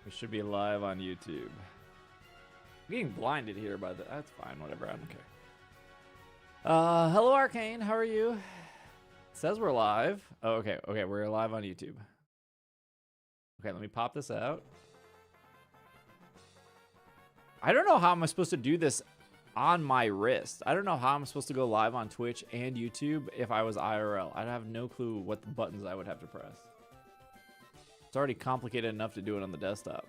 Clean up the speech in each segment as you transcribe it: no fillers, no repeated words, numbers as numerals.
We should be live on YouTube. I'm getting blinded here by the... That's fine, whatever, I don't care. Hello, Arcane, how are you? It says we're live. Oh, okay, we're live on YouTube. Okay, let me pop this out. I don't know how I'm supposed to do this on my wrist. I don't know how I'm supposed to go live on Twitch and YouTube if I was IRL. I have no clue what the buttons I would have to press. It's already complicated enough to do it on the desktop.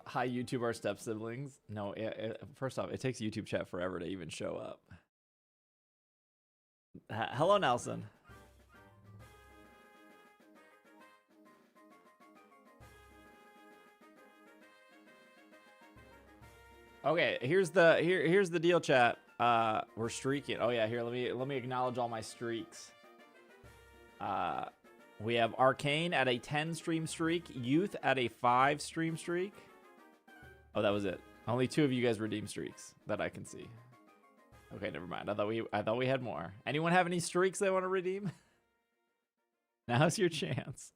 Hi, YouTube, our step siblings. No, first off, it takes YouTube chat forever to even show up. Hello, Nelson. Okay, here's the deal, chat. We're streaking. Oh yeah, here, let me acknowledge all my streaks. We have Arcane at a 10 stream streak, Youth at a 5 stream streak. Oh, that was it. Only 2 of you guys redeemed streaks that I can see. Okay, never mind. I thought we had more. Anyone have any streaks they want to redeem? Now's your chance.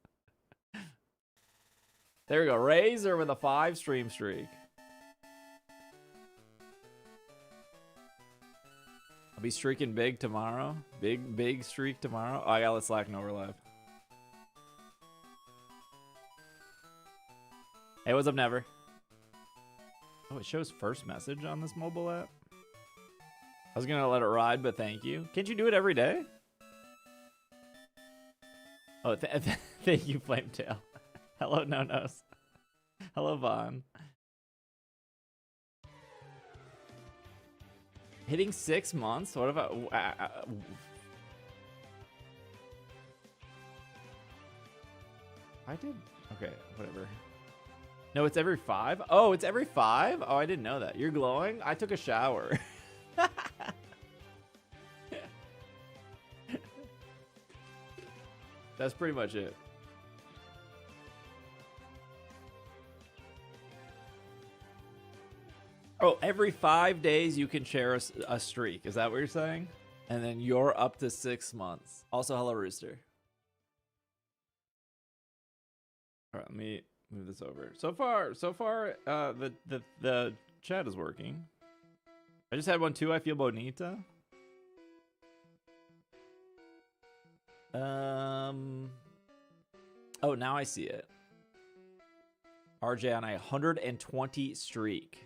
There we go. Razor with a 5 stream streak. I'll be streaking big tomorrow. Big streak tomorrow. Oh, I gotta let Slack know we're live. Hey, what's up, Never? Oh, it shows first message on this mobile app. I was gonna let it ride, but thank you. Can't you do it every day? Oh, thank you, Flametail. Hello, No-Nos. Hello, Vaughn. Hitting 6 months? What about... I did... Okay, whatever. No, it's every 5? Oh, it's every 5? Oh, I didn't know that. You're glowing? I took a shower. That's pretty much it. Oh, every 5 days you can share a streak. Is that what you're saying? And then you're up to 6 months. Also, hello, Rooster. All right, let me move this over. So far, the chat is working. I just had one too. I feel bonita. Oh, now I see it. RJ on a 120 streak.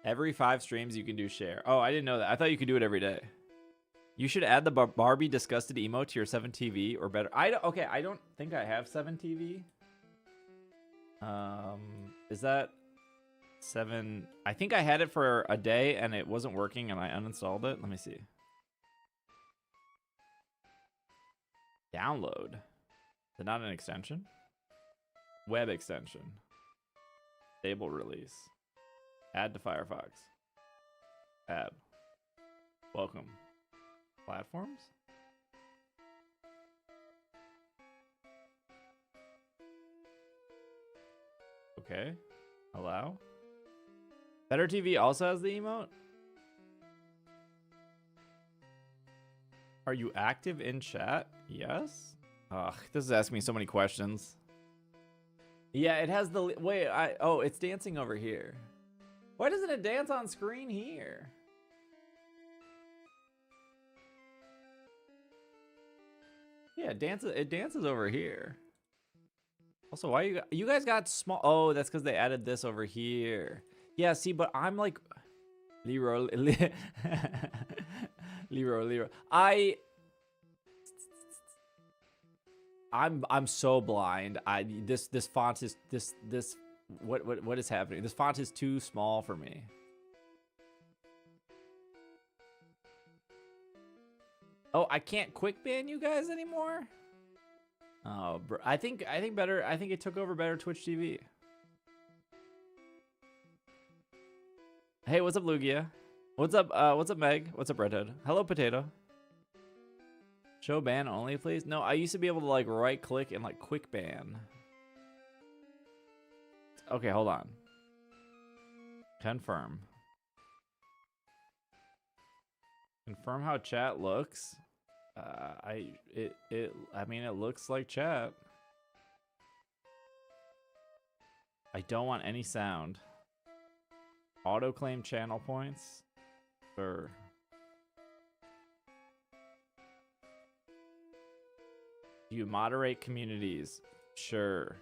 Every 5 streams you can do share. Oh, I didn't know that. I thought you could do it every day. You should add the Barbie disgusted emote to your 7TV or better. I don't think I have 7TV. Is that 7? I think I had it for a day and it wasn't working and I uninstalled it. Let me see. Download. Is it not an extension? Web extension. Stable release. Add to Firefox. Add. Welcome. Platforms? Okay. Allow. Better TV also has the emote? Are you active in chat? Yes. Ugh, this is asking me so many questions. Yeah, it has the... Wait, oh, it's dancing over here. Why doesn't it dance on screen here? Yeah, it dances over here. Also, why you guys got small? Oh, that's because they added this over here. Yeah, see, but I'm like Leroy. I'm so blind. This font is this what is happening? This font is too small for me. Oh, I can't quick ban you guys anymore? Oh, bro, I think it took over better Twitch TV. Hey, what's up, Lugia? What's up, Meg? What's up, Redhead? Hello, Potato. Show ban only, please. No, I used to be able to like right click and like quick ban. Okay, hold on. Confirm. Confirm how chat looks. I mean, it looks like chat. I don't want any sound. Auto claim channel points. Sure. Do you moderate communities? Sure.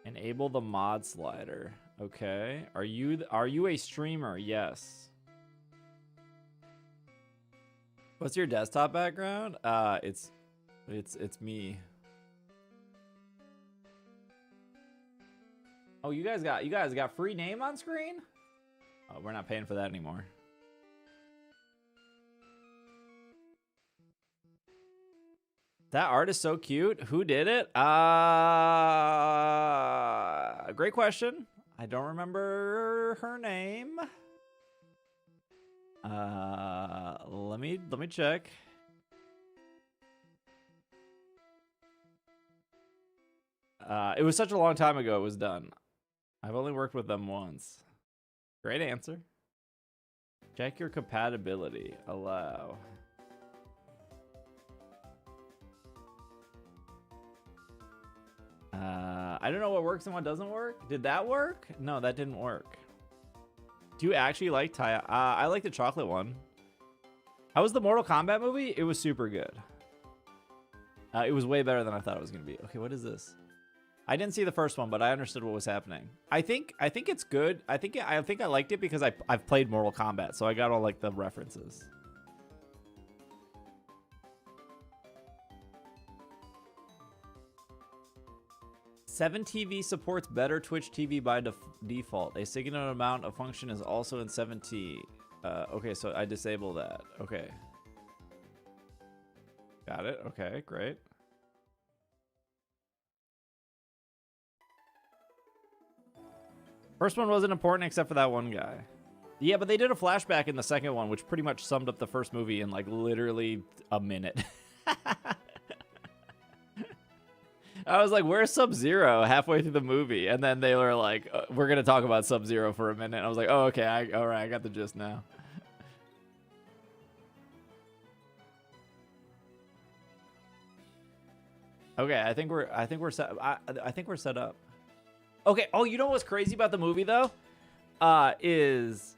Enable the mod slider. Okay. Are you a streamer? Yes. What's your desktop background? It's me. Oh, you guys got free name on screen? Oh, we're not paying for that anymore. That art is so cute. Who did it? Great question. I don't remember her name. Let me check. It was such a long time ago it was done. I've only worked with them once. Great answer. Check your compatibility. Allow. I don't know what works and what doesn't work. Did that work? No, that didn't work. Do you actually like Taya? I like the chocolate one. How was the Mortal Kombat movie? It was super good. It was way better than I thought it was gonna be. Okay, what is this? I didn't see the first one, but I understood what was happening. I think it's good. I think I liked it because I've played Mortal Kombat, so I got all like the references. Seven TV supports better Twitch TV by default. A significant amount of function is also in 7T. Okay, so I disable that. Okay. Got it. Okay, great. First one wasn't important except for that one guy. Yeah, but they did a flashback in the second one, which pretty much summed up the first movie in like literally a minute. I was like, where's Sub-Zero halfway through the movie? And then they were like, we're going to talk about Sub-Zero for a minute. And I was like, oh, okay. All right. I got the gist now. Okay. I think we're set. I think we're set up. Okay. Oh, you know what's crazy about the movie though? Is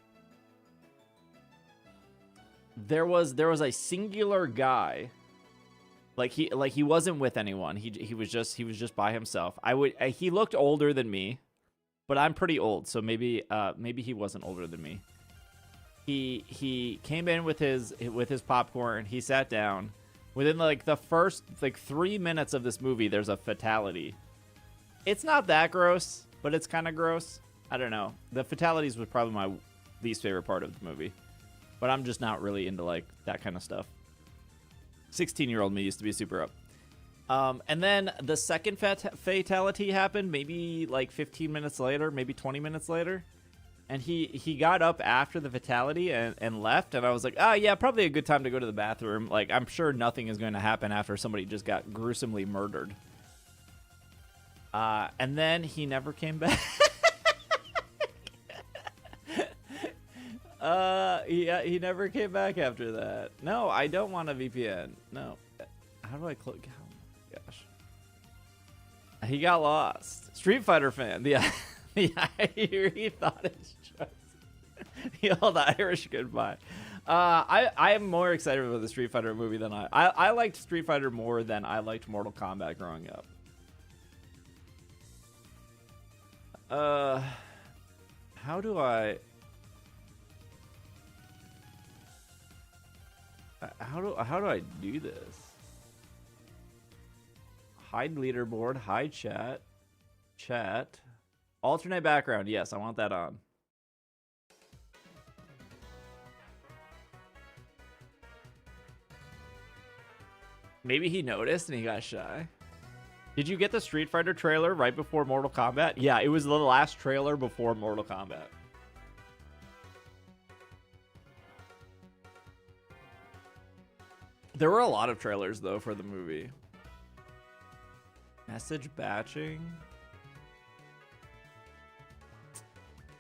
there was a singular guy. Like he wasn't with anyone. He was just by himself. He looked older than me, but I'm pretty old, so maybe he wasn't older than me. He came in with his popcorn. He sat down. Within like the first like 3 minutes of this movie, there's a fatality. It's not that gross, but it's kind of gross. I don't know. The fatalities was probably my least favorite part of the movie, but I'm just not really into like that kind of stuff. 16-year-old me used to be super up. And then the second fatality happened maybe like 15 minutes later, maybe 20 minutes later. And he got up after the fatality and left. And I was like, oh, yeah, probably a good time to go to the bathroom. Like, I'm sure nothing is going to happen after somebody just got gruesomely murdered. And then he never came back. He never came back after that. No, I don't want a VPN. No. How do I click? Oh my gosh. He got lost. Street Fighter fan. Yeah. He thought it's just the old Irish goodbye. I am more excited about the Street Fighter movie than I liked Street Fighter more than I liked Mortal Kombat growing up. How do I do this? Hide leaderboard, hide chat, alternate background. Yes, I want that on. Maybe he noticed and he got shy. Did you get the Street Fighter trailer right before Mortal Kombat? Yeah, it was the last trailer before Mortal Kombat. There were a lot of trailers, though, for the movie. Message batching.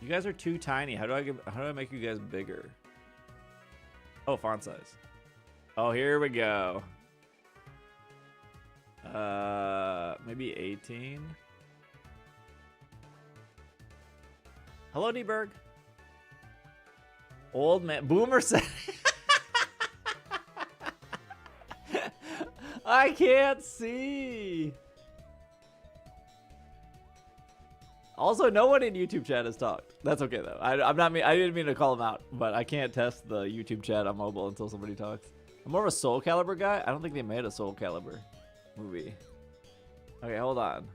You guys are too tiny. How do I make you guys bigger? Oh, font size. Oh, here we go. Maybe 18. Hello, D-Berg. Old man. Boomer said. I can't see. Also, no one in YouTube chat has talked. That's okay though. I didn't mean to call them out, but I can't test the YouTube chat on mobile until somebody talks. I'm more of a Soul Calibur guy. I don't think they made a Soul Calibur movie. Okay, hold on.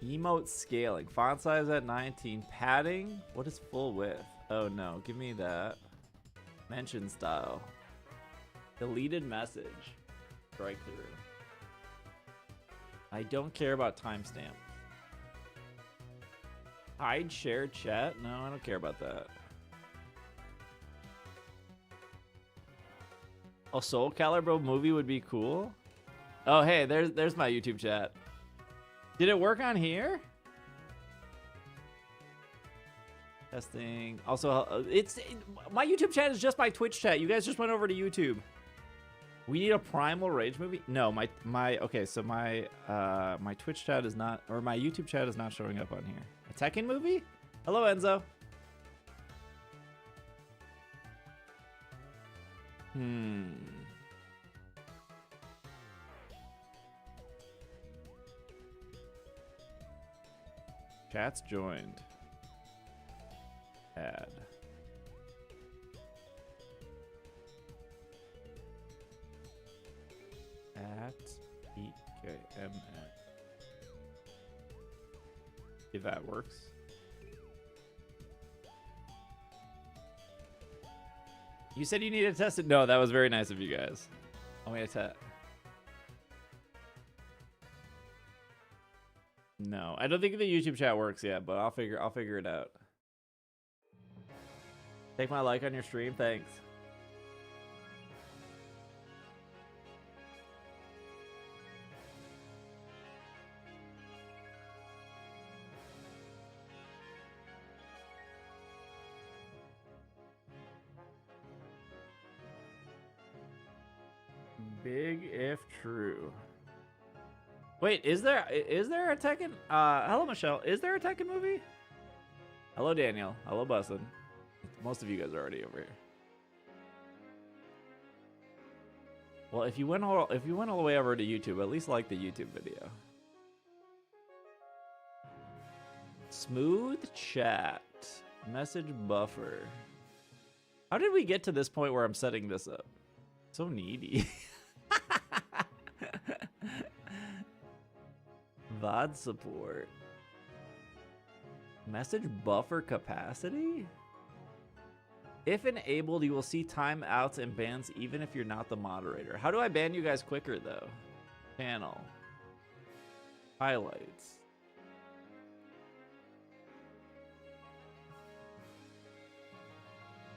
Emote scaling. Font size at 19. Padding. What is full width? Oh no, give me that. Mention style. Deleted message. Strike through. I don't care about timestamp. Hide share chat? No, I don't care about that. A Soul Calibur movie would be cool. Oh, hey, there's my YouTube chat. Did it work on here? Testing. Also, my YouTube chat is just my Twitch chat. You guys just went over to YouTube. We need a Primal Rage movie? No, okay, so my Twitch chat is not, or my YouTube chat is not showing up on here. A Tekken movie? Hello, Enzo. Chat's joined. Add. At PKMN. If that works. You said you needed to test it? No, that was very nice of you guys. Want me to test? No, I don't think the YouTube chat works yet, but I'll figure it out. Take my like on your stream, thanks. Big if true. Wait, is there a Tekken? Hello, Michelle. Is there a Tekken movie? Hello, Daniel. Hello, Bussin. Most of you guys are already over here. Well, if you went all the way over to YouTube, at least like the YouTube video. Smooth chat. Message buffer. How did we get to this point where I'm setting this up? So needy. VOD support. Message buffer capacity? If enabled, you will see timeouts and bans even if you're not the moderator. How do I ban you guys quicker though? Panel. Highlights.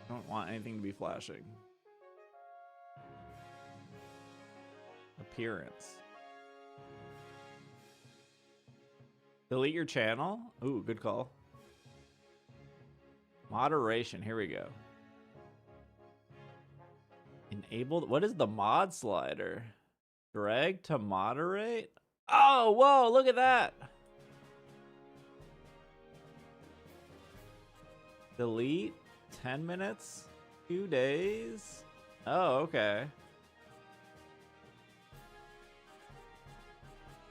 Don't want anything to be flashing. Appearance. Delete your channel? Ooh, good call. Moderation, here we go. Enabled, what is the mod slider? Drag to moderate? Oh, whoa, look at that. Delete, 10 minutes, 2 days. Oh, okay.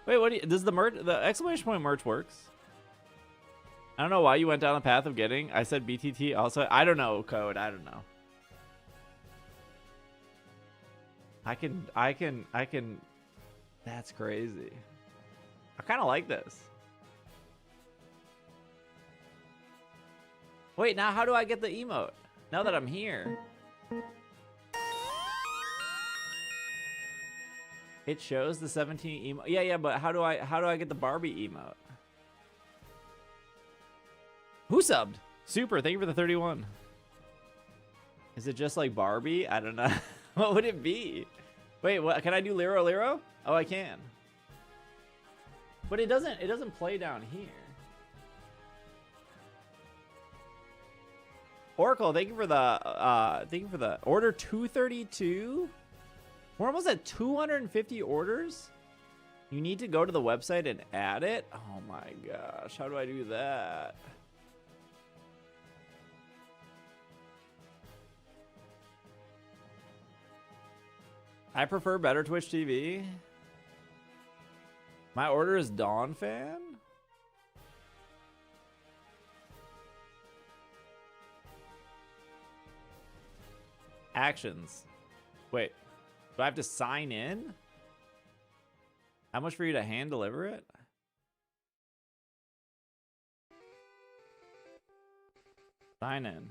Wait, what do you, does the merch, the exclamation point merch works? I don't know why you went down the path of getting, I said BTT also, I don't know code, I don't know. I can, that's crazy. I kind of like this. Wait, now how do I get the emote? Now that I'm here. It shows the 17 emote. Yeah, but how do I get the Barbie emote? Who subbed? Super, thank you for the 31. Is it just like Barbie? I don't know. What would it be? Wait, what? Can I do Liro Liro? Oh, I can. But it doesn't play down here. Oracle, thank you for the order 232. We're almost at 250 orders. You need to go to the website and add it. Oh my gosh, how do I do that? I prefer better Twitch TV. My order is Dawn Fan. Actions. Wait, do I have to sign in? How much for you to hand deliver it? Sign in.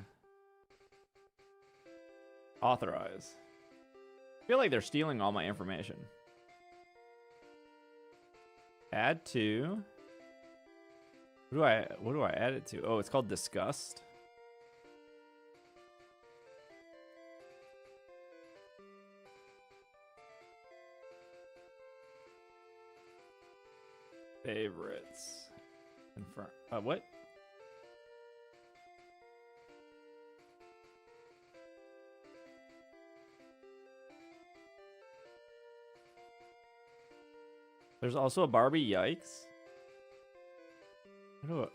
Authorize. I feel like they're stealing all my information. Add to. What do I add it to? Oh, it's called disgust. Favorites. Confirm. What? There's also a Barbie. Yikes. Am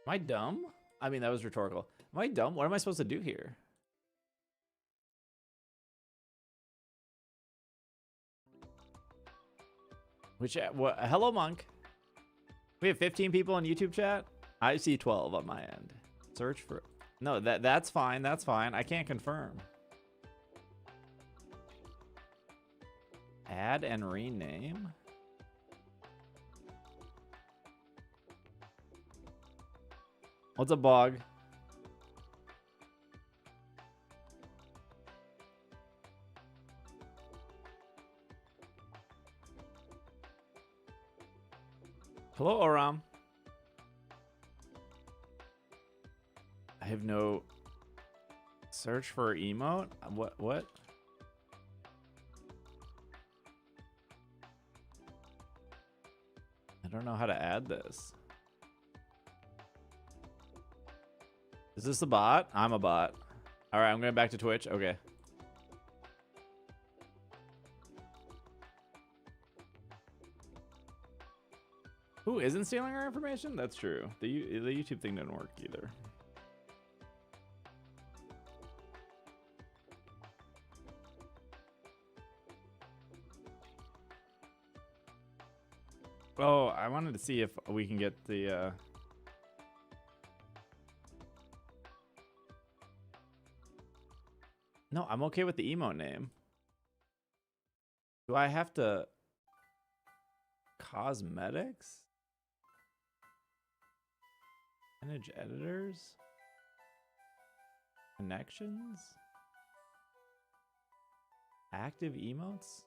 I dumb? I mean, that was rhetorical. Am I dumb? What am I supposed to do here? What? Hello, Monk. We have 15 people in YouTube chat. I see 12 on my end. Search for. No, that's fine. That's fine. I can't confirm. Add and rename. What's a bug? Hello, Oram. I have no search for emote. What? I don't know how to add this. Is this a bot? I'm a bot. All right, I'm going back to Twitch. Okay. Who isn't stealing our information? That's true. The YouTube thing didn't work either. Oh, I wanted to see if we can get the No, I'm okay with the emote name. Do I have to cosmetics? Manage editors? Connections? Active emotes?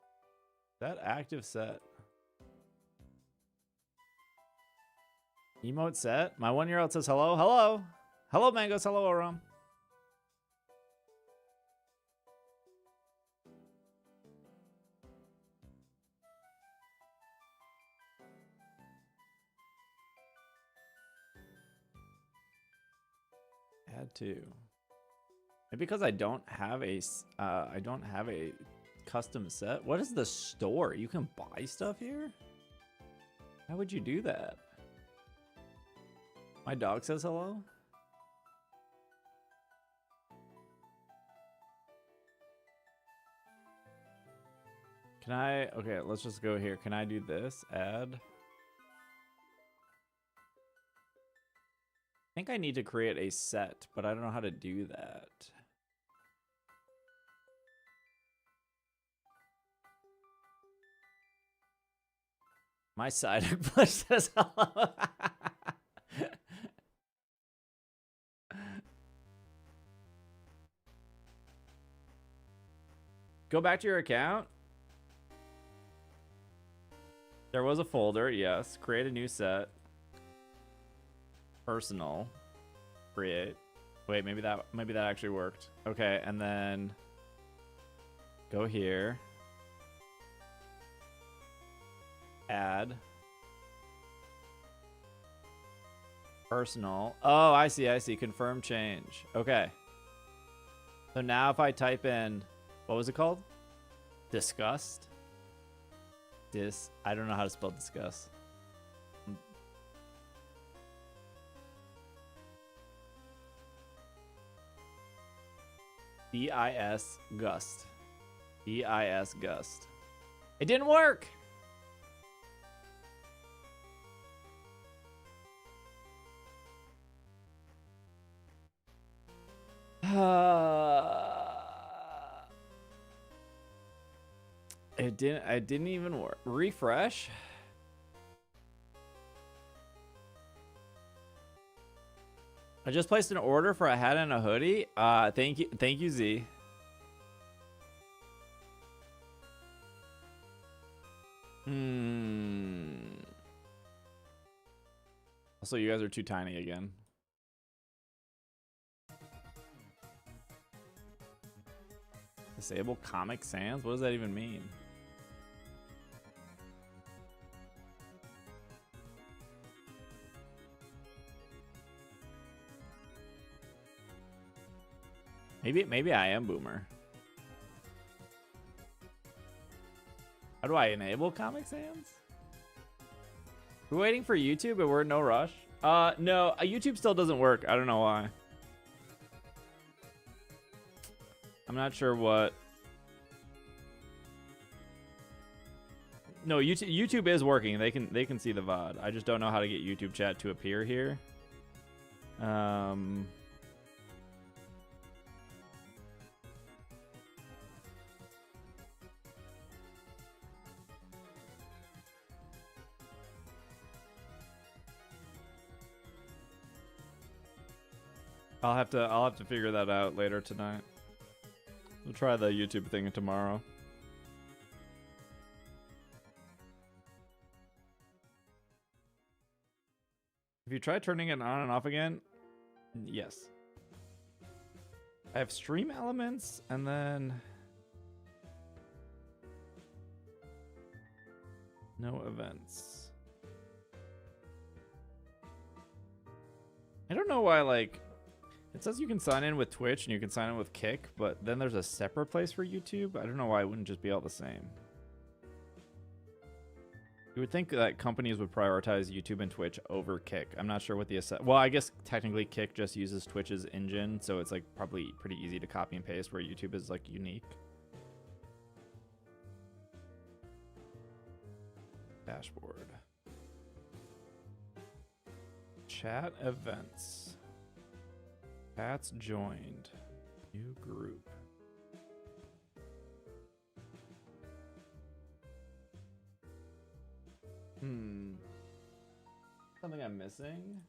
That active set. Emote set? My 1-year-old says hello. Hello. Hello, Mangoes. Hello, Oram. Add to. Maybe because I don't have a custom set. What is the store? You can buy stuff here? How would you do that? My dog says hello. Can I? Okay, let's just go here. Can I do this? Add. I think I need to create a set, but I don't know how to do that. My side push says hello. Go back to your account. There was a folder, yes. Create a new set. Personal. Create. Wait, maybe that actually worked. Okay, and then go here. Add. Personal. Oh, I see. I see. Confirm change. Okay. So now if I type in, what was it called? Disgust? I don't know how to spell disgust. D-I-S gust. D-I-S gust. It didn't work! It didn't even work. Refresh. I just placed an order for a hat and a hoodie. Thank you, Z. Also, you guys are too tiny again. Disable Comic Sans? What does that even mean? Maybe I am Boomer. How do I enable Comic Sans? We're waiting for YouTube, but we're in no rush. No, YouTube still doesn't work. I don't know why. I'm not sure what. No, YouTube is working. They can see the VOD. I just don't know how to get YouTube chat to appear here. I'll have to figure that out later tonight. We'll try the YouTube thing tomorrow. Have you tried turning it on and off again? Yes. I have stream elements and then no events. I don't know why, like, it says you can sign in with Twitch and you can sign in with Kick, but then there's a separate place for YouTube. I don't know why it wouldn't just be all the same. You would think that companies would prioritize YouTube and Twitch over Kick. I'm not sure what the... Well, I guess technically Kick just uses Twitch's engine, so it's like probably pretty easy to copy and paste, where YouTube is like unique. Dashboard. Chat events. Chats joined. New group. Something I'm missing?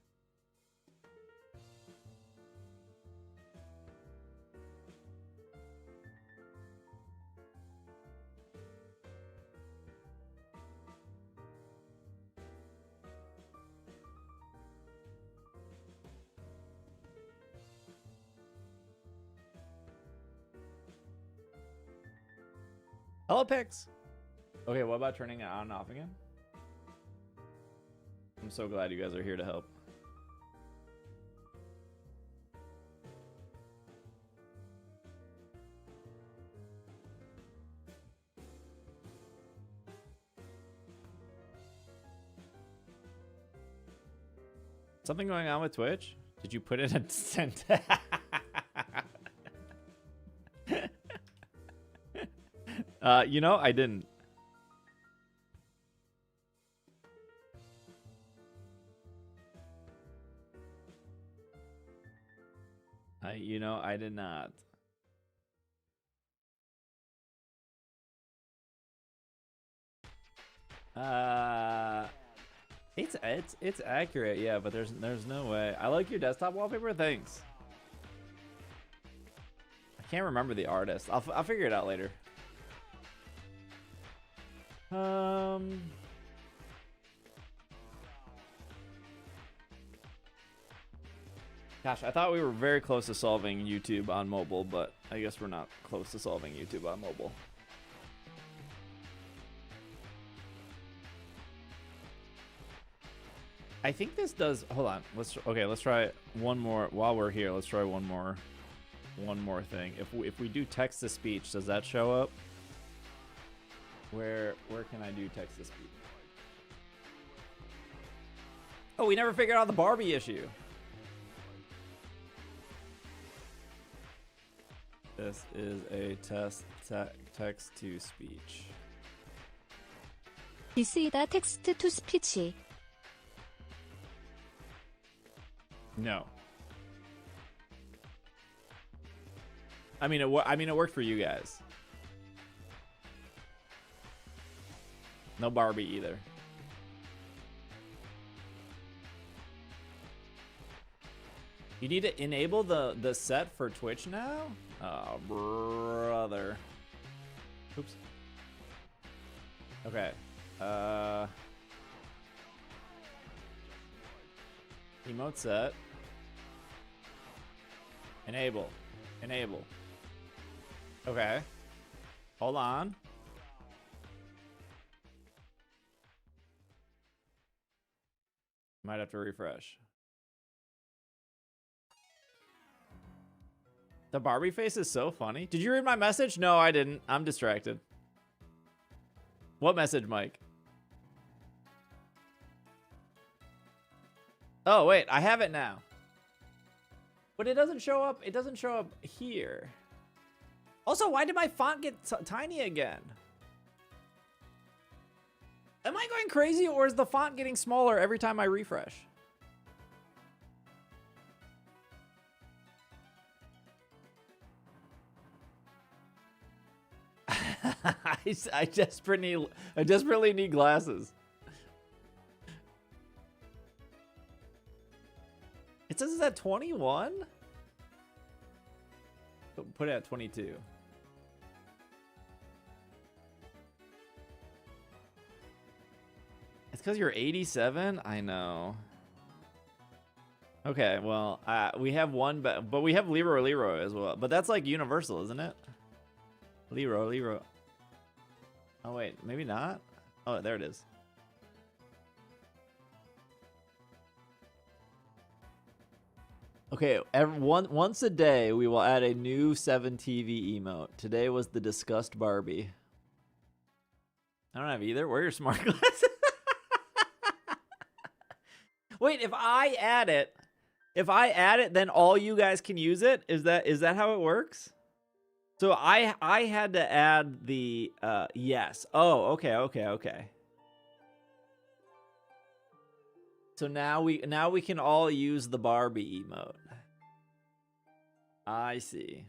Hello, Pix. Okay, what about turning it on and off again? I'm so glad you guys are here to help. Something going on with Twitch? Did you put in a sent? You know, I didn't. You know, I did not. It's accurate, yeah, but there's no way. I like your desktop wallpaper. Thanks. I can't remember the artist. I'll figure it out later. Gosh, I thought we were very close to solving YouTube on mobile, but I guess we're not close to solving YouTube on mobile. I think this does. Hold on. Let's try one more while we're here. Let's try one more thing. If we do text to speech, does that show up? Where can I do text to speech? Oh, we never figured out the Barbie issue. This is a text to speech. This is a text to speech. No. I mean, it worked for you guys. No Barbie either. You need to enable the set for Twitch now? Oh, brother. Oops. Okay. Emote set. Enable. Okay. Hold on. Might have to refresh. The Barbie face is so funny. Did you read my message? No, I didn't. I'm distracted. What message, Mike? Oh, wait. I have it now. But it doesn't show up. It doesn't show up here. Also, why did my font get tiny again? Am I going crazy, or is the font getting smaller every time I refresh? I desperately need glasses. It says it's at 21? Put it at 22. It's because you're 87? I know. Okay, well, we have one, but we have Leroy as well. But that's like universal, isn't it? Leroy. Oh, wait, maybe not? Oh, there it is. Okay, once a day, we will add a new 7TV emote. Today was the discussed Barbie. I don't have either. Where are your smart glasses? Wait, if I add it, then all you guys can use it? Is that how it works? So I had to add the yes. Oh, okay. So now we can all use the Barbie emote. I see.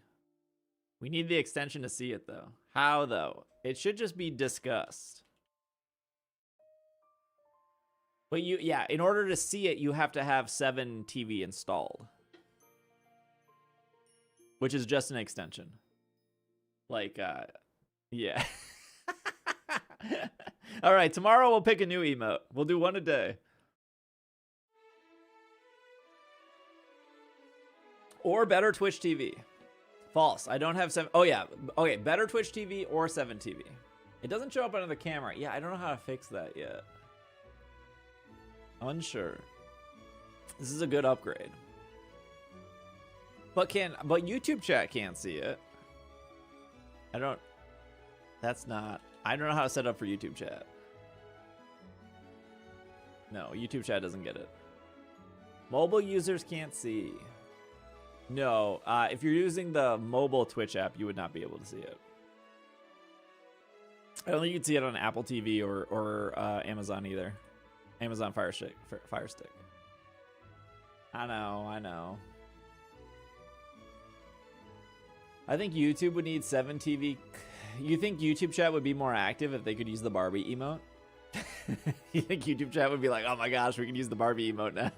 We need the extension to see it though. How though? It should just be discussed. But in order to see it, you have to have 7TV installed. Which is just an extension. Like, yeah. All right, tomorrow we'll pick a new emote. We'll do one a day. Or better Twitch TV. False. I don't have 7. Oh, yeah. Okay, better Twitch TV or 7TV. It doesn't show up under the camera. Yeah, I don't know how to fix that yet. Unsure. This is a good upgrade. But YouTube chat can't see it. I don't know how to set up for YouTube chat. No, YouTube chat doesn't get it. Mobile users can't see. No, if you're using the mobile Twitch app, you would not be able to see it. I don't think you'd see it on Apple TV or Amazon either. Amazon Fire Stick. I know. I think YouTube would need 7TV. You think YouTube chat would be more active if they could use the Barbie emote? You think YouTube chat would be like, oh my gosh, we can use the Barbie emote now?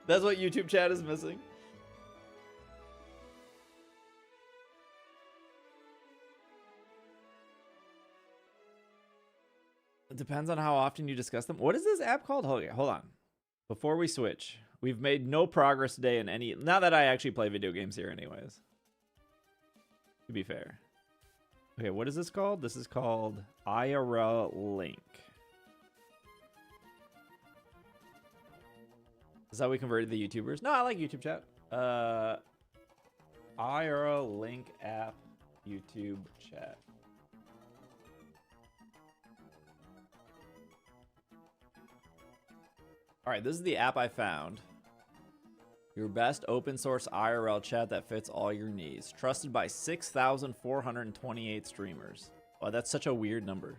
That's what YouTube chat is missing. It depends on how often you discuss them. What is this app called? Hold on. Before we switch, we've made no progress today in any... Now that I actually play video games here anyways. To be fair. Okay, what is this called? This is called IRL Link. Is that how we converted the YouTubers? No, I like YouTube chat. IRL link app YouTube chat. All right, this is the app I found. Your best open source IRL chat that fits all your needs. Trusted by 6,428 streamers. Wow, that's such a weird number.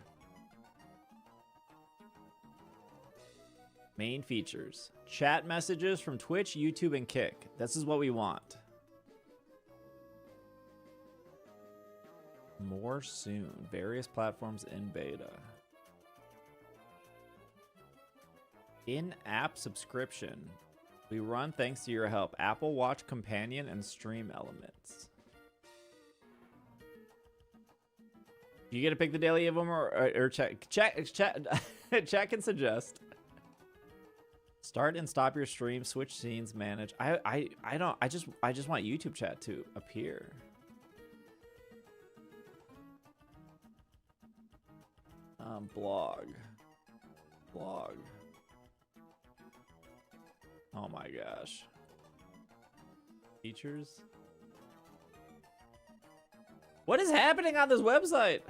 Main features. Chat messages from Twitch, YouTube, and Kick. This is what we want. More soon. Various platforms in beta. In-app subscription. We run thanks to your help. Apple Watch Companion and Stream Elements. You get to pick the daily of them or chat chat can suggest. Start and stop your stream, switch scenes, manage. I just want YouTube chat to appear. Blog. Oh my gosh. Features. What is happening on this website?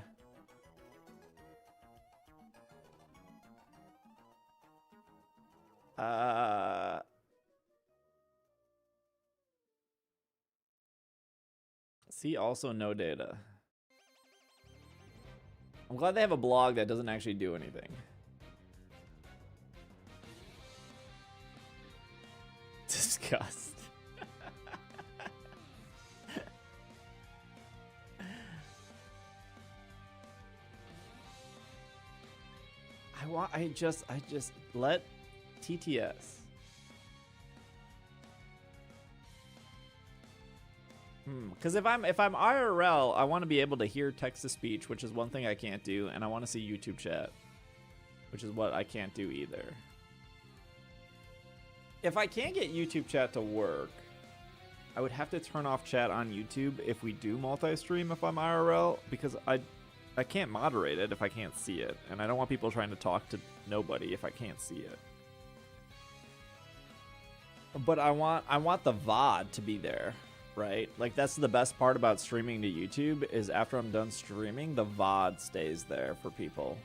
See also no data. I'm glad they have a blog that doesn't actually do anything. Disgust. I just let TTS. Because if I'm IRL, I want to be able to hear text to speech, which is one thing I can't do, and I want to see YouTube chat, which is what I can't do either. If I can't get YouTube chat to work, I would have to turn off chat on YouTube if we do multi-stream if I'm IRL, because I can't moderate it if I can't see it, and I don't want people trying to talk to nobody if I can't see it. But I want the VOD to be there, right? Like, that's the best part about streaming to YouTube, is after I'm done streaming, the VOD stays there for people.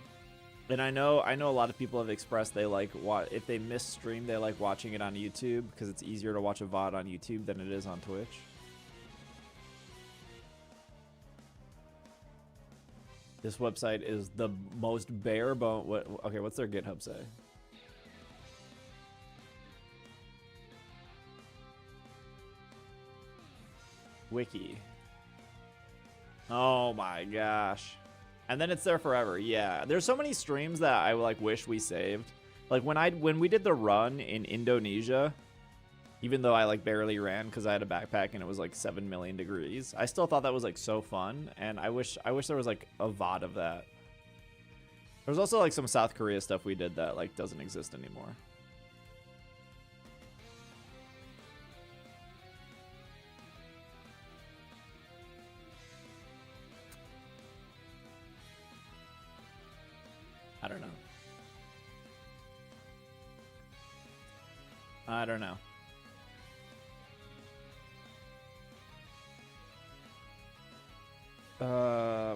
And I know a lot of people have expressed they like if they miss stream, they like watching it on YouTube because it's easier to watch a VOD on YouTube than it is on Twitch. This website is the most bare bone. Okay, what's their GitHub say? Wiki. Oh my gosh. And then it's there forever. Yeah, there's so many streams that I like wish we saved. Like when we did the run in Indonesia, even though I like barely ran because I had a backpack and it was like 7 million degrees, I still thought that was like so fun, and I wish there was like a VOD of that. There's also like some South Korea stuff we did that like doesn't exist anymore. I don't know. I don't know.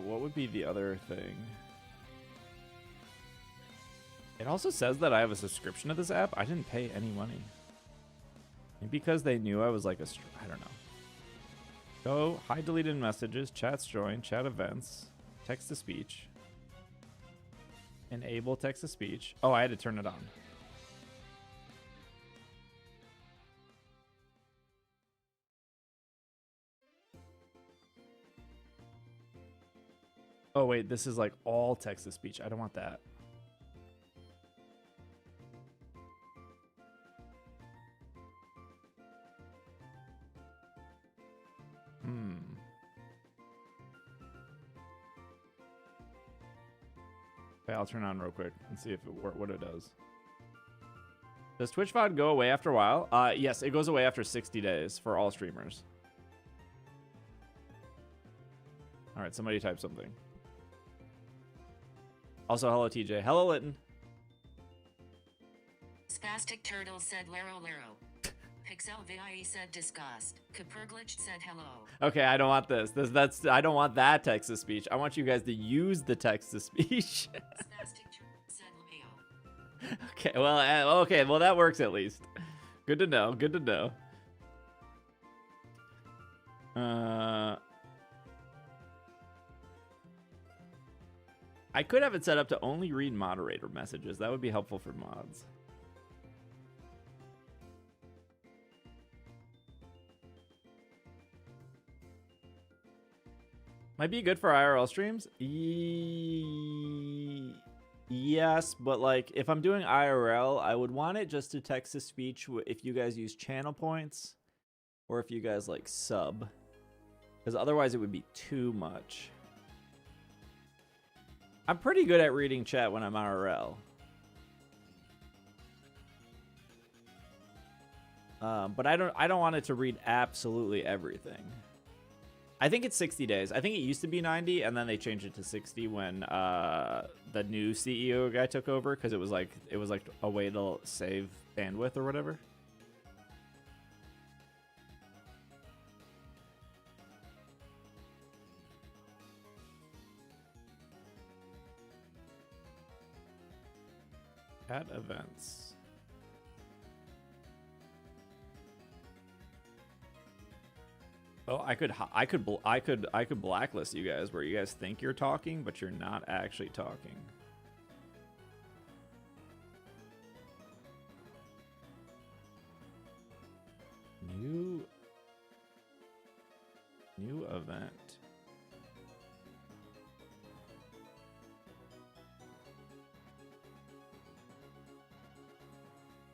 What would be the other thing? It also says that I have a subscription to this app. I didn't pay any money. Maybe because they knew I was like I don't know. Go, hide deleted messages, chats joined, chat events, text to speech. Enable text to speech. Oh, I had to turn it on. Oh, wait, this is like all text to speech. I don't want that. Okay, I'll turn it on real quick and see if what it does. Does Twitch VOD go away after a while? Yes, it goes away after 60 days for all streamers. All right, somebody type something. Also, hello, TJ. Hello, Litton. Spastic Turtle said Lero Lero. Pixel VIE said disgust. Caperglitch said hello. Okay, I don't want this. I don't want that text to speech. I want you guys to use the text to speech. Spastic Turtle said Leo. Okay, well that works at least. Good to know. Good to know. I could have it set up to only read moderator messages. That would be helpful for mods. Might be good for IRL streams. Yes, but like if I'm doing IRL, I would want it just to text to speech if you guys use channel points or if you guys like sub. Because otherwise it would be too much. I'm pretty good at reading chat when I'm IRL. But I don't want it to read absolutely everything. I think it's 60 days. I think it used to be 90, and then they changed it to 60 when the new CEO guy took over, because it was like a way to save bandwidth or whatever. At events. Oh, I could blacklist you guys where you guys think you're talking, but you're not actually talking. New event.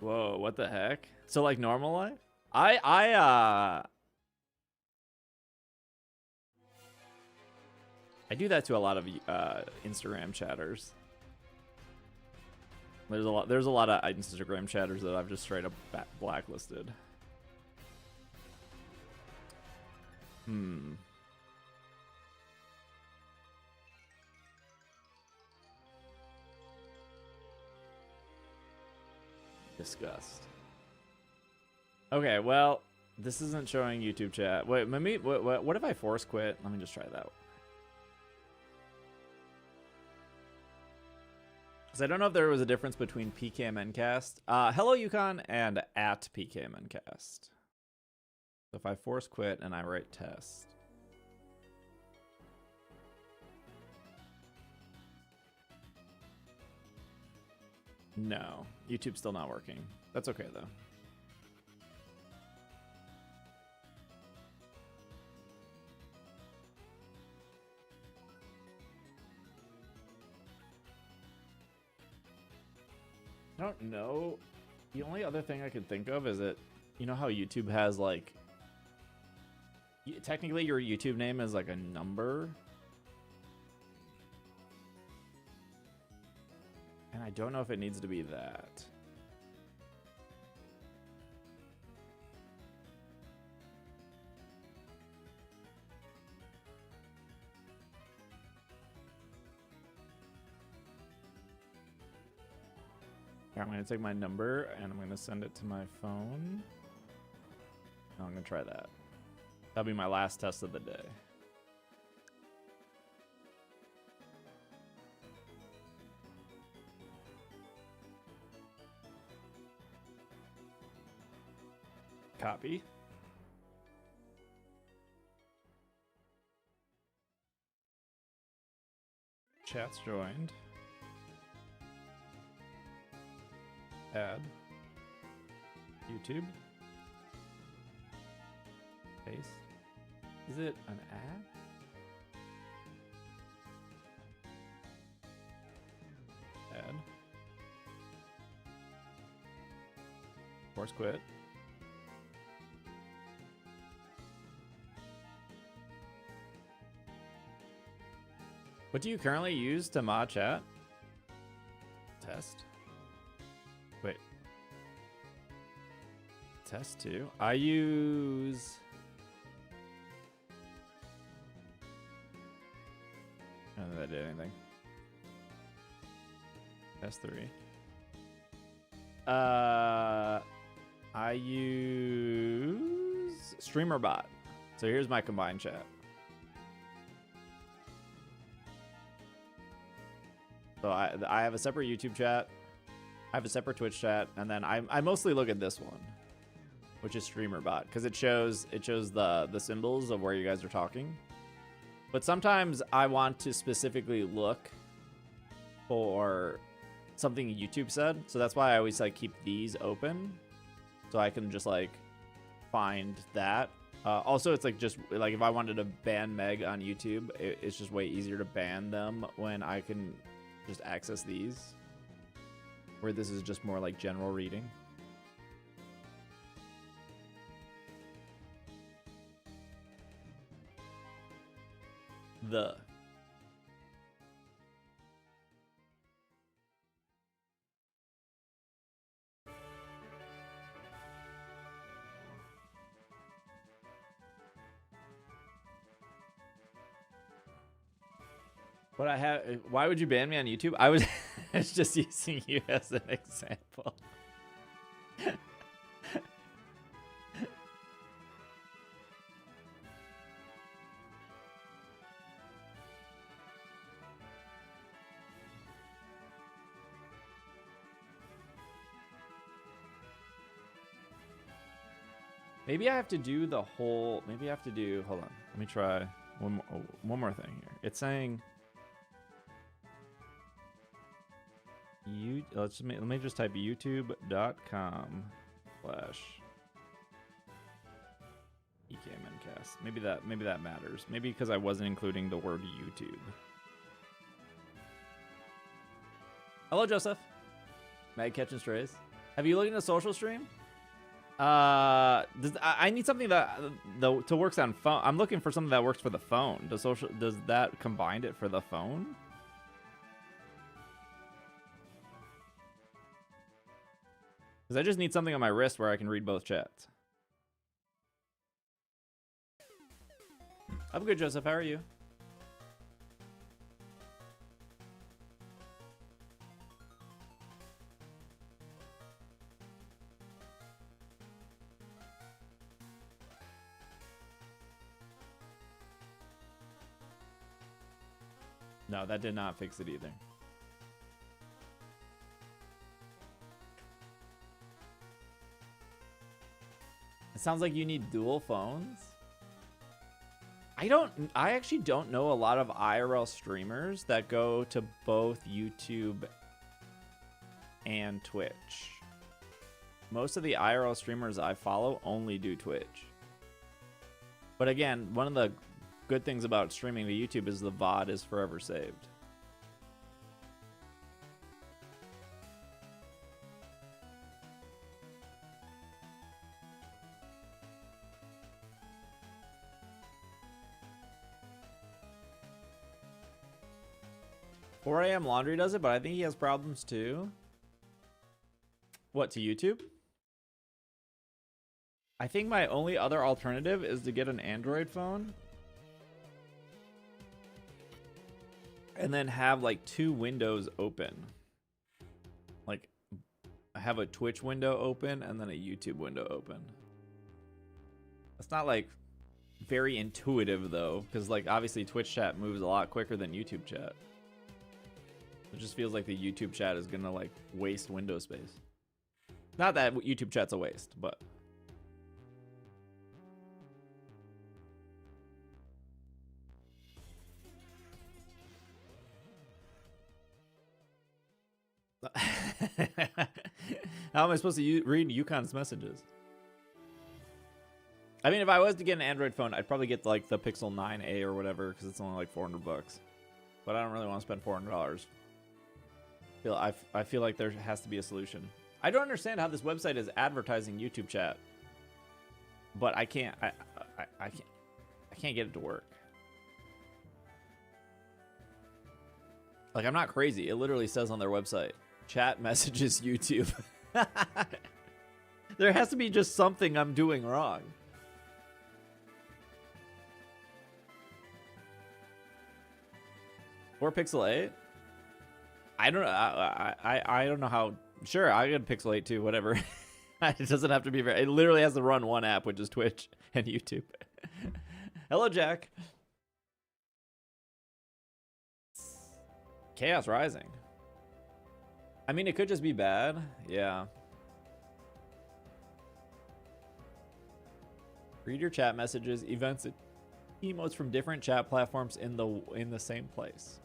Whoa, what the heck? So like normal life? I do that to a lot of Instagram chatters. There's a lot of Instagram chatters that I've just straight up blacklisted. Disgust. Okay, well, this isn't showing YouTube chat. Wait, maybe what if I force quit? Let me just try that. Because I don't know if there was a difference between PKMNcast, hello Yukon, and at PKMNcast. So if I force quit and I write test. No, YouTube's still not working. That's okay though. I don't know. The only other thing I can think of is that, you know how YouTube has like, technically your YouTube name is like a number. And I don't know if it needs to be that. Here, I'm going to take my number and I'm going to send it to my phone. I'm going to try that. That'll be my last test of the day. Copy. Chat's joined. Add. YouTube. Paste. Is it an ad? Add. Force quit. What do you currently use to mod chat? Test. Wait. Test 2. I use... I don't think that did anything. Test 3. I use StreamerBot. So here's my combined chat. So I have a separate YouTube chat. I have a separate Twitch chat, and then I mostly look at this one, which is StreamerBot, because it shows the symbols of where you guys are talking. But sometimes I want to specifically look for something YouTube said, so that's why I always like keep these open, so I can just like find that. Also, it's like just like if I wanted to ban Meg on YouTube, it's just way easier to ban them when I can just access these, where this is just more like general reading. What I have? Why would you ban me on YouTube? I was just using you as an example. Maybe I have to do the whole. Maybe I have to do. Hold on. Let me try one more thing here. It's saying. Let me just type youtube.com/PKMNcast. Maybe that matters. Maybe because I wasn't including the word YouTube. Hello, Joseph. Mag catching strays. Have you looked into social stream? I need something that to works on phone. I'm looking for something that works for the phone. Does that combine it for the phone? Because I just need something on my wrist where I can read both chats. I'm good, Joseph. How are you? No, that did not fix it either. It sounds like you need dual phones. I actually don't know a lot of IRL streamers that go to both YouTube and Twitch. Most of the IRL streamers I follow only do Twitch. But again, one of the good things about streaming to YouTube is the VOD is forever saved. "4 a.m. Laundry does it, but I think he has problems too." What, to YouTube? I think my only other alternative is to get an Android phone and then have like 2 windows open. Like I have a Twitch window open and then a YouTube window open. That's not like very intuitive though, because like obviously Twitch chat moves a lot quicker than YouTube chat. It just feels like the YouTube chat is gonna like waste window space. Not that YouTube chat's a waste, but how am I supposed to read Yukon's messages? I mean, if I was to get an Android phone, I'd probably get like the Pixel 9a or whatever, because it's only like $400. But I don't really want to spend $400. I feel like there has to be a solution. I don't understand how this website is advertising YouTube chat, but I can't get it to work. Like, I'm not crazy. It literally says on their website, chat messages YouTube. There has to be just something I'm doing wrong. Or Pixel 8? I don't know. I don't know how Sure, I got Pixel 8 too, whatever. It doesn't have to be very... It literally has to run one app, which is Twitch and YouTube. Hello, Jack. Chaos Rising. I mean, it could just be bad. Yeah. Read your chat messages, events, and emotes from different chat platforms in the same place.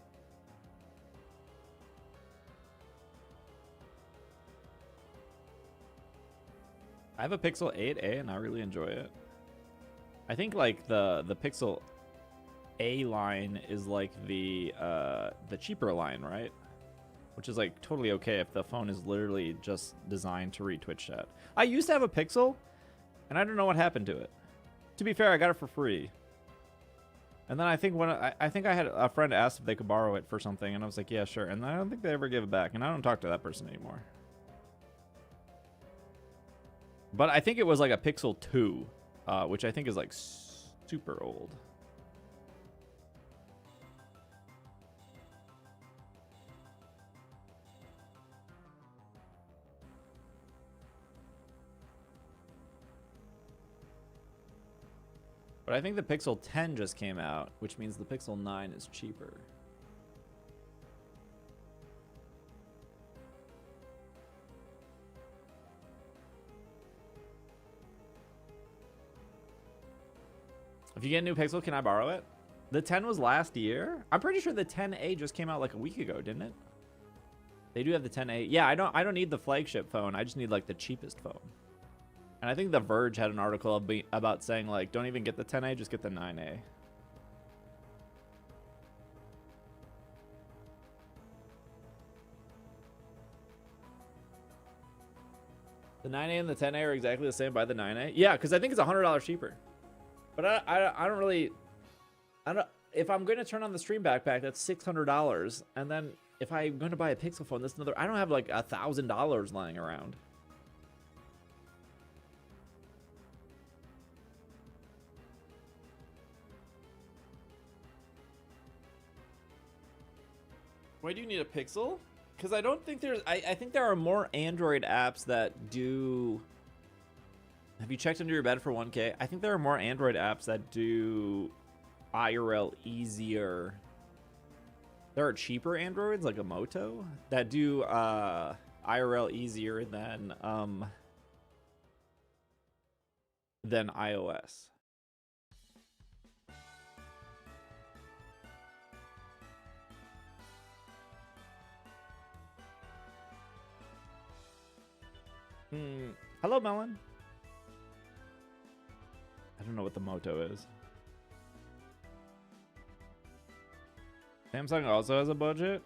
I have a Pixel 8a and I really enjoy it. I think like the Pixel A line is like the cheaper line, right? Which is like totally okay if the phone is literally just designed to read Twitch chat. I used to have a Pixel and I don't know what happened to it. To be fair, I got it for free. And then I think I had a friend asked if they could borrow it for something and I was like, yeah, sure. And I don't think they ever gave it back and I don't talk to that person anymore. But I think it was like a Pixel 2, which I think is like super old. But I think the Pixel 10 just came out, which means the Pixel 9 is cheaper. If you get a new Pixel, can I borrow it? The 10 was last year. I'm pretty sure the 10A just came out like a week ago, didn't it? They do have the 10A. Yeah, I don't need the flagship phone. I just need like the cheapest phone. And I think The Verge had an article about saying like, don't even get the 10A, just get the 9A. The 9A and the 10A are exactly the same. Buy the 9A. Yeah, because I think it's $100 cheaper. But I don't really, if I'm going to turn on the stream backpack, that's $600. And then if I'm going to buy a Pixel phone, that's another, I don't have like $1,000 lying around. Why do you need a Pixel? Because I don't think there's, I think there are more Android apps that do... Have you checked under your bed for 1K? I think there are more Android apps that do IRL easier. There are cheaper Androids like a Moto that do IRL easier than iOS. Hello, Melon. I don't know what the Moto is. Samsung also has a budget.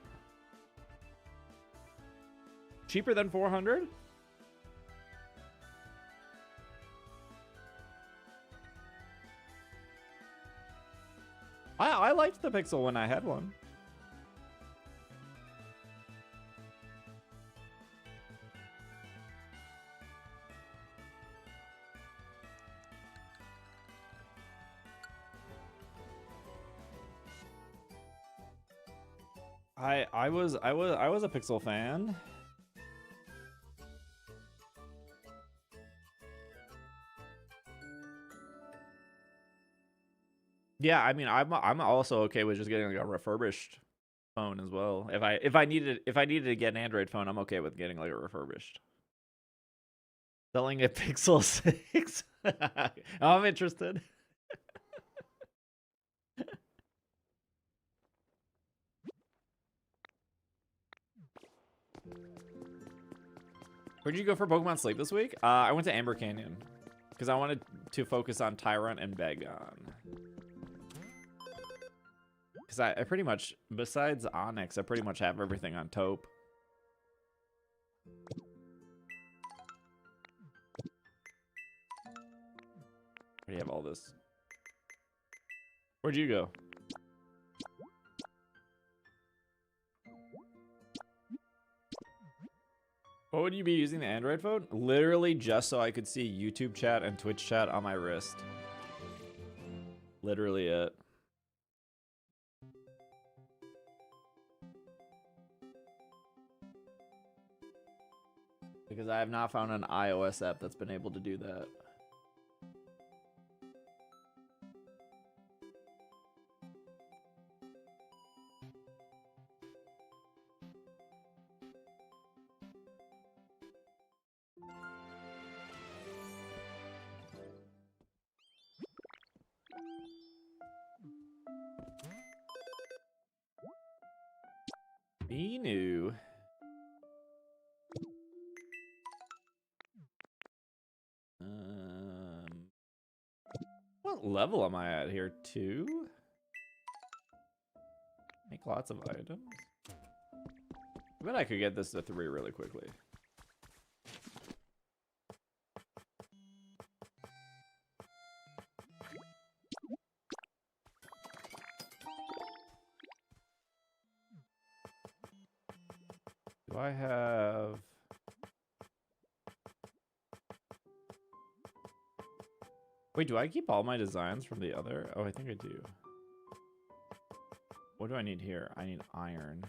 Cheaper than 400? I liked the Pixel when I had one. I was a Pixel fan. Yeah, I mean, I'm also okay with just getting like a refurbished phone as well. If I needed to get an Android phone, I'm okay with getting like a refurbished. Selling a Pixel 6. I'm interested. Where'd you go for Pokemon Sleep this week? I went to Amber Canyon because I wanted to focus on Tyrant and Bagon. Because I pretty much, besides Onyx, I pretty much have everything on Taupe. Where do you have all this? Where'd you go? What would you be using the Android phone? Literally just so I could see YouTube chat and Twitch chat on my wrist. Literally it. Because I have not found an iOS app that's been able to do that. Be new. What level am I at here? 2? Make lots of items. I bet I could get this to 3 really quickly. Do I have... Wait, do I keep all my designs from the other? Oh, I think I do. What do I need here? I need iron.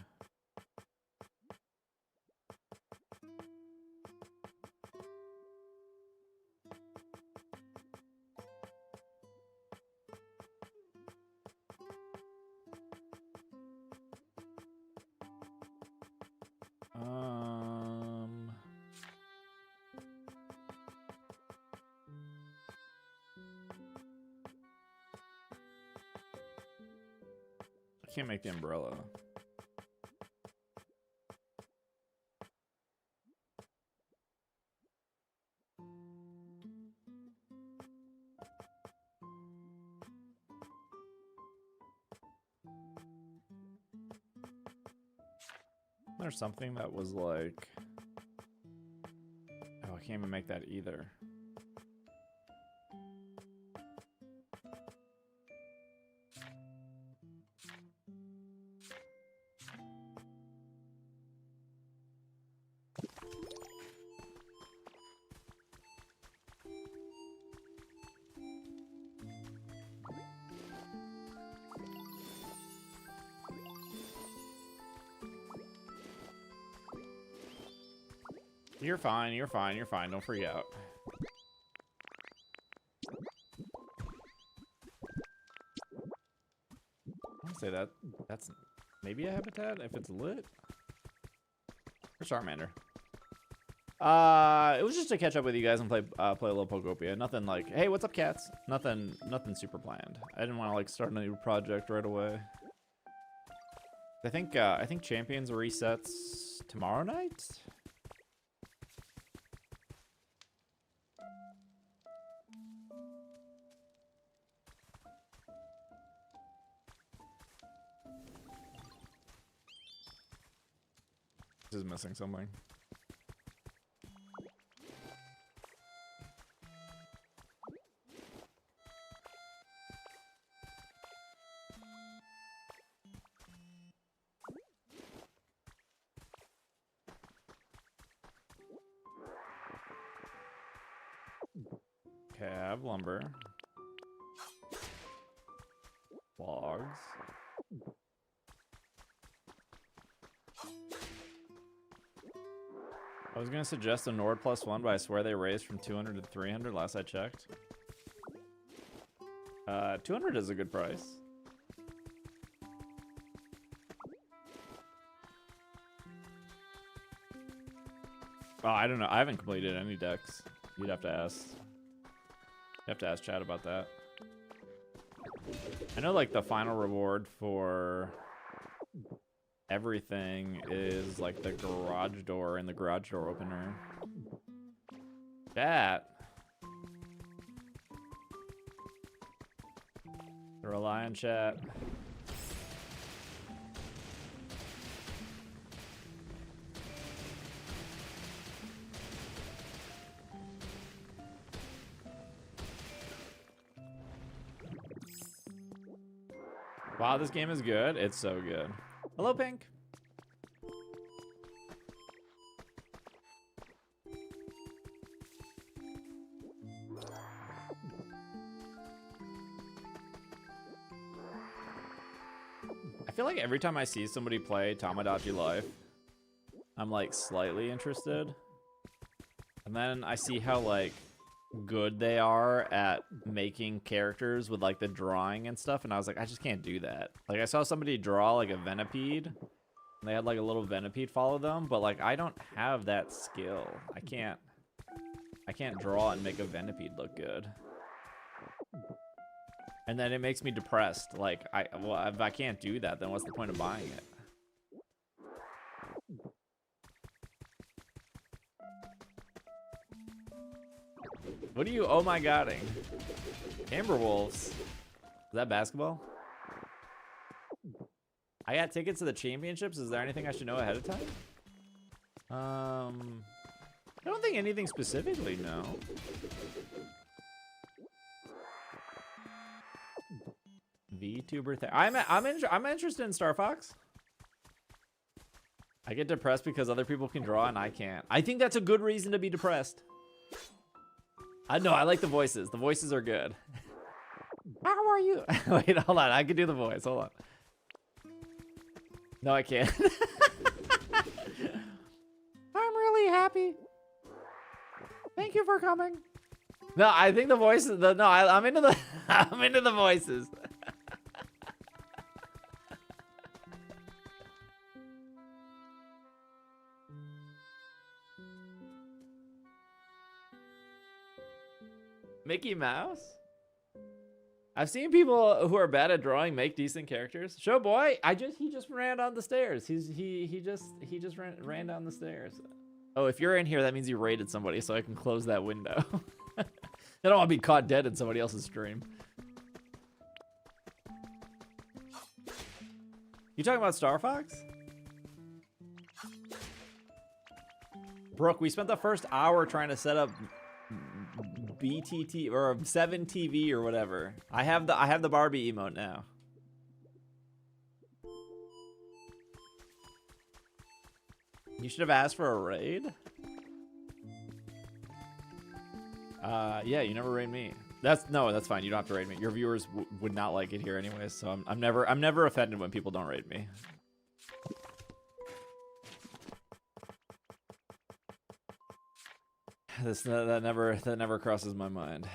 I can't make the umbrella. There's something that was like... Oh, I can't even make that either. You're fine, you're fine, you're fine. Don't freak out. I want to say that's maybe a habitat if it's lit. Or Charmander. It was just to catch up with you guys and play a little Pokopia. Nothing like, hey, what's up, cats? Nothing super planned. I didn't want to like start a new project right away. I think Champions resets tomorrow night. Is missing something. Okay, I have lumber. Logs. I was gonna suggest a Nord +1, but I swear they raised from 200 to 300 last I checked. 200 is a good price. Oh, I don't know. I haven't completed any decks. You'd have to ask. You have to ask Chad about that. I know, like, the final reward for everything is like the garage door and the garage door opener. That. Rely on chat. Wow, this game is good. It's so good. Hello, Pink. I feel like every time I see somebody play Tamagotchi Life, I'm like slightly interested. And then I see how, like, good they are at making characters with, like, the drawing and stuff, and I was like, I just can't do that. Like, I saw somebody draw, like, a Venipede, and they had, like, a little Venipede follow them, but, like, I don't have that skill. I can't draw and make a Venipede look good. And then it makes me depressed. Like, well, if I can't do that, then what's the point of buying it? What are you oh my godding? Amber Wolves. Is that basketball? I got tickets to the championships. Is there anything I should know ahead of time? I don't think anything specifically, no. VTuber thing. I'm interested in Star Fox. I get depressed because other people can draw and I can't. I think that's a good reason to be depressed. I know, I like the voices. The voices are good. How are you? Wait, hold on. I can do the voice. Hold on. No, I can't. I'm really happy. Thank you for coming. No, I think the voices. I'm into the. I'm into the voices. Mickey Mouse? I've seen people who are bad at drawing make decent characters. Show boy, he just ran down the stairs. He just ran down the stairs. Oh, if you're in here, that means you raided somebody, so I can close that window. I don't want to be caught dead in somebody else's stream. You talking about Star Fox? Brooke, we spent the first hour trying to set up BTT or 7TV or whatever. I have the Barbie emote now. You should have asked for a raid. Yeah, you never raid me. That's fine. You don't have to raid me. Your viewers would not like it here anyways, so I'm never offended when people don't raid me. That never crosses my mind.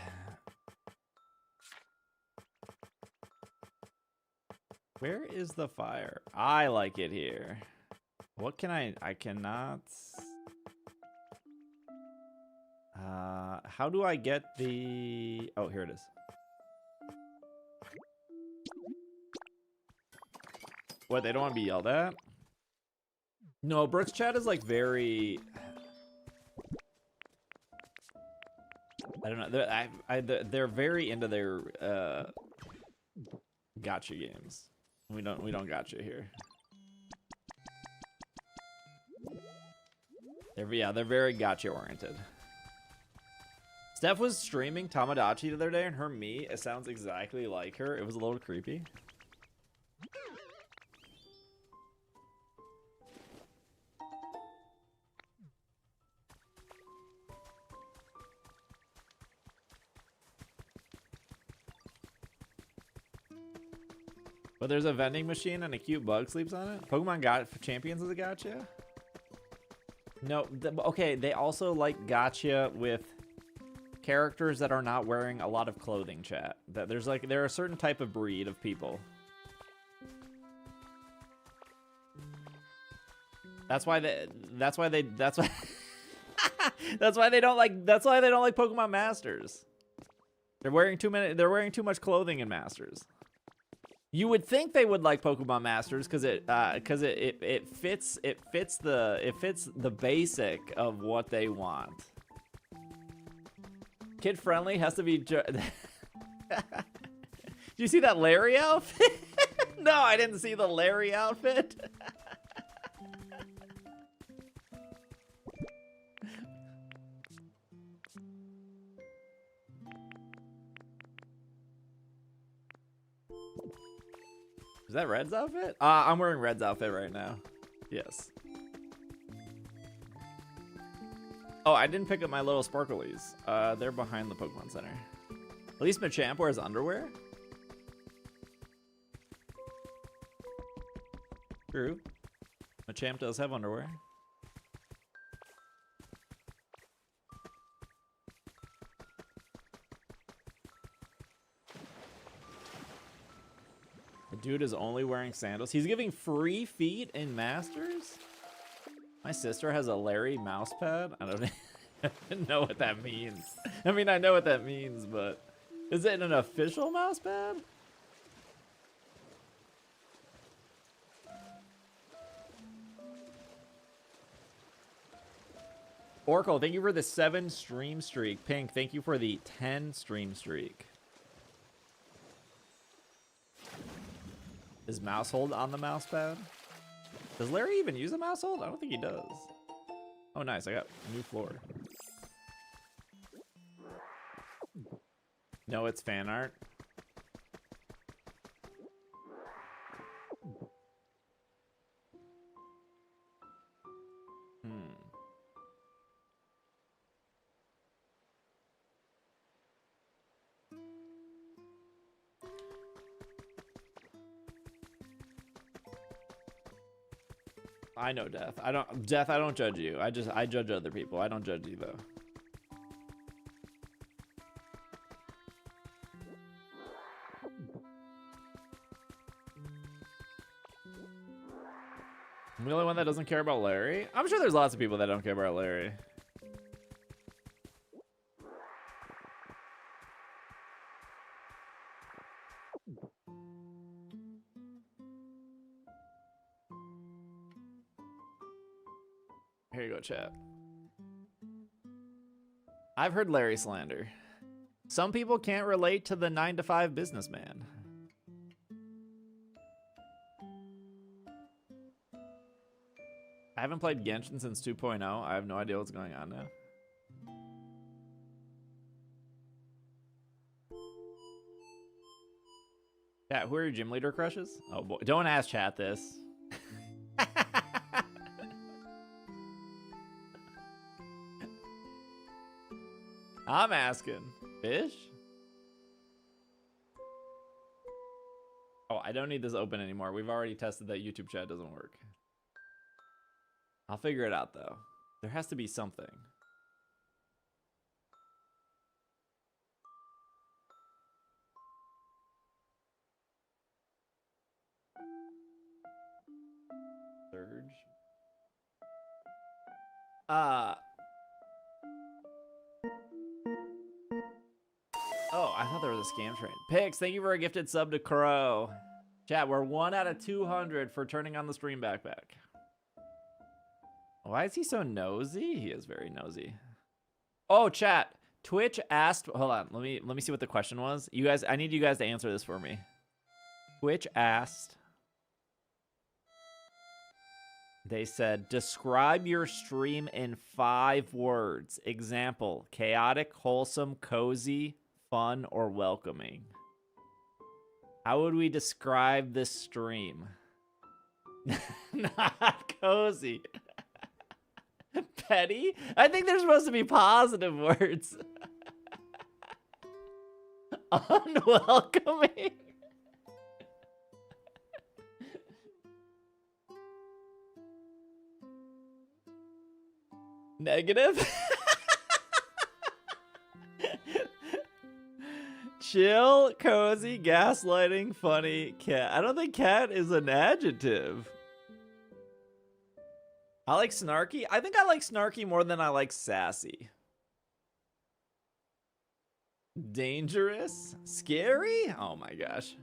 Where is the fire? I like it here. What can I cannot. How do I get the? Oh, here it is. What, they don't want to be yelled at? No, Brooks chat is like very. I don't know. They're very into their gotcha games. We don't gotcha here. They're very gotcha oriented. Steph was streaming Tamagotchi the other day, and her me, it sounds exactly like her. It was a little creepy. But there's a vending machine and a cute bug sleeps on it. Pokemon Champions is a gotcha? No, okay, they also like gotcha with characters that are not wearing a lot of clothing, chat. That there are a certain type of breed of people. That's why they don't like Pokemon Masters. They're wearing too much clothing in Masters. You would think they would like Pokemon Masters because it fits the basic of what they want. Kid friendly has to be. Did you see that Larry outfit? No, I didn't see the Larry outfit. Is that Red's outfit? I'm wearing Red's outfit right now. Yes. Oh, I didn't pick up my little sparklies. They're behind the Pokemon Center. At least Machamp wears underwear. True. Machamp does have underwear. Dude is only wearing sandals. He's giving free feet in Masters? My sister has a Larry mouse pad. I don't even know what that means. I mean, I know what that means, but is it an official mouse pad? Oracle, thank you for the 7 stream streak. Pink, thank you for the 10 stream streak. Is mouse hold on the mouse pad? Does Larry even use a mouse hold? I don't think he does. Oh, nice. I got a new floor. No, it's fan art. I know Death. I don't judge you. I judge other people. I don't judge you though. I'm the only one that doesn't care about Larry. I'm sure there's lots of people that don't care about Larry. Here you go, chat. I've heard Larry slander. Some people can't relate to the 9-to-5 businessman. I haven't played Genshin since 2.0. I have no idea what's going on now. Chat, who are your gym leader crushes? Oh boy, don't ask chat this. I'm asking. Fish? Oh, I don't need this open anymore. We've already tested that YouTube chat doesn't work. I'll figure it out though. There has to be something. Surge. Oh, I thought there was a scam train. Pix, thank you for a gifted sub to Crow. Chat, we're 1 out of 200 for turning on the stream backpack. Why is he so nosy? He is very nosy. Oh, chat. Twitch asked. Hold on. Let me see what the question was. You guys, I need you guys to answer this for me. Twitch asked. They said, describe your stream in 5 words. Example: chaotic, wholesome, cozy, fun, or welcoming. How would we describe this stream? Not cozy. Petty? I think they're supposed to be positive words. Unwelcoming. Negative. Chill, cozy, gaslighting, funny, cat. I don't think cat is an adjective. I like snarky. I think I like snarky more than I like sassy. Dangerous? Scary? Oh my gosh.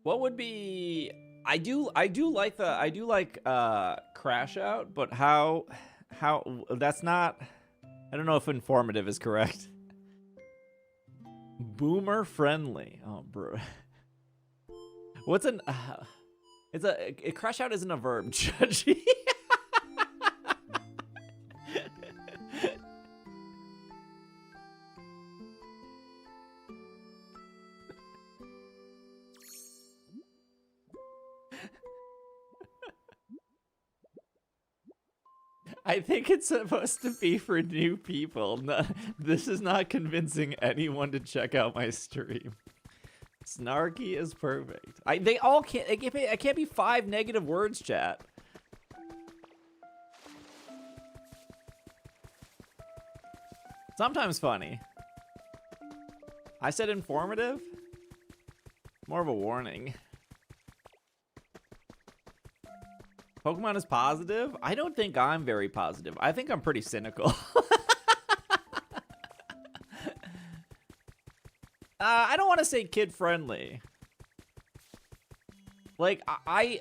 What would be... I do like Crash Out, but how that's not... I don't know if informative is correct. Boomer friendly. Oh, bro. What's an... Crash Out isn't a verb. Judgy. I think it's supposed to be for new people. This is not convincing anyone to check out my stream. Snarky is perfect. They all can't. It can't be 5 negative words, chat. Sometimes funny. I said informative? More of a warning. Pokemon is positive? I don't think I'm very positive. I think I'm pretty cynical. I don't want to say kid-friendly. Like, I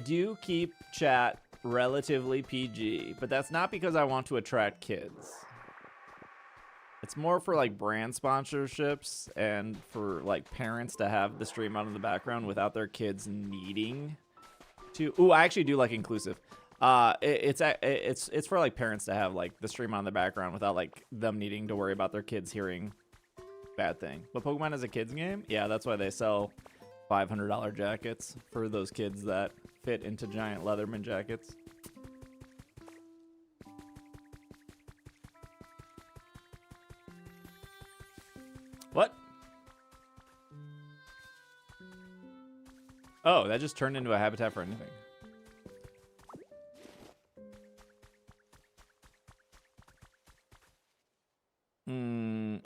do keep chat relatively PG, but that's not because I want to attract kids. It's more for like brand sponsorships and for like parents to have the stream on in the background without their kids needing to. Ooh, I actually do like inclusive. It's for like parents to have like the stream on in the background without like them needing to worry about their kids hearing bad thing. But Pokemon is a kids game. Yeah, that's why they sell $500 jackets for those kids that fit into giant Leatherman jackets. What? Oh, that just turned into a habitat for anything.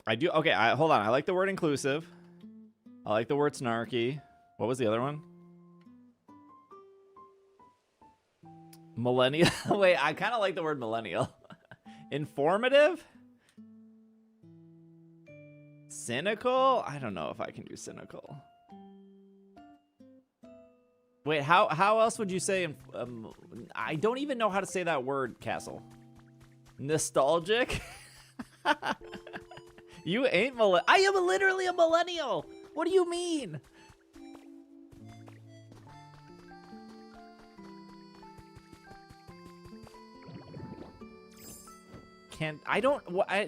I do. Okay, hold on. I like the word inclusive. I like the word snarky. What was the other one? Millennial. Wait, I kind of like the word millennial. Informative? Cynical? I don't know if I can do cynical. Wait, how else would you say? I don't even know how to say that word, Castle. Nostalgic? You ain't I am literally a millennial. What do you mean?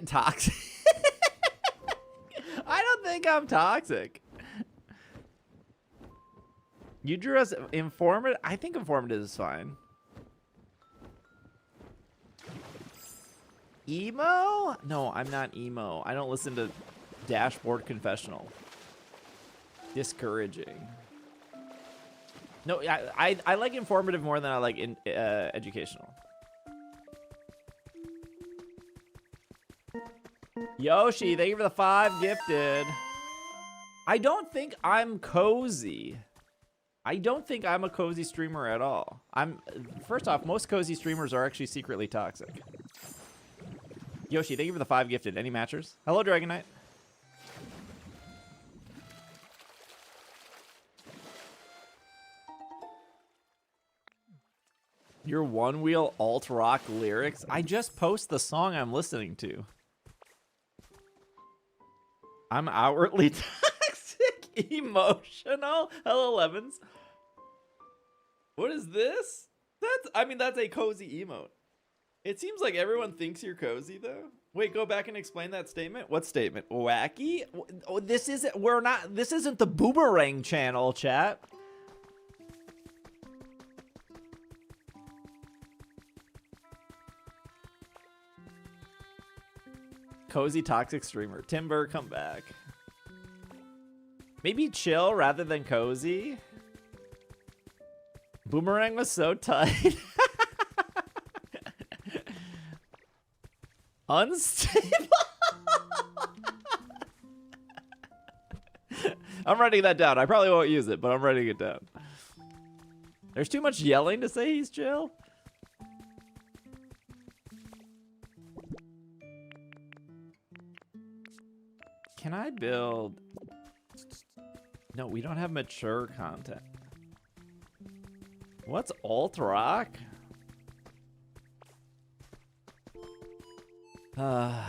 Toxic. I don't think I'm toxic. You drew us informative. I think informative is fine. Emo? No, I'm not emo. I don't listen to Dashboard Confessional. Discouraging. No, I like informative more than I like educational. Yoshi, thank you for the 5 gifted. I don't think I'm cozy. I don't think I'm a cozy streamer at all. First off, most cozy streamers are actually secretly toxic. Yoshi, thank you for the 5 gifted. Any matchers? Hello, Dragon Knight. Your one-wheel alt-rock lyrics? I just post the song I'm listening to. I'm outwardly toxic, emotional. Hello, Levens. What is this? That's a cozy emote. It seems like everyone thinks you're cozy, though. Wait, go back and explain that statement. What statement? Wacky? Oh, this isn't the Boomerang channel, chat. Cozy toxic streamer. Timber, come back. Maybe chill rather than cozy. Boomerang was so tight. Unstable. I'm writing that down. I probably won't use it, but I'm writing it down. There's too much yelling to say he's chill. Can I build? No, we don't have mature content. What's alt rock?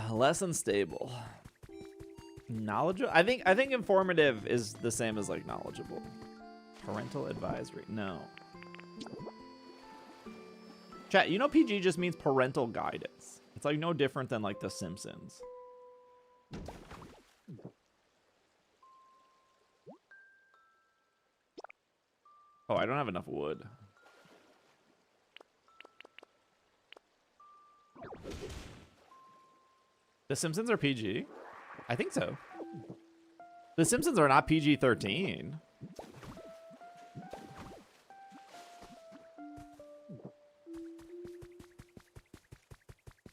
Less unstable. Knowledgeable? I think informative is the same as like knowledgeable. Parental advisory. No. Chat, you know PG just means parental guidance. It's like no different than like The Simpsons. Oh, I don't have enough wood. The Simpsons are PG? I think so. The Simpsons are not PG-13.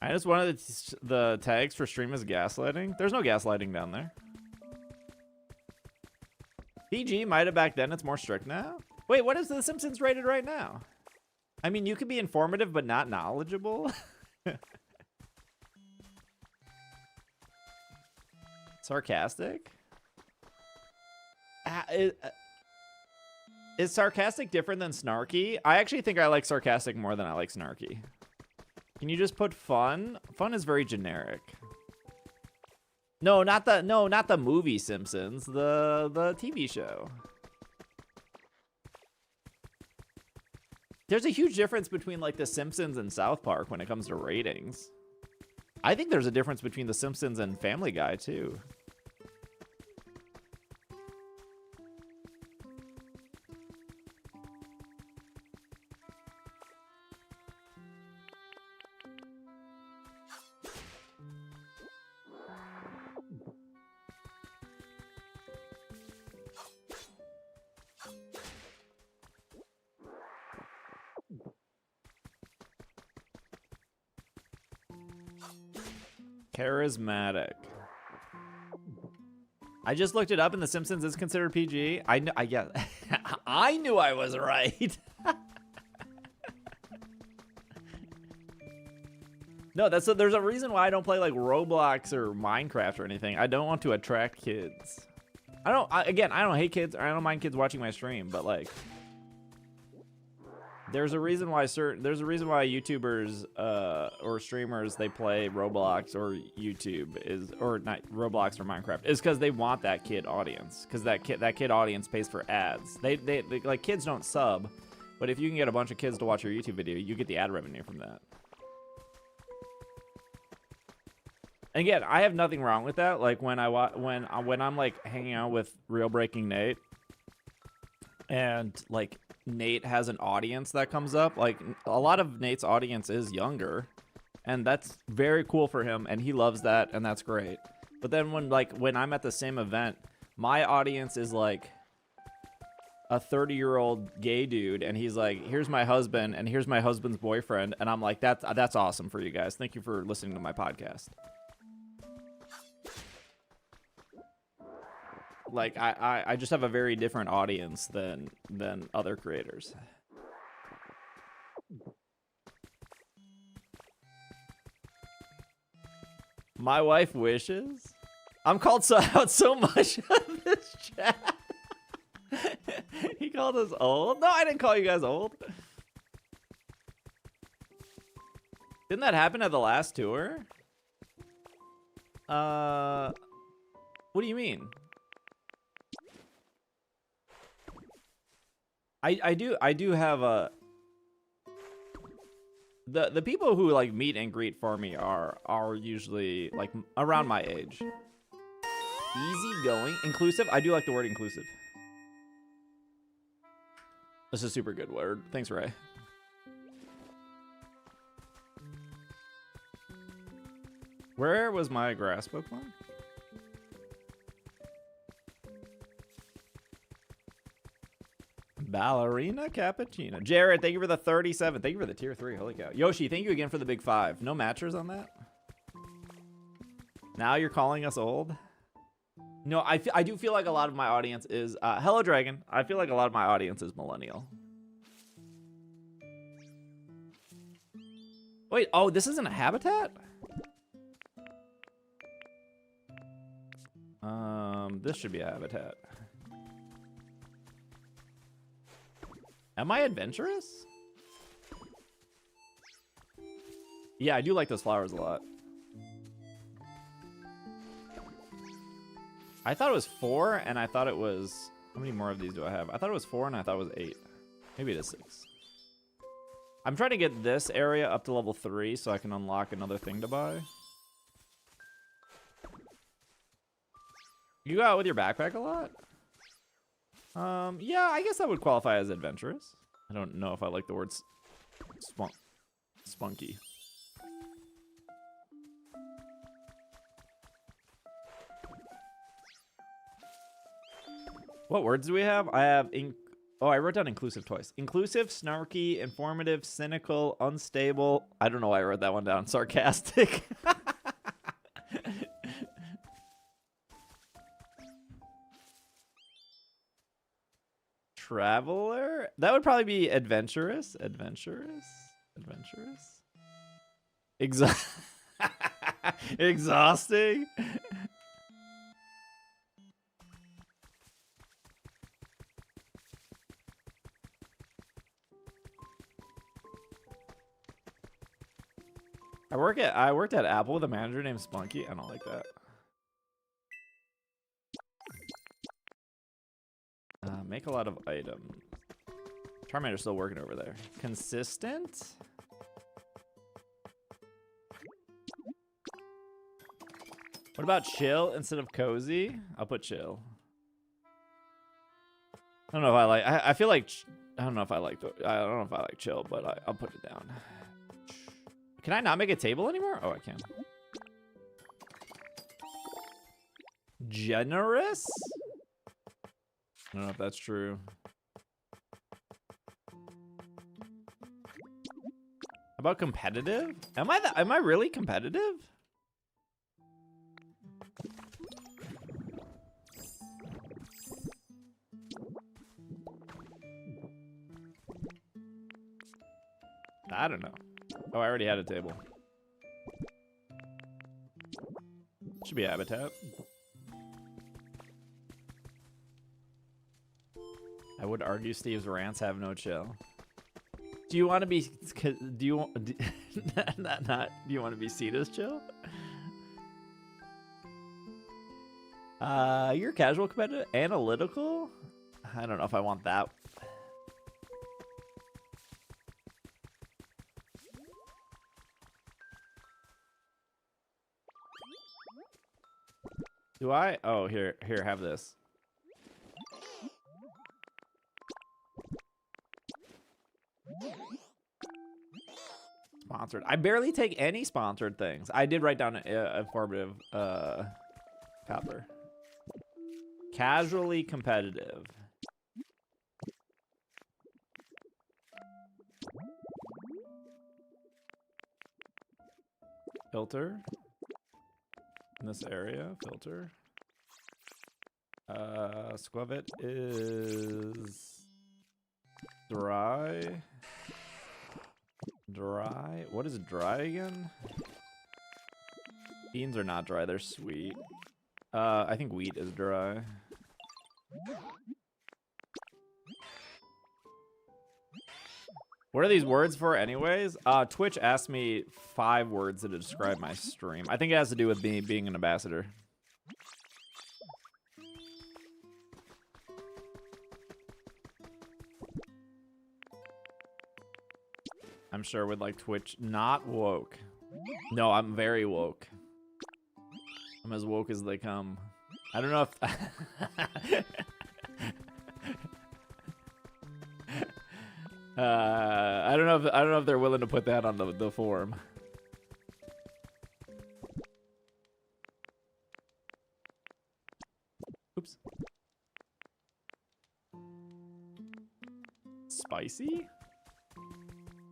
I just wanted the tags for stream as gaslighting. There's no gaslighting down there. PG might have back then. It's more strict now. Wait, what is The Simpsons rated right now? I mean, you could be informative but not knowledgeable. Sarcastic? Is sarcastic different than snarky? I actually think I like sarcastic more than I like snarky. Can you just put fun? Fun is very generic. No, not the movie Simpsons, the TV show. There's a huge difference between like The Simpsons and South Park when it comes to ratings. I think there's a difference between The Simpsons and Family Guy too. Charismatic. I just looked it up and The Simpsons is considered PG. I guess I knew I was right. No, there's a reason why I don't play like Roblox or Minecraft or anything. I don't want to attract kids. I don't hate kids. Or I don't mind kids watching my stream, but like there's a reason why YouTubers or streamers they play Roblox or YouTube or not Roblox or Minecraft is because they want that kid audience, because that kid audience pays for ads. They like kids don't sub, but if you can get a bunch of kids to watch your YouTube video, you get the ad revenue from that. Again, I have nothing wrong with that. Like when I'm like hanging out with Real Breaking Nate and like Nate has an audience that comes up, like a lot of Nate's audience is younger, and that's very cool for him and he loves that, and that's great. But then when I'm at the same event, my audience is like a 30-year-old gay dude, and he's like, here's my husband and here's my husband's boyfriend, and I'm like, that's awesome for you guys. Thank you for listening to my podcast. Like I just have a very different audience than other creators. My wife wishes. I'm called out so much on this chat. He called us old. No, I didn't call you guys old. Didn't that happen at the last tour? What do you mean? I do have a the people who like meet and greet for me are usually like around my age. Easy going, inclusive. I do like the word inclusive. That's a super good word. Thanks, Ray. Where was my grass Pokemon? Ballerina Cappuccino. Jared, thank you for the 37. Thank you for the tier 3. Holy cow. Yoshi, thank you again for the big 5. No matchers on that? Now you're calling us old? No, I do feel like a lot of my audience is... hello, Dragon. I feel like a lot of my audience is millennial. Wait, oh, this isn't a habitat? This should be a habitat. Am I adventurous? Yeah, I do like those flowers a lot. I thought it was 4, and I thought it was... How many more of these do I have? I thought it was 4, and I thought it was 8. Maybe it is 6. I'm trying to get this area up to level 3 so I can unlock another thing to buy. You go out with your backpack a lot? Yeah, I guess that would qualify as adventurous. I don't know if I like the word spunky. What words do we have? I have Oh, I wrote down inclusive twice. Inclusive, snarky, informative, cynical, unstable. I don't know why I wrote that one down. Sarcastic. Traveler? That would probably be adventurous. Adventurous? Adventurous? Exhausting? I worked at Apple with a manager named Spunky. I don't like that. Make a lot of items. Charmander's still working over there. Consistent? What about chill instead of cozy? I'll put chill. I don't know if I like. I feel like. I don't know if I like. I don't know if I like chill, but I'll put it down. Can I not make a table anymore? Oh, I can. Generous? I don't know if that's true. How about competitive? Am I really competitive? I don't know. Oh, I already had a table. Should be habitat. I would argue Steve's rants have no chill. Do you want to be? Do you want? Do you want to be Sita's chill? You're casual, competitive, analytical. I don't know if I want that. Do I? Oh, here, have this. Sponsored. I barely take any sponsored things. I did write down an informative copper. Casually competitive. Filter. In this area, filter. Squavet is dry. Dry? What is dry again? Beans are not dry, they're sweet. I think wheat is dry. What are these words for anyways? Twitch asked me 5 words to describe my stream. I think it has to do with me being an ambassador. I'm sure with like Twitch, not woke. No, I'm very woke. I'm as woke as they come. I don't know if I don't know if they're willing to put that on the forum. Oops. Spicy?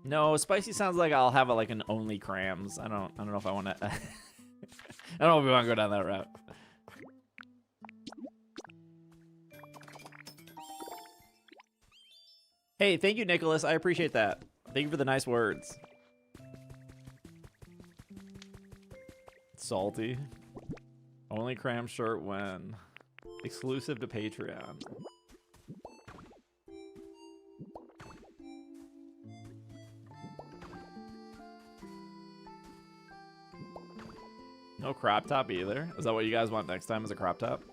No, spicy sounds like I'll have like an only crams. I don't know if I want to. I don't know if we want to go down that route. Hey, thank you, Nicholas. I appreciate that. Thank you for the nice words. Salty. Only cram shirt when. Exclusive to Patreon. No crop top either. Is that what you guys want next time, is a crop top?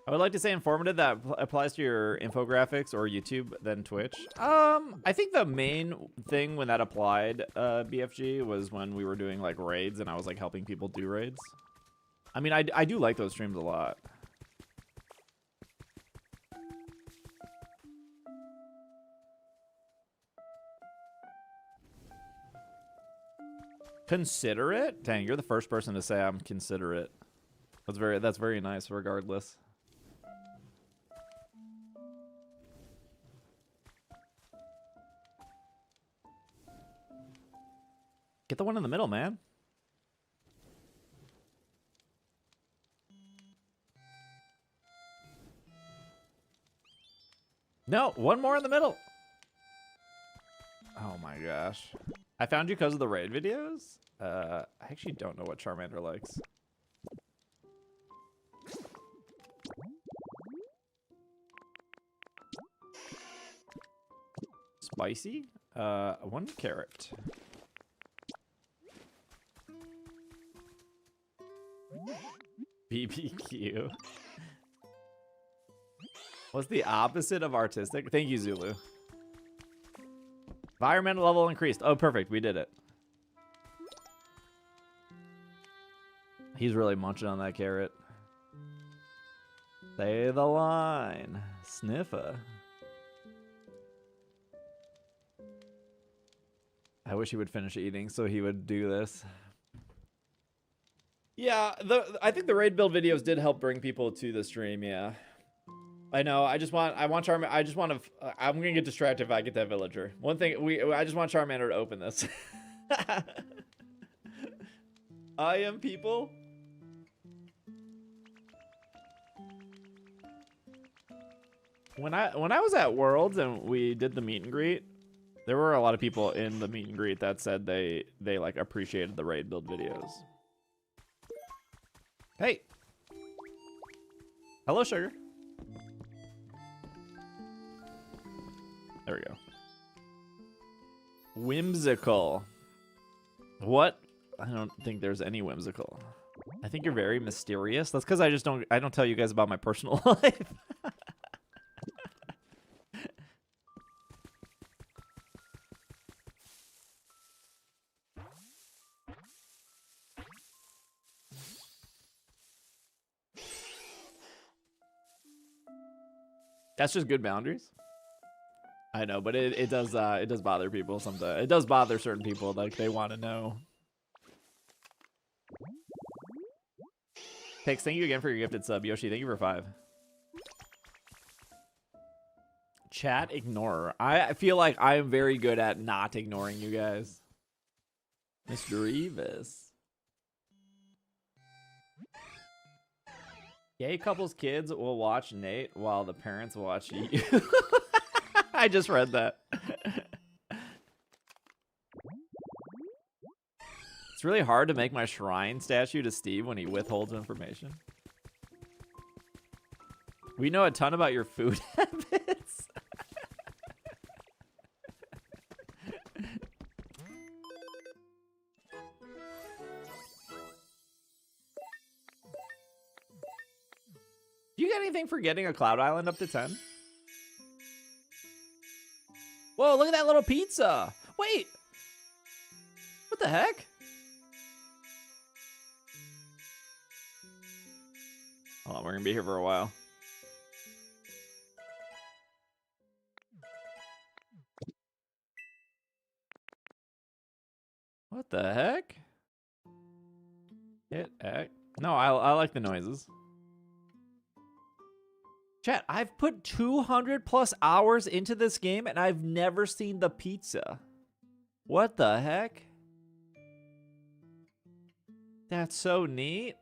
I would like to say informative. That applies to your infographics or YouTube than Twitch. I think the main thing when that applied, BFG, was when we were doing like raids and I was like helping people do raids. I mean, I do like those streams a lot. Considerate? Dang, you're the first person to say I'm considerate. That's very nice regardless. Get the one in the middle, man. No, one more in the middle. Oh my gosh. I found you because of the raid videos. I actually don't know what Charmander likes. Spicy? 1 carrot. BBQ. What's the opposite of artistic? Thank you, Zulu. Environmental level increased. Oh, perfect. We did it. He's really munching on that carrot. Say the line. Sniffa. I wish he would finish eating so he would do this. Yeah, I think the raid build videos did help bring people to the stream, yeah. I know. I want Charmander. I'm gonna get distracted if I get that villager. One thing I just want Charmander to open this. I am people. When I was at Worlds and we did the meet and greet, there were a lot of people in the meet and greet that said they like appreciated the raid build videos. Hey. Hello, sugar. There we go. Whimsical. What? I don't think there's any whimsical. I think you're very mysterious. That's because I don't tell you guys about my personal life. That's just good boundaries. I know, but it does bother people sometimes. It does bother certain people, like they want to know. Pix, thank you again for your gifted sub. Yoshi, thank you for 5. Chat ignorer. I feel like I am very good at not ignoring you guys. Mr. Evis. Gay couples kids will watch Nate while the parents watch you. I just read that. It's really hard to make my shrine statue to Steve when he withholds information. We know a ton about your food habits. Do you get anything for getting a Cloud Island up to 10? Whoa, look at that little pizza. Wait. What the heck? Hold on, we're going to be here for a while. What the heck? No, I like the noises. Chat, I've put 200 plus hours into this game and I've never seen the pizza. What the heck? That's so neat.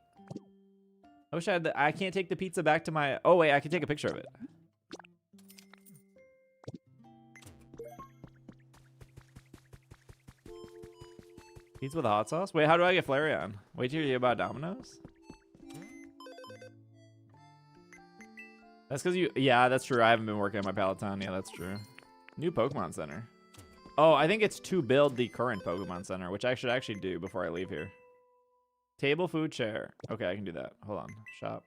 I wish I had I can't take the pizza back to my... Oh, wait, I can take a picture of it. Pizza with a hot sauce? Wait, how do I get Flareon? Wait till you hear about Domino's? That's because you... Yeah, that's true. I haven't been working on my Palatine. Yeah, that's true. New Pokemon Center. Oh, I think it's to build the current Pokemon Center, which I should actually do before I leave here. Table, food, chair. Okay, I can do that. Hold on. Shop.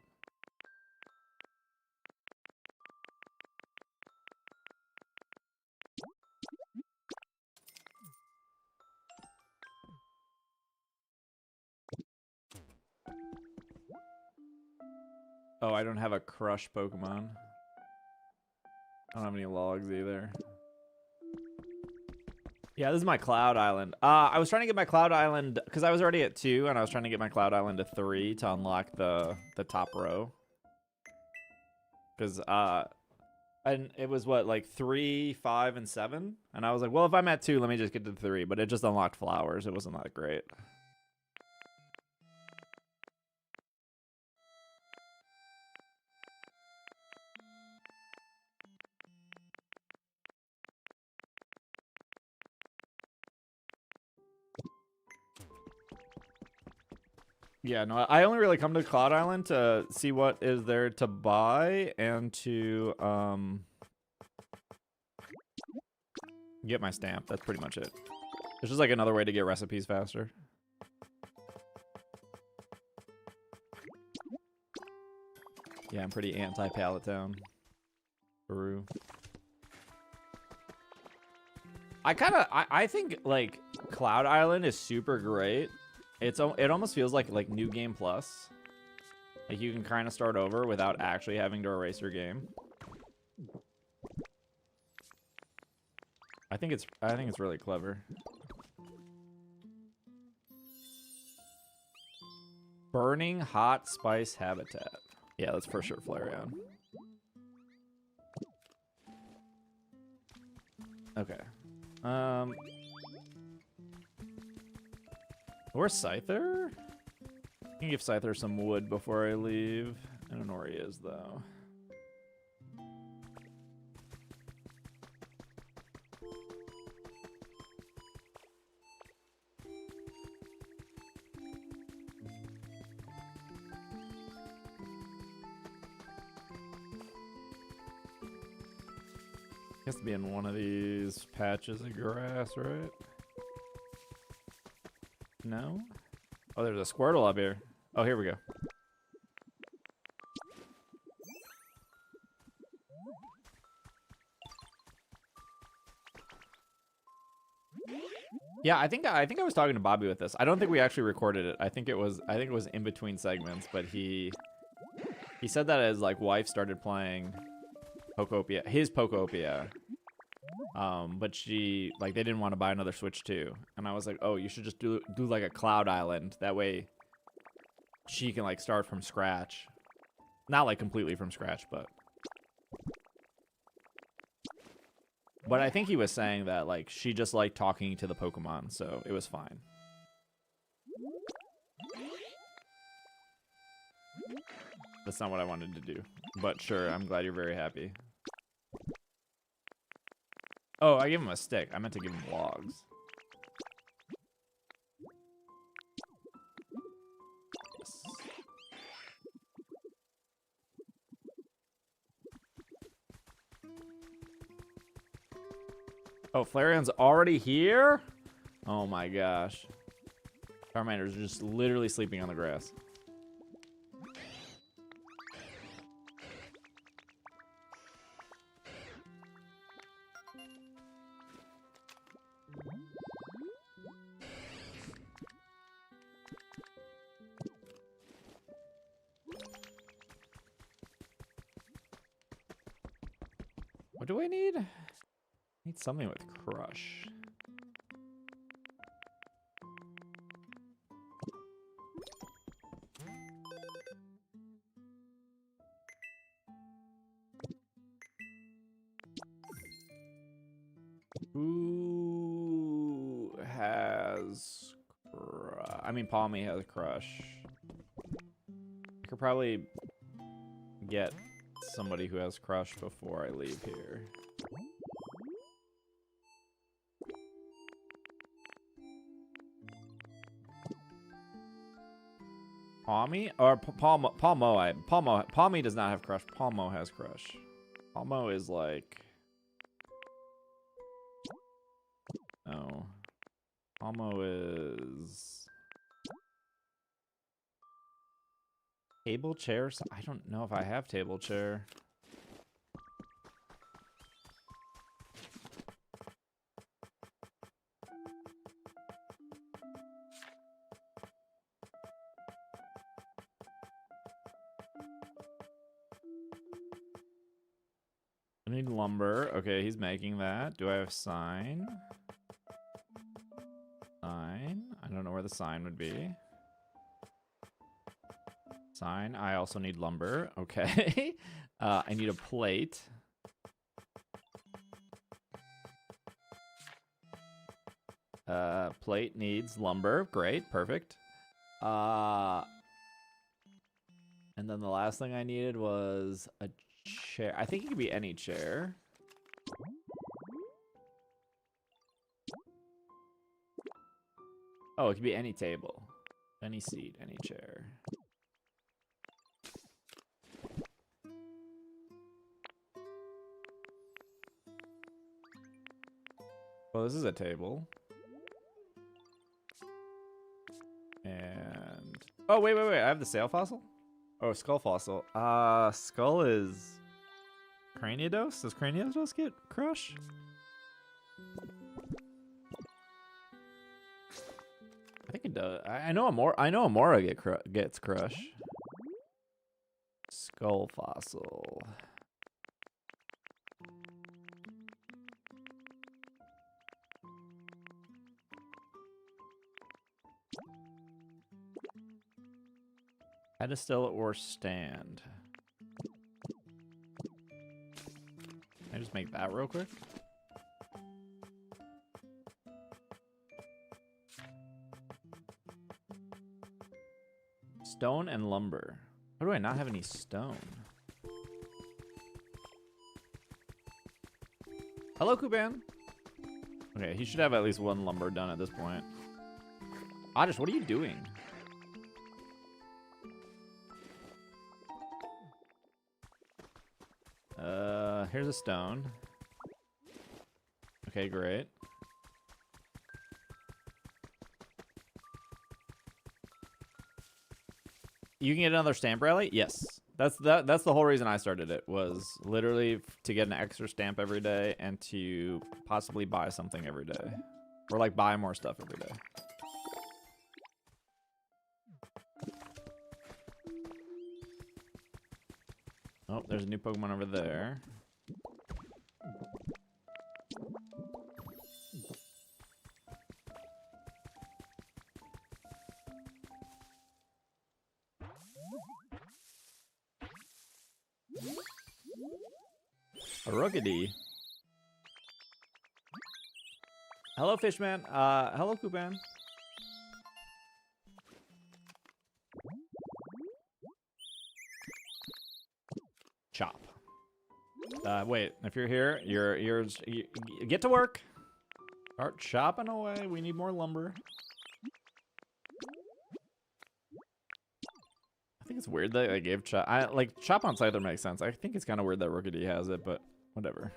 Oh, I don't have a crush Pokemon. I don't have any logs either. Yeah, this is my Cloud Island. I was trying to get my Cloud Island because I was already at 2, and I was trying to get my Cloud Island to 3 to unlock the top row. Because And it was what, like 3, 5, and 7? And I was like, well, if I'm at 2, let me just get to 3. But it just unlocked flowers. It wasn't that great. Yeah, no, I only really come to Cloud Island to see what is there to buy and to get my stamp. That's pretty much it. It's just like another way to get recipes faster. Yeah, I'm pretty anti-Pallet Town. Peru. I think like Cloud Island is super great. It almost feels like New Game Plus. Like you can kind of start over without actually having to erase your game. I think it's really clever. Burning hot spice habitat. Yeah, that's for sure Flareon. Okay. Where's Scyther? I can give Scyther some wood before I leave. I don't know where he is though. He has to be in one of these patches of grass, right? No? Oh, there's a Squirtle up here. Oh, here we go. Yeah, I think I was talking to Bobby with this. I don't think we actually recorded it. I think it was in between segments, but he said that his like wife started playing Pokopia, his Pokopia. But she they didn't want to buy another Switch 2. And I was like, "Oh, you should just do like a Cloud Island. That way she can like start from scratch. Not like completely from scratch, but I think he was saying that like she just liked talking to the Pokemon, so it was fine. That's not what I wanted to do. But sure, I'm glad you're very happy. Oh, I gave him a stick. I meant to give him logs. Yes. Oh, Flareon's already here? Oh my gosh. Charmander's just literally sleeping on the grass. What do I need? I need something with crush. Who has I mean, Palmy has crush. I could probably get somebody who has crush before I leave here. Palmy or Palmo? Palmy does not have crush. Palmo has crush. Palmo is like, no. Palmo is table chairs. I don't know if I have table chair. I need lumber. Okay, he's making that. Do I have sign? Sign. I don't know where the sign would be. Sign. I also need lumber. Okay. I need a plate. Plate needs lumber. Great, perfect. And then the last thing I needed was a chair. I think it could be any chair. Oh, it could be any table, any seat, any chair. Well, this is a table. And oh, wait. I have the sail fossil. Oh, skull fossil. Skull is Craniados. Does Craniados get crush? I think it does. I know Amora gets crush. Skull fossil. Pedestal or stand. Can I just make that real quick? Stone and lumber. Why do I not have any stone? Hello, Kuban. Okay, he should have at least one lumber done at this point. Oddish, what are you doing? Here's a stone. Okay, great. You can get another stamp rally? Yes. That's the whole reason I started it, was literally to get an extra stamp every day and to possibly buy something every day. Or like buy more stuff every day. Oh, there's a new Pokemon over there. A Rookity. Hello, Fishman. Hello, Kuban. Chop. Wait, if you're here, you get to work. Start chopping away. We need more lumber. I think it's weird that I gave chop. Like chop on Scyther makes sense. I think it's kind of weird that Rookity has it, but whatever.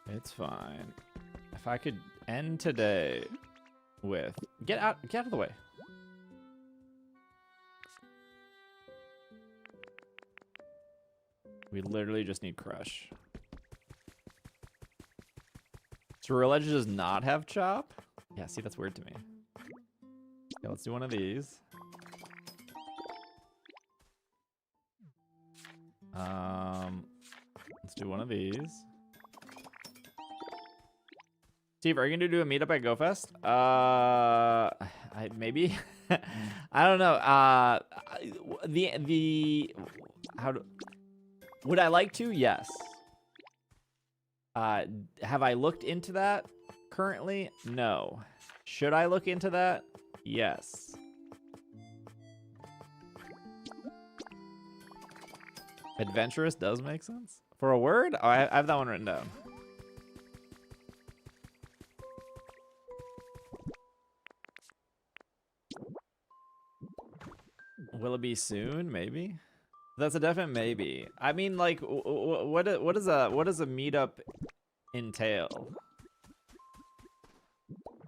It's fine. If I could end today with get out of the way. We literally just need crush. Ceruledge does not have chop? Yeah, see, that's weird to me. Okay, let's do one of these. Let's do one of these. Steve, are you gonna do a meetup at GoFest? Maybe. I don't know. Would I like to? Yes. Have I looked into that currently? No. Should I look into that? Yes. Adventurous does make sense. For a word? Oh, I have that one written down. Will it be soon? Maybe. That's a definite maybe. I mean, like, what does a meetup entail?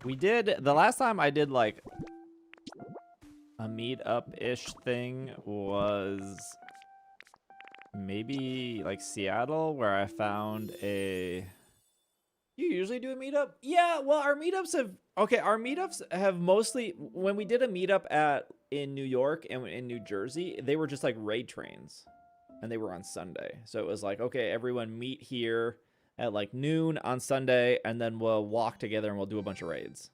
We did the last time I did like a meetup-ish thing was maybe like Seattle, where I found a. You usually do a meetup? Yeah. Well, our meetups have mostly, when we did a meetup in New York and in New Jersey, they were just like raid trains, and they were on Sunday. So it was like, okay, everyone meet here at like noon on Sunday, and then we'll walk together and we'll do a bunch of raids.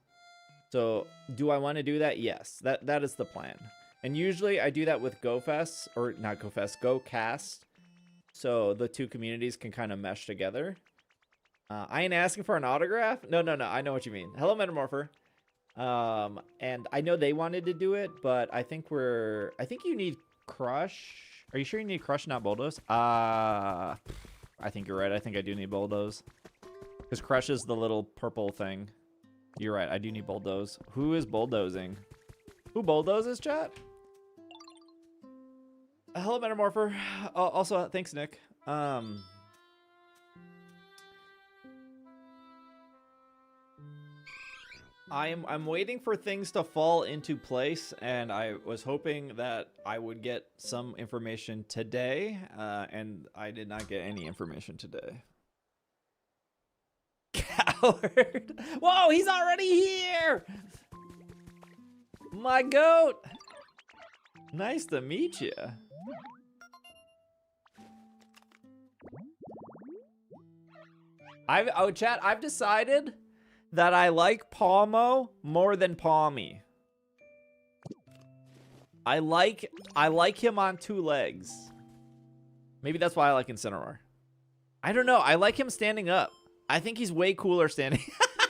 So do I want to do that? Yes, that is the plan. And usually I do that with GoFest, or not GoFest, GoCast. So the two communities can kind of mesh together. I ain't asking for an autograph. No. I know what you mean. Hello, Metamorpher. And I know they wanted to do it, but I think you need Crush. Are you sure you need Crush, not Bulldoze? I think you're right. I think I do need Bulldoze. Because Crush is the little purple thing. You're right. I do need Bulldoze. Who is bulldozing? Who bulldozes, chat? Hello, Metamorpher. Also, thanks, Nick. I'm waiting for things to fall into place, and I was hoping that I would get some information today, and I did not get any information today. Coward! Whoa, he's already here! My goat! Nice to meet you. Chat, I've decided that I like Palmo more than Palmy. I like him on two legs. Maybe that's why I like Incineroar. I don't know. I like him standing up. I think he's way cooler standing.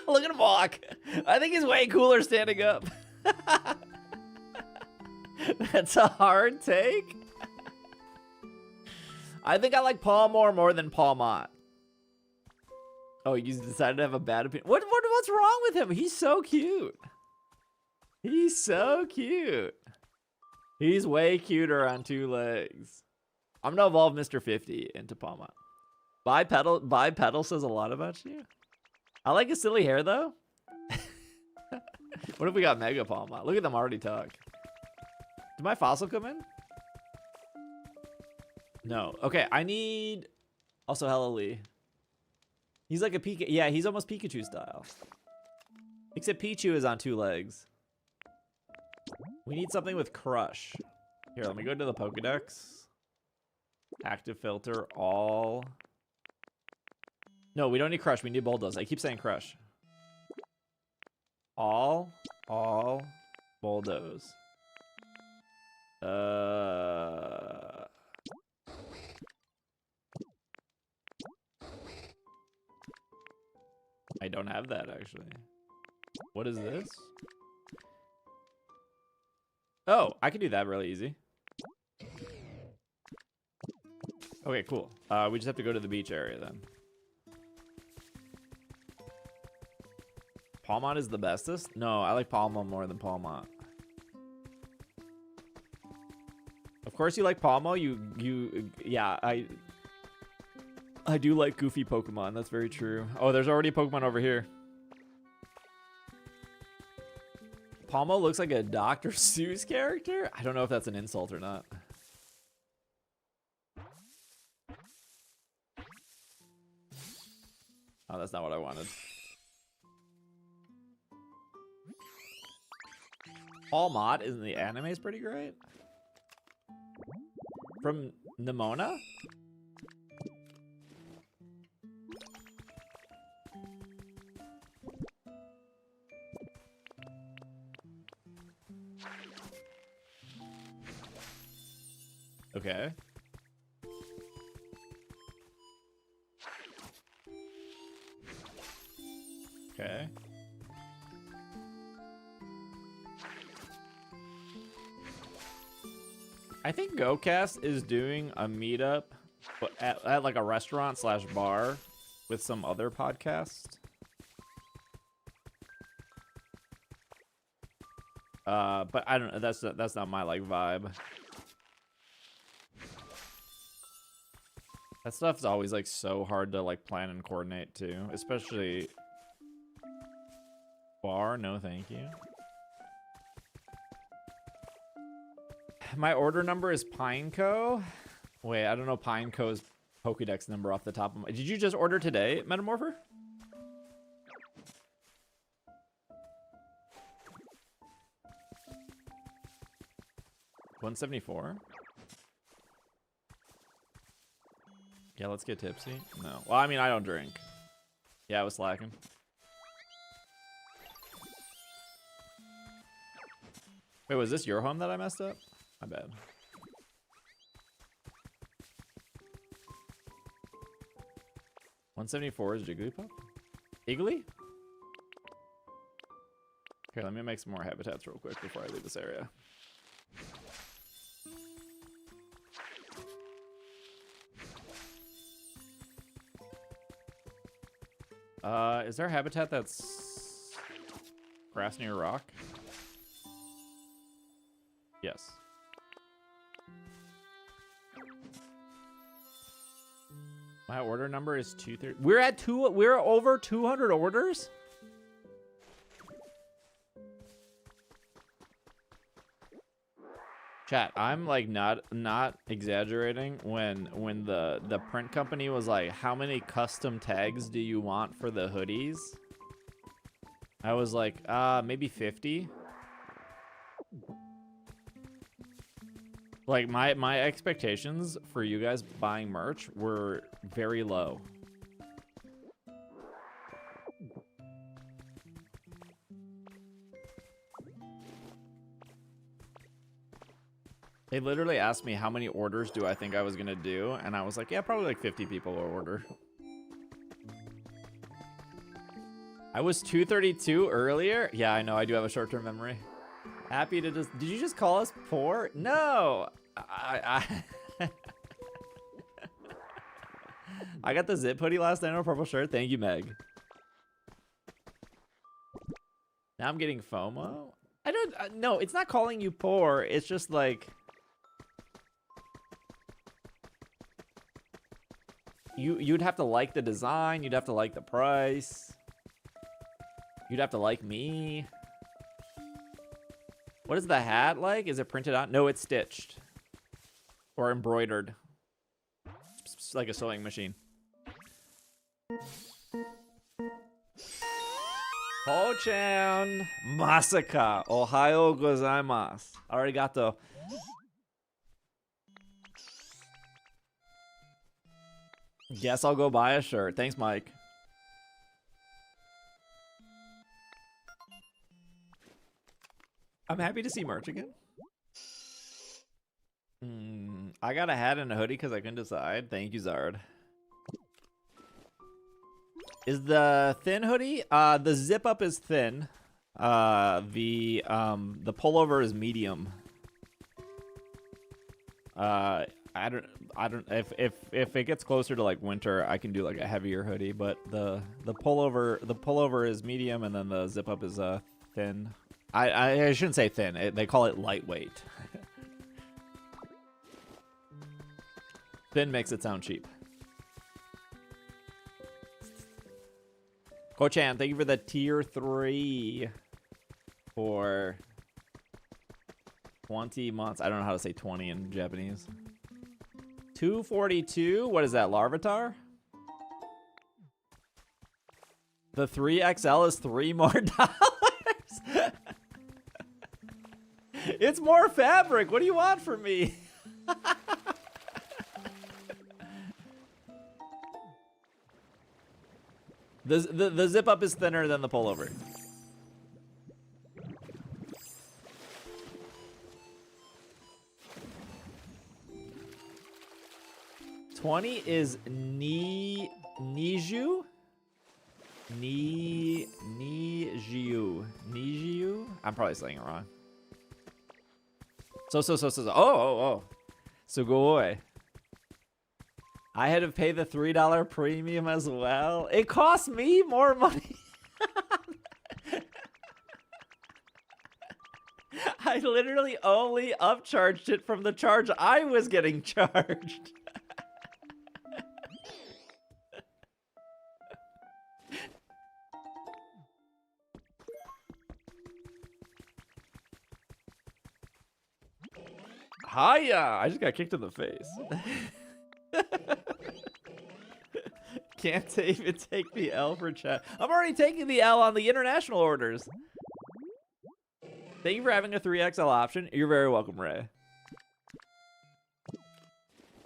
Look at him walk. I think he's way cooler standing up. That's a hard take. I think I like Palmore more than Palmont. Oh, you decided to have a bad opinion. What's wrong with him? He's so cute. He's so cute. He's way cuter on two legs. I'm gonna evolve Mr. 50 into Palmont. Bipedal says a lot about you. I like his silly hair though. What if we got Mega Palmont? Look at them already talk. Did my fossil come in? No. Okay, I need... Also, hello, Lee. He's like a Pikachu. Yeah, he's almost Pikachu style. Except Pichu is on two legs. We need something with Crush. Here, let me go to the Pokedex. Active filter, all. No, we don't need Crush. We need Bulldoze. I keep saying Crush. All, Bulldoze. I don't have that actually. What is this? Oh, I can do that really easy. Okay, cool. We just have to go to the beach area then. Palmont is the bestest? No, I like Palmo more than Palmont. Of course you like Palmo. Yeah, I do like goofy Pokemon. That's very true. Oh, there's already a Pokemon over here. Palmo looks like a Dr. Seuss character? I don't know if that's an insult or not. Oh, that's not what I wanted. Palmont in the anime is pretty great. From Nimona? Okay. Okay. I think GoCast is doing a meetup at like a restaurant / bar with some other podcast. But I don't know. That's not my like vibe. That stuff's always like so hard to like plan and coordinate too, especially bar. No, thank you. My order number is Pineco. Wait, I don't know Pineco's Pokédex number off the top of my... Did you just order today, Metamorpher? $174. Yeah, let's get tipsy. No. Well, I mean, I don't drink. Yeah, I was slacking. Wait, was this your home that I messed up? My bad. $174 is Jigglypuff? Iggly? Here, let me make some more habitats real quick before I leave this area. Is there a habitat that's grass near rock? Yes. My order number is 230. We're over 200 orders? Chat, I'm like not exaggerating when the print company was like, how many custom tags do you want for the hoodies? I was like, maybe 50. Like my expectations for you guys buying merch were very low. They literally asked me how many orders do I think I was gonna do, and I was like, yeah, probably like 50 people will order. I was 232 earlier. Yeah, I know, I do have a short-term memory. Happy to just, did you just call us poor? No, I got the zip hoodie last night on a purple shirt. Thank you, Meg. Now I'm getting FOMO. I don't, no, it's not calling you poor. It's just like, you'd have to like the design. You'd have to like the price. You'd have to like me. What is the hat like? Is it printed on? No, it's stitched. Or embroidered. It's like a sewing machine. Ho-chan! Masaka! Ohayo gozaimasu. Arigato. Guess I'll go buy a shirt. Thanks, Mike. I'm happy to see merch again. I got a hat and a hoodie because I couldn't decide. Thank you, Zard. Is the thin hoodie? The zip up is thin. The pullover is medium. I don't. If it gets closer to like winter, I can do like a heavier hoodie. But the pullover is medium, and then the zip up is thin. I shouldn't say thin. They call it lightweight. Thin makes it sound cheap. Ko-chan, thank you for the tier 3 for 20 months. I don't know how to say 20 in Japanese. 242. What is that, Larvitar? The 3XL is $3 more. It's more fabric. What do you want from me? The zip up is thinner than the pullover. $20 is Niju? Niju? I'm probably saying it wrong. So. Oh. Sugoi. I had to pay the $3 premium as well. It cost me more money. I literally only upcharged it from the charge I was getting charged. Hiya! I just got kicked in the face. Can't even take the L for chat. I'm already taking the L on the international orders. Thank you for having a 3XL option. You're very welcome, Ray.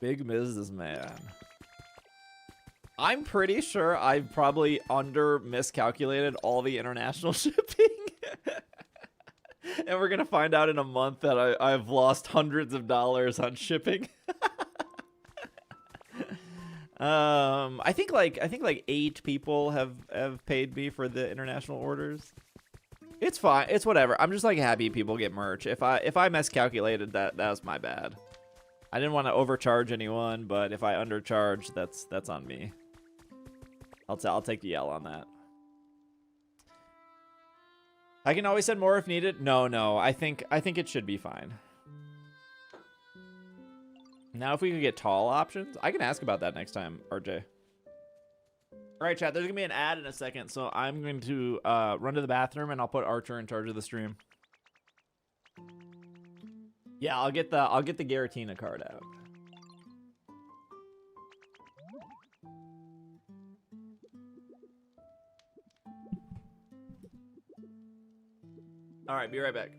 Big businessman. I'm pretty sure I probably miscalculated all the international shipping. And we're gonna find out in a month that I've lost hundreds of dollars on shipping. I think like 8 people have paid me for the international orders. It's fine. It's whatever. I'm just like happy people get merch. If I miscalculated, that was my bad. I didn't want to overcharge anyone, but if I undercharge, that's on me. I'll take the L on that. I can always send more if needed. No. I think it should be fine. Now, if we could get tall options, I can ask about that next time, RJ. All right, chat. There's gonna be an ad in a second, so I'm going to run to the bathroom and I'll put Archer in charge of the stream. Yeah, I'll get the Giratina card out. All right, be right back.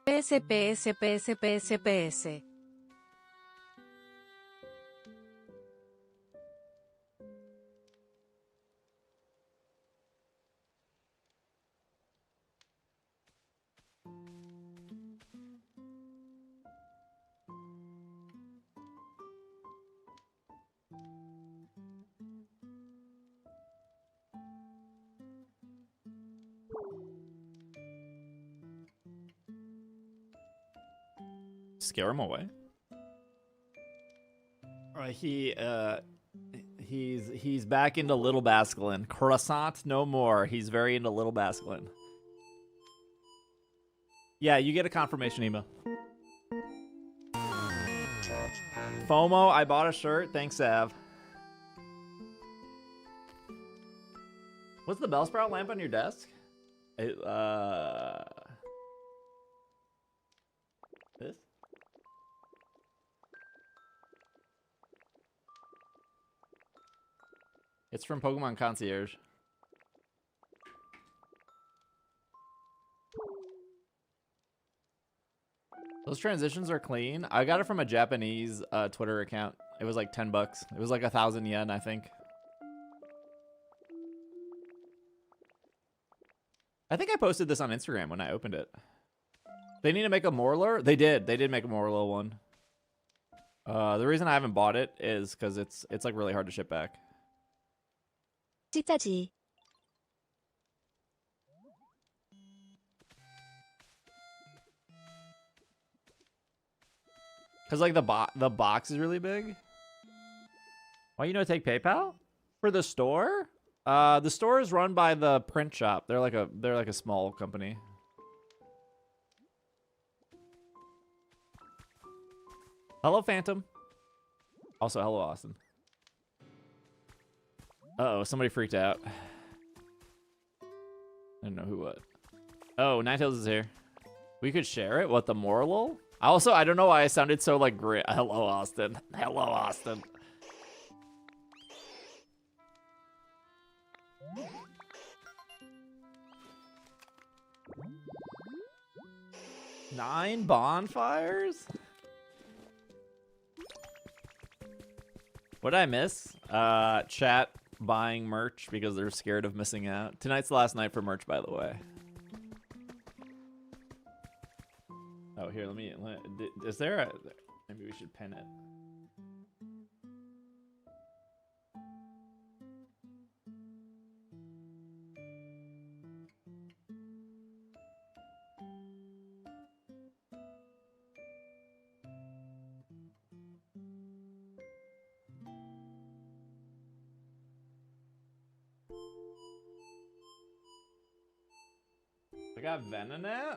PS, PS, PS, PS, PS. Scare him away. He's back into Little Basculin. Croissant no more. He's very into Little Basculin. Yeah, you get a confirmation email. FOMO, I bought a shirt. Thanks, Sav. What's the Bellsprout lamp on your desk? This? It's from Pokemon Concierge. Those transitions are clean. I got it from a Japanese Twitter account. It was like 10 bucks. It was like 1,000 yen, I think. I think I posted this on Instagram when I opened it. They need to make a Morlar? They did. They did make a Morlar one. The reason I haven't bought it is because it's like really hard to ship back. 찌짜지. Cause like the box is really big. Why you don't take PayPal for the store? The store is run by the print shop. They're like a small company. Hello, Phantom. Also, hello, Austin. Uh-oh, somebody freaked out. I don't know who what. Oh, Ninetales is here. We could share it? What, the moral? Also, I don't know why I sounded so, like, great. Hello, Austin. Hello, Austin. Nine bonfires? What did I miss? Chat buying merch because they're scared of missing out. Tonight's the last night for merch, by the way. Oh, here, is there a... Maybe we should pin it. I got Venonat?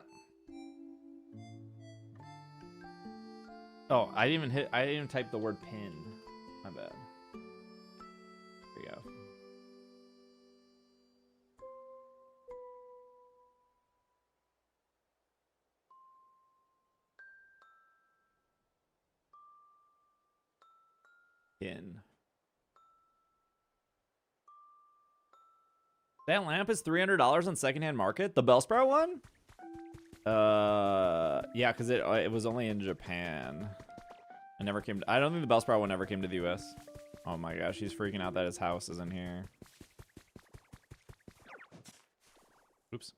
Oh, I didn't even type the word pin. My bad. There we go. Pin. That lamp is $300 on secondhand market? The Bellsprout one? Yeah, because it was only in Japan. It never came to, I don't think the Bellsprout one ever came to the US. Oh my gosh, he's freaking out that his house isn't here. Oops.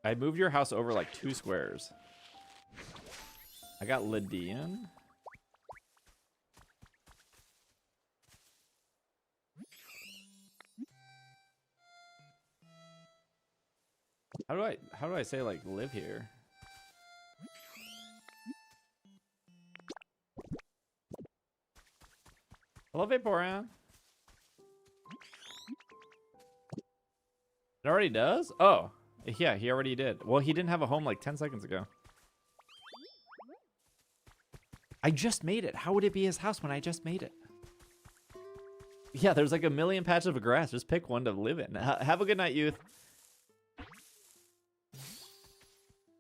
I moved your house over like 2 squares. I got Lydian. How do I say like live here? Hello, Vaporeon. It already does? Oh, yeah, he already did. Well, he didn't have a home like 10 seconds ago. I just made it. How would it be his house when I just made it? Yeah, there's like a million patches of grass. Just pick one to live in. Have a good night, youth.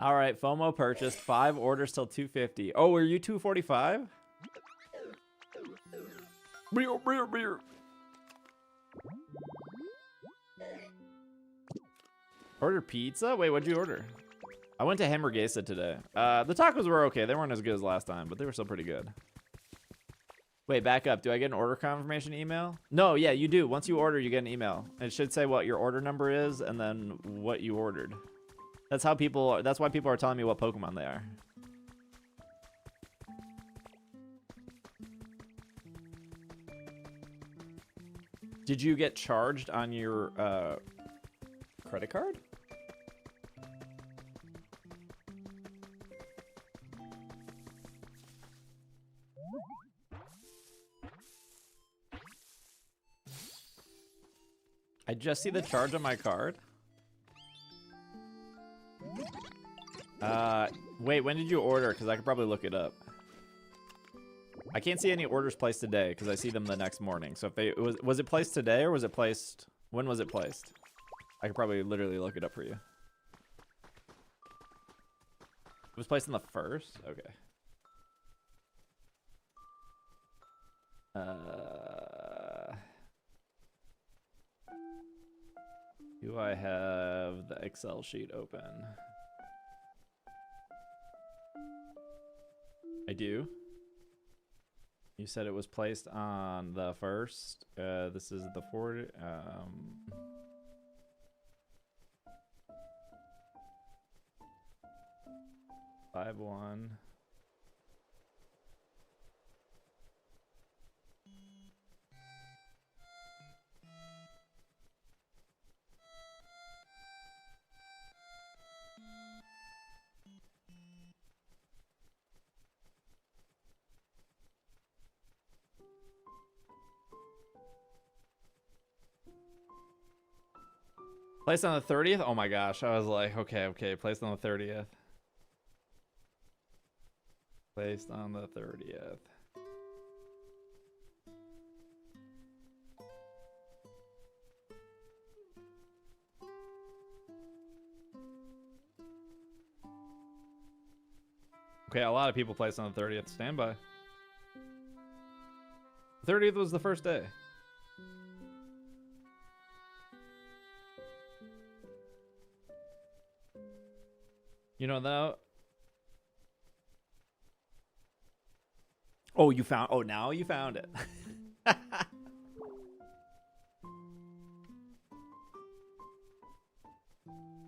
All right, FOMO purchased 5 orders till 250. Oh, were you 245? Beer. Order pizza? Wait, what'd you order? I went to Hamburguesa today. The tacos were okay. They weren't as good as last time, but they were still pretty good. Wait, back up. Do I get an order confirmation email? No, yeah, you do. Once you order, you get an email. It should say what your order number is and then what you ordered. That's why people are telling me what Pokemon they are. Did you get charged on your credit card? I just see the charge on my card. Wait, when did you order? Because I could probably look it up. I can't see any orders placed today because I see them the next morning. So if was it placed today or was it placed? When was it placed? I could probably literally look it up for you. It was placed on the 1st? Okay. Do I have the Excel sheet open? I do. You said it was placed on the 1st. This is the 4th. 5-1. Placed on the 30th? Oh my gosh. I was like, okay, placed on the 30th. Placed on the 30th. Okay, a lot of people placed on the 30th. Stand by. The 30th was the first day. You know that? Oh, you found. Oh, now you found it.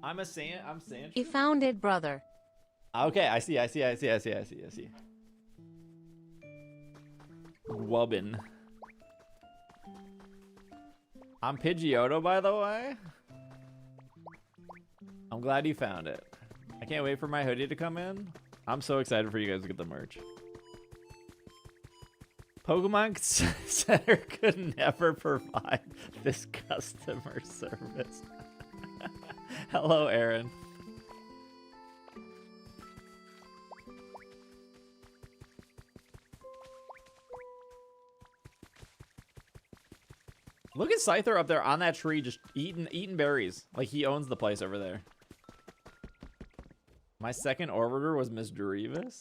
I'm saying. You found it, brother. Okay, I see. Wubbin. I'm Pidgeotto, by the way. I'm glad you found it. I can't wait for my hoodie to come in. I'm so excited for you guys to get the merch. Pokemon Center could never provide this customer service. Hello, Aaron. Look at Scyther up there on that tree just eating berries. Like he owns the place over there. My second orbiter was Miss Derivis.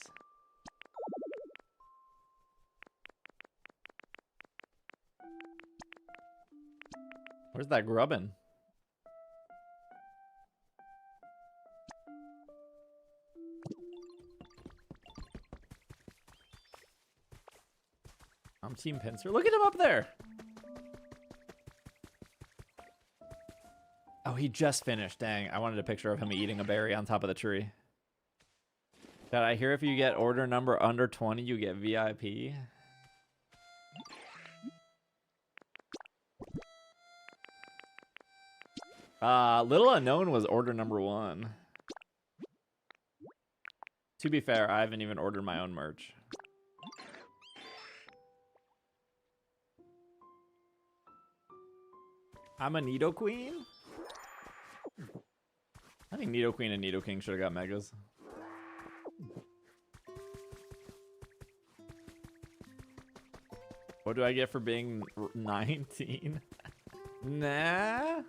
Where's that grubbin? I'm Team Pincer. Look at him up there. Oh, he just finished. Dang, I wanted a picture of him eating a berry on top of the tree. Did I hear if you get order number under 20, you get VIP? Little Unknown was order number 1. To be fair, I haven't even ordered my own merch. I'm a Nidoqueen? I think Nidoqueen and Nidoking should have got megas. What do I get for being 19? Nah.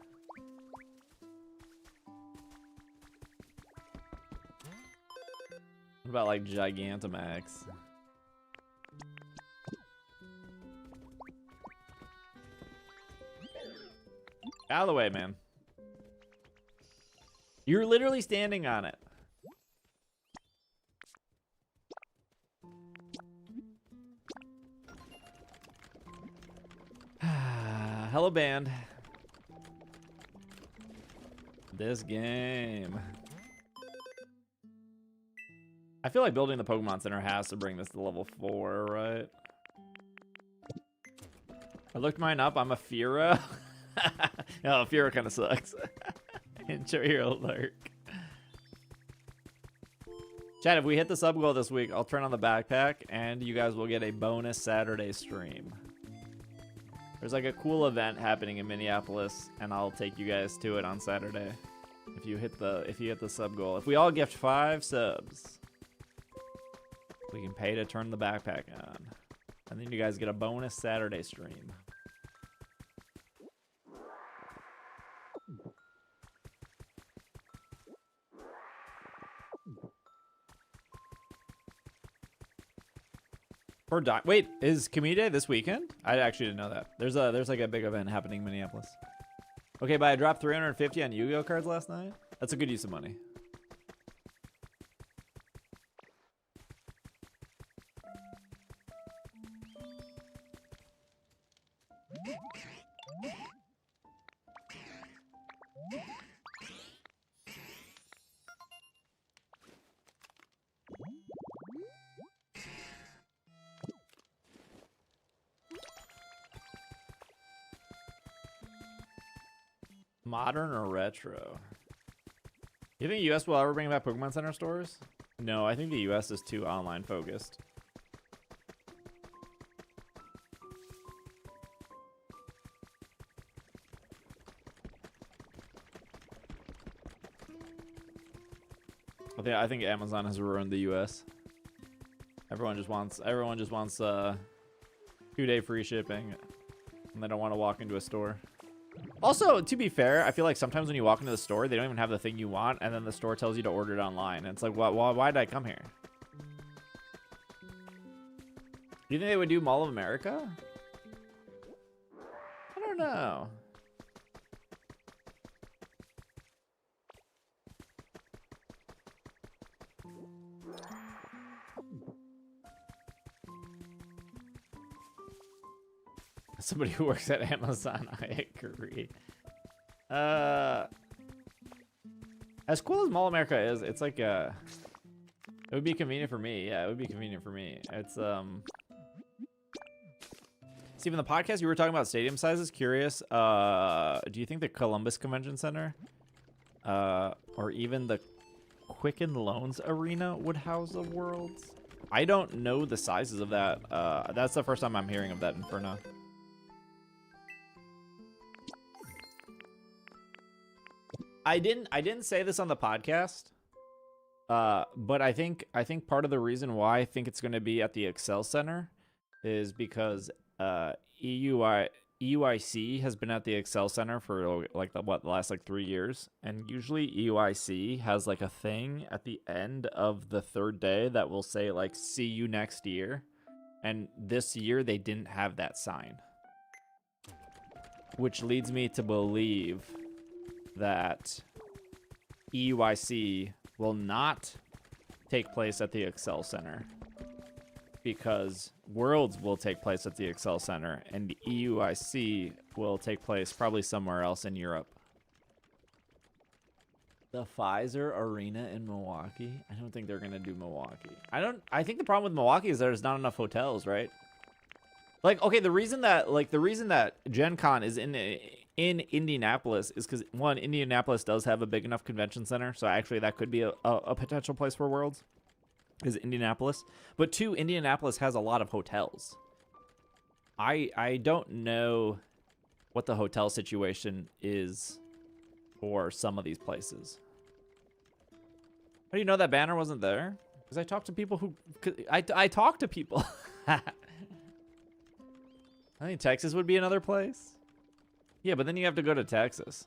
What about like Gigantamax? Out of the way, man. You're literally standing on it. Hello, band. This game. I feel like building the Pokemon Center has to bring this to level 4, right? I looked mine up. I'm a Fira. No, Fira kind of sucks. Enjoy your lurk. Chad, if we hit the sub goal this week, I'll turn on the backpack and you guys will get a bonus Saturday stream. There's like a cool event happening in Minneapolis and I'll take you guys to it on Saturday. If you hit the sub goal. If we all gift 5 subs, we can pay to turn the backpack on. And then you guys get a bonus Saturday stream. Wait, is Community Day this weekend? I actually didn't know that. There's like a big event happening in Minneapolis. Okay, but I dropped 350 on Yu-Gi-Oh cards last night. That's a good use of money. Modern or retro? You think the US will ever bring back Pokemon Center stores? No, I think the US is too online focused. I think Amazon has ruined the US. Everyone just wants 2-day free shipping, and they don't want to walk into a store. Also, to be fair, I feel like sometimes when you walk into the store, they don't even have the thing you want, and then the store tells you to order it online. And it's like, why did I come here? Do you think they would do Mall of America? I don't know. Somebody who works at Amazon, I agree. As cool as Mall America is, it's like it would be convenient for me. Yeah, it would be convenient for me. It's Steve, in the podcast you were talking about stadium sizes. Curious, do you think the Columbus Convention Center, or even the Quicken Loans Arena would house the Worlds? I don't know the sizes of that. That's the first time I'm hearing of that Inferno. I didn't say this on the podcast, but I think part of the reason why I think it's going to be at the Excel Center is because EUIC has been at the Excel Center for like the last 3 years, and usually EUIC has like a thing at the end of the third day that will say like "See you next year," and this year they didn't have that sign, which leads me to believe that EUIC will not take place at the Excel Center because Worlds will take place at the Excel Center and the EUIC will take place probably somewhere else in Europe. The Pfizer Arena in Milwaukee? I don't think they're going to do Milwaukee. I think the problem with Milwaukee is there's not enough hotels, right? Like, okay, the reason that Gen Con is in Indianapolis is because, one, Indianapolis does have a big enough convention center, so actually that could be a potential place for Worlds, is Indianapolis. But two, Indianapolis has a lot of hotels. I don't know what the hotel situation is for some of these places. How do you know that banner wasn't there? Because I talked to people who... I talked to people. I think Texas would be another place. Yeah, but then you have to go to Texas.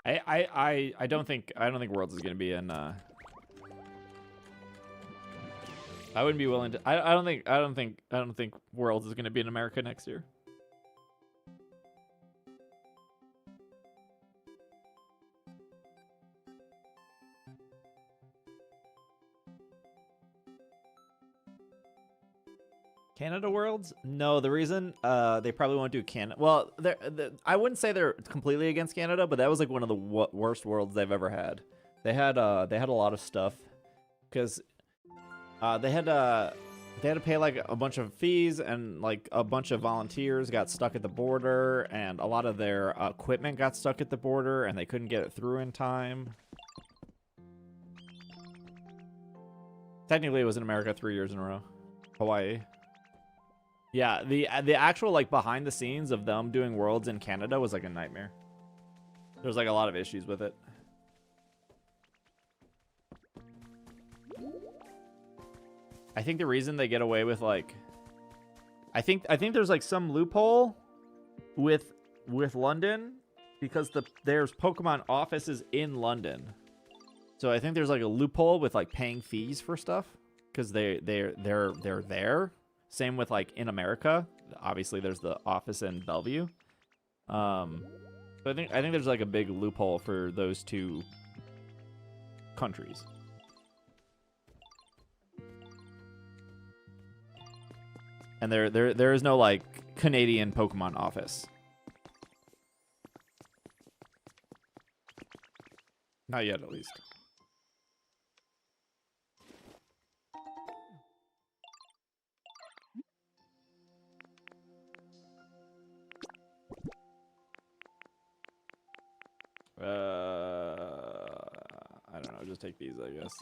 I don't think Worlds is gonna be in I wouldn't be willing to I don't think Worlds is gonna be in America next year. Canada Worlds? No, the reason they probably won't do Canada. Well, I wouldn't say they're completely against Canada, but that was like one of the worst worlds they've ever had. They had a lot of stuff because they had to pay like a bunch of fees, and like a bunch of volunteers got stuck at the border, and a lot of their equipment got stuck at the border, and they couldn't get it through in time. Technically, it was in America 3 years in a row. Hawaii. Yeah, the actual like behind the scenes of them doing Worlds in Canada was like a nightmare. There's like a lot of issues with it. I think the reason they get away with like I think there's like some loophole with London because there's Pokemon offices in London. So I think there's like a loophole with like paying fees for stuff because they're there. Same with like in America. Obviously, there's the office in Bellevue. So I think there's like a big loophole for those two countries. And there is no like Canadian Pokemon office. Not yet, at least. I don't know. Just take these, I guess.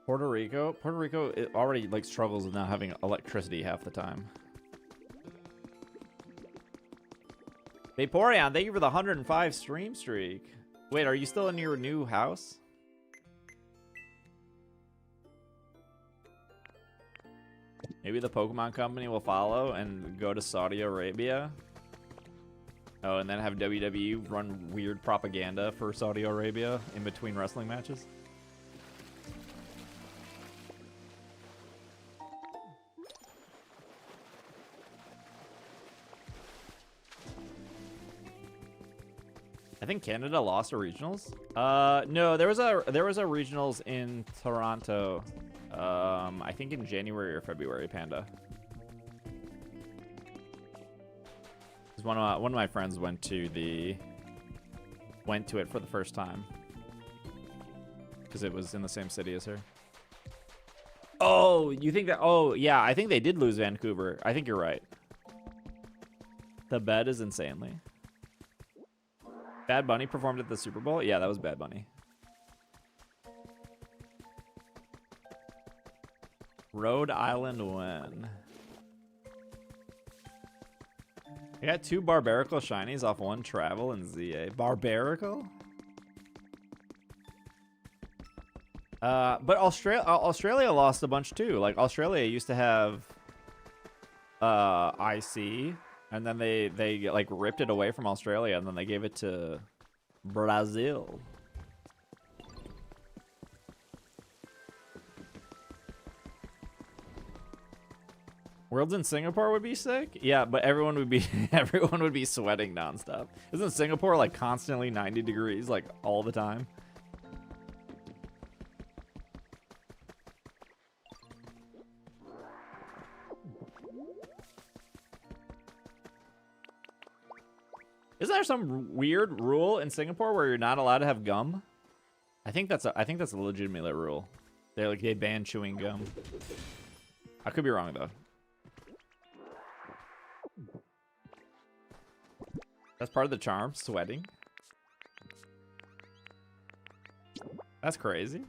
Puerto Rico. Puerto Rico it already like struggles with not having electricity half the time. Vaporeon, thank you for the 105 stream streak. Wait, are you still in your new house? Maybe the Pokemon Company will follow and go to Saudi Arabia. Oh, and then have WWE run weird propaganda for Saudi Arabia in between wrestling matches. I think Canada lost a regionals. No, there was a regionals in Toronto. I think in January or February, Panda. One of my friends went to it for the first time because it was in the same city as her. Oh, you think that? Oh, yeah, I think they did lose Vancouver. I think you're right. The bet is insanely. Bad Bunny performed at the Super Bowl? Yeah, that was Bad Bunny. Rhode Island win. I got 2 Barbarical shinies off 1 travel and ZA. Barbarical? But Australia lost a bunch too. Like Australia used to have IC, and then they like ripped it away from Australia, and then they gave it to Brazil. Worlds in Singapore would be sick. Yeah, but everyone would be sweating nonstop. Isn't Singapore like constantly 90 degrees like all the time? Isn't there some weird rule in Singapore where you're not allowed to have gum? I think that's a legitimate rule. They ban chewing gum. I could be wrong though. That's part of the charm, sweating. That's crazy.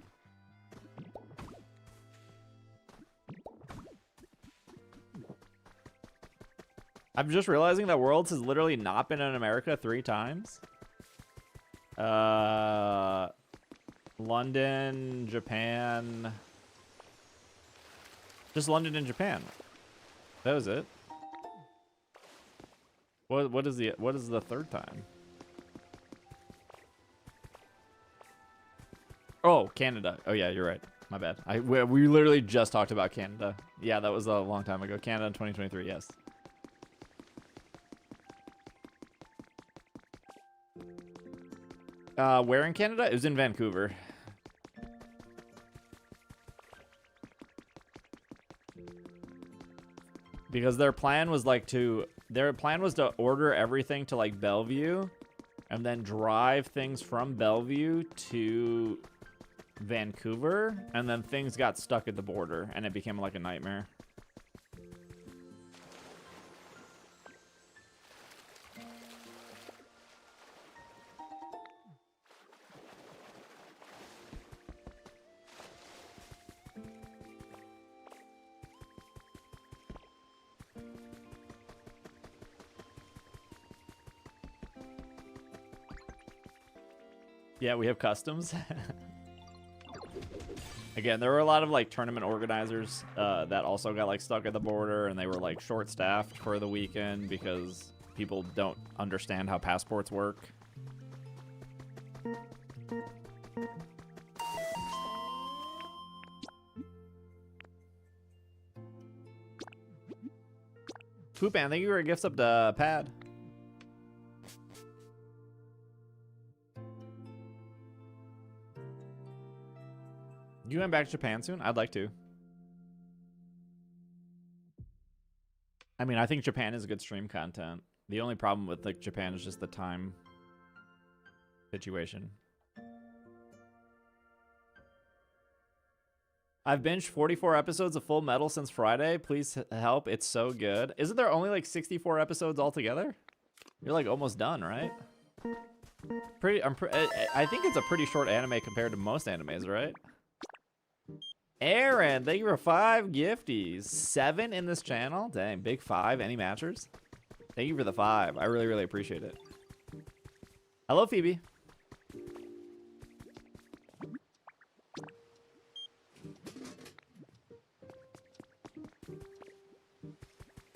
I'm just realizing that Worlds has literally not been in America 3 times. London, Japan. Just London and Japan. That was it. What is the 3rd time? Oh, Canada. Oh yeah, you're right. My bad. We literally just talked about Canada. Yeah, that was a long time ago. Canada in 2023. Yes. Where in Canada? It was in Vancouver. Because their plan was to order everything to like Bellevue and then drive things from Bellevue to Vancouver, and then things got stuck at the border and it became like a nightmare. Yeah, we have customs. Again, there were a lot of like tournament organizers that also got like stuck at the border, and they were like short-staffed for the weekend because people don't understand how passports work. Poopan, thank you for a gift up to Pad. You going back to Japan soon? I'd like to. I mean, I think Japan is good stream content. The only problem with like Japan is just the time situation. I've binged 44 episodes of Full Metal since Friday. Please help. It's so good. Isn't there only like 64 episodes altogether? You're like almost done, right? I think it's a pretty short anime compared to most animes, right? Aaron, thank you for 5 gifties. 7 in this channel. Dang, big 5. Any matchers? Thank you for the 5. I really, really appreciate it. Hello, Phoebe.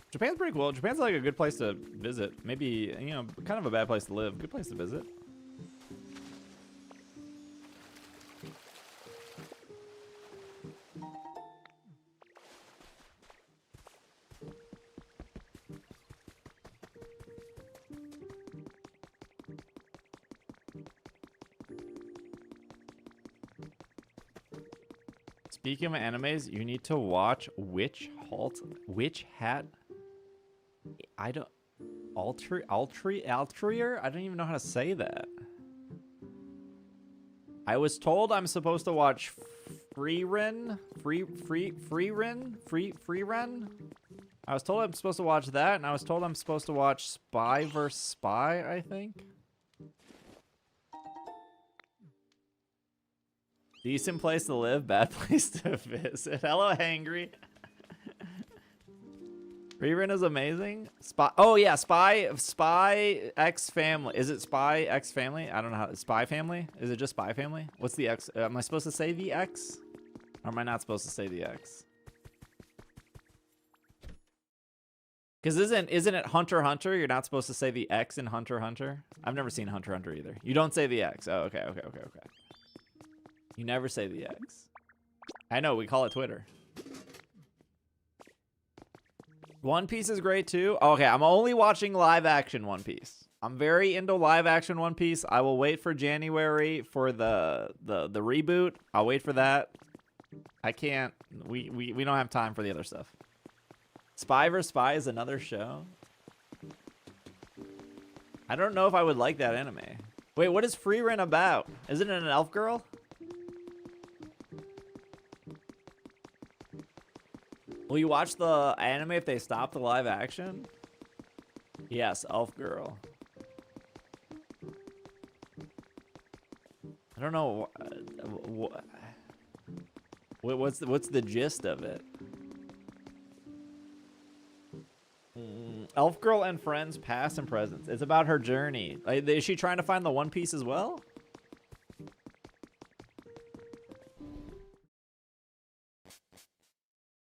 Japan's pretty cool. Japan's like a good place to visit. Maybe, you know, kind of a bad place to live. Good place to visit. Speaking of animes, you need to watch Witch Hat. I don't. Altrier? I don't even know how to say that. I was told I'm supposed to watch Freerun. I was told I'm supposed to watch that, and I was told I'm supposed to watch Spy vs. Spy, I think. Decent place to live, bad place to visit. Hello, Hangry. Rerun is amazing. Spy. Oh yeah, Spy X Family. Is it Spy X Family? I don't know how. Spy Family? Is it just Spy Family? What's the X? Am I supposed to say the X? Or am I not supposed to say the X? Because isn't it Hunter x Hunter? You're not supposed to say the X in Hunter x Hunter. I've never seen Hunter x Hunter either. You don't say the X. Oh, okay. You never say the X. I know, we call it Twitter. One Piece is great too. Okay, I'm only watching live action One Piece. I'm very into live action One Piece. I will wait for January for the reboot. I'll wait for that. I can't. We don't have time for the other stuff. Spy vs. Spy is another show. I don't know if I would like that anime. Wait, what is Freerun about? Isn't it an elf girl? Will you watch the anime if they stop the live action? Yes, elf girl. I don't know. What's the gist of it? Elf girl and friends, past and present. It's about her journey. Is she trying to find the One Piece as well?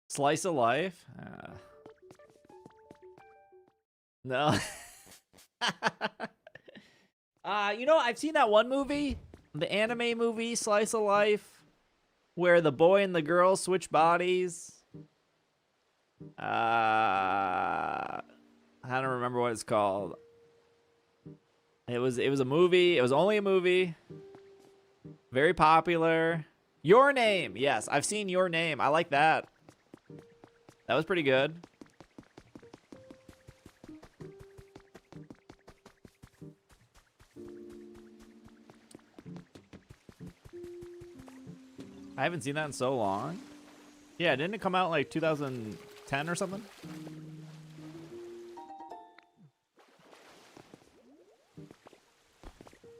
Slice of life? No. You know, I've seen that one movie, the anime movie, Slice of Life, where the boy and the girl switch bodies. I don't remember what it's called. It was a movie. It was only a movie. Very popular. Your Name. Yes, I've seen Your Name. I like that. That was pretty good. I haven't seen that in so long. Yeah, didn't it come out like 2010 or something?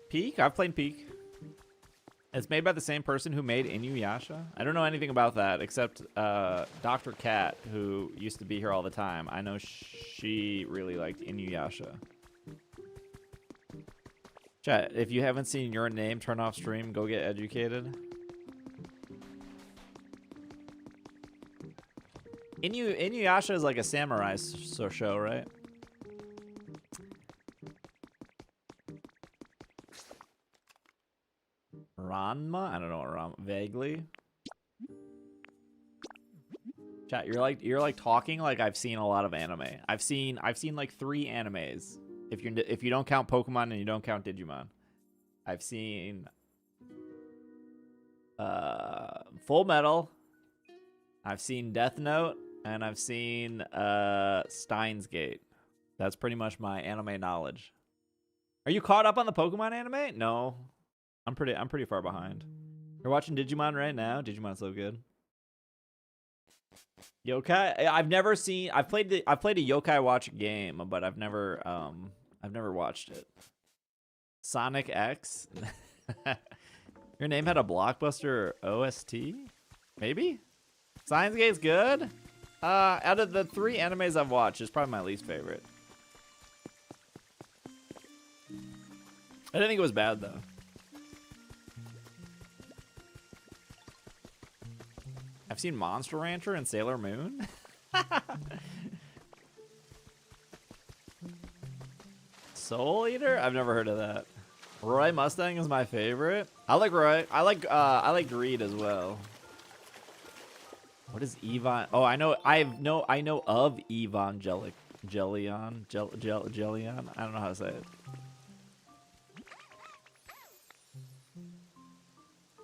Peak? I've played Peak. It's made by the same person who made Inuyasha. I don't know anything about that except Dr. Cat, who used to be here all the time. I know she really liked Inuyasha. Chat, if you haven't seen Your Name, turn off stream, go get educated. Inuyasha is like a samurai show, right? Ranma? I don't know what Ranma. Vaguely. Chat, you're like talking like I've seen a lot of anime. I've seen like 3 animes. If you don't count Pokemon and you don't count Digimon. I've seen Full Metal. I've seen Death Note, and I've seen Steins Gate. That's pretty much my anime knowledge. Are you caught up on the Pokemon anime? No. I'm pretty far behind. You're watching Digimon right now? Digimon's so good. Yokai? I've played a Yokai Watch game, but I've never watched it. Sonic X? Your Name had a Blockbuster OST? Maybe? Science Gate's good? Out of the 3 animes I've watched, it's probably my least favorite. I didn't think it was bad, though. I've seen Monster Rancher and Sailor Moon. Soul Eater? I've never heard of that. Roy Mustang is my favorite. I like Roy. I like Greed as well. What is Evon? Oh, I know of Evangelion. Jellion. I don't know how to say it.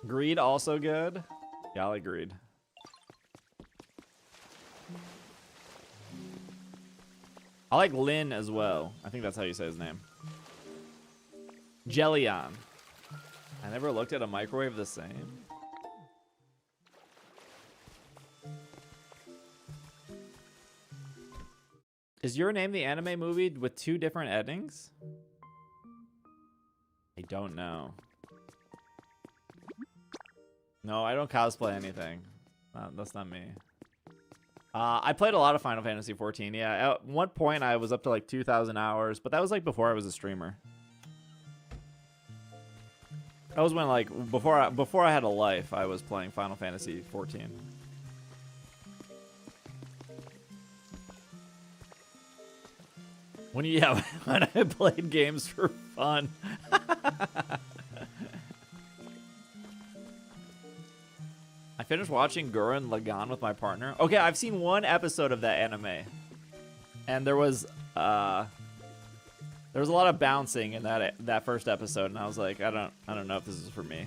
Greed also good. Yeah, I like Greed. I like Lin as well. I think that's how you say his name. Jellion. I never looked at a microwave the same. Is Your Name the anime movie with 2 different endings? I don't know. No, I don't cosplay anything. That's not me. I played a lot of Final Fantasy 14. Yeah, at one point I was up to like 2,000 hours, but that was like before I was a streamer. That was when like before I had a life, I was playing Final Fantasy 14. When when I played games for fun. I finished watching Gurren Lagann with my partner. Okay, I've seen 1 episode of that anime, and there was a lot of bouncing in that first episode, and I was like, I don't know if this is for me.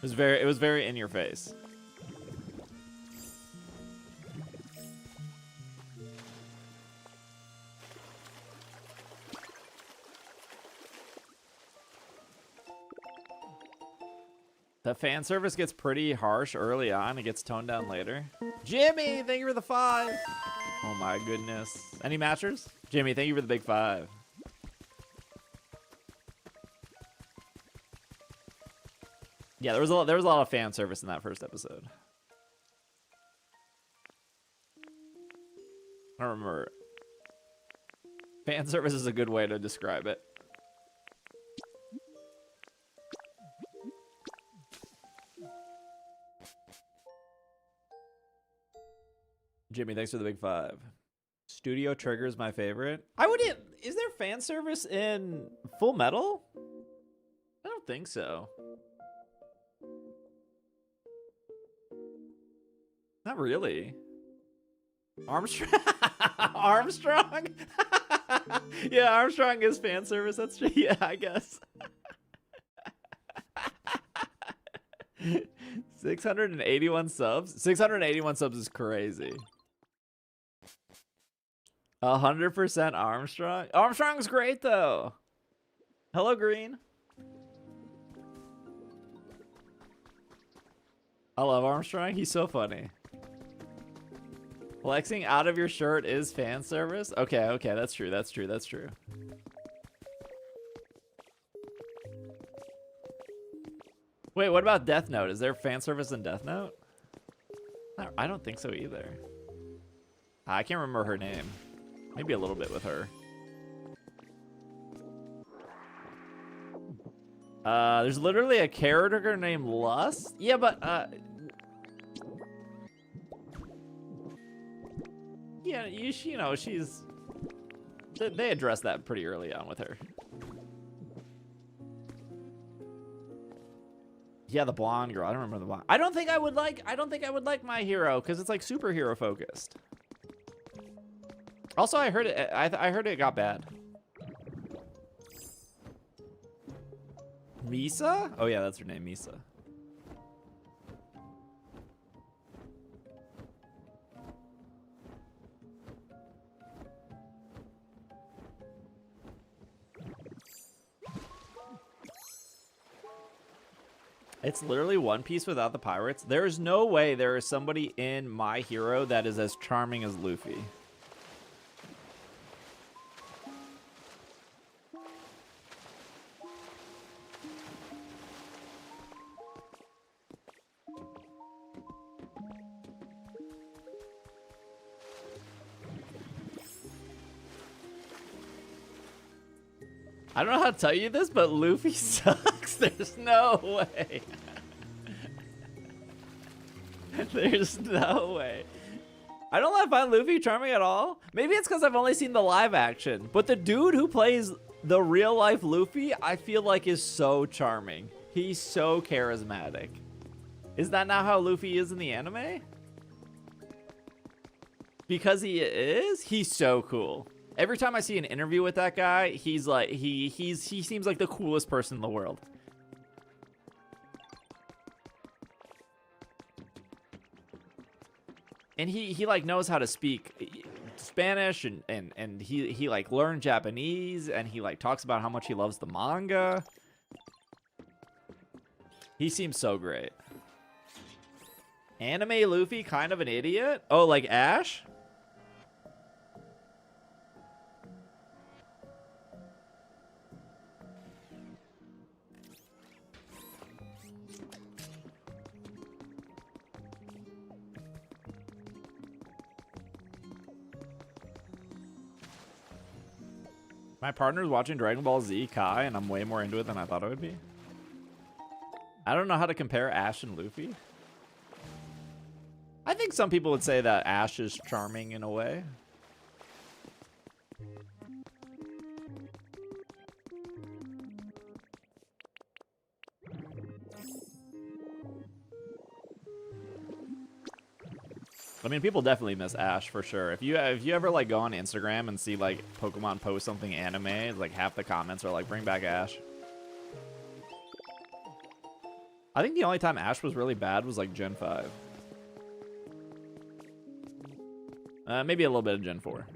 It was very in your face. The fan service gets pretty harsh early on. It gets toned down later. Jimmy, thank you for the 5. Oh my goodness. Any matchers? Jimmy, thank you for the big 5. Yeah, there was a lot of fan service in that first episode. I don't remember. Fan service is a good way to describe it. Jimmy, thanks for the big 5. Studio Trigger is my favorite. Is there fan service in Full Metal? I don't think so. Not really. Armstrong? Armstrong? Yeah, Armstrong is fan service. That's true. Yeah, I guess. 681 subs? 681 subs is crazy. 100% Armstrong? Armstrong's great, though. Hello, Green. I love Armstrong. He's so funny. Flexing out of your shirt is fan service? Okay, that's true. That's true. Wait, what about Death Note? Is there fan service in Death Note? I don't think so either. I can't remember her name. Maybe a little bit with her. There's literally a character named Lust? Yeah, but, yeah, you know, she's... They addressed that pretty early on with her. Yeah, the blonde girl. I don't remember the blonde. I don't think I would like My Hero because it's like superhero focused. Also, I heard it got bad. Misa? Oh yeah, that's her name, Misa. It's literally One Piece without the pirates. There is no way there is somebody in My Hero that is as charming as Luffy. I don't know how to tell you this, but Luffy sucks. There's no way. There's no way. I don't find Luffy charming at all. Maybe it's because I've only seen the live action. But the dude who plays the real life Luffy, I feel like is so charming. He's so charismatic. Is that not how Luffy is in the anime? Because he is? He's so cool. Every time I see an interview with that guy, he's like, he seems like the coolest person in the world. And he like knows how to speak Spanish and he like learned Japanese and he like talks about how much he loves the manga. He seems so great. Anime Luffy, kind of an idiot? Oh, like Ash? My partner's watching Dragon Ball Z Kai, and I'm way more into it than I thought it would be. I don't know how to compare Ash and Luffy. I think some people would say that Ash is charming in a way. I mean, people definitely miss Ash for sure. If you ever like go on Instagram and see like Pokemon post something anime, like half the comments are like, "Bring back Ash." I think the only time Ash was really bad was like Gen 5. Maybe a little bit of Gen 4.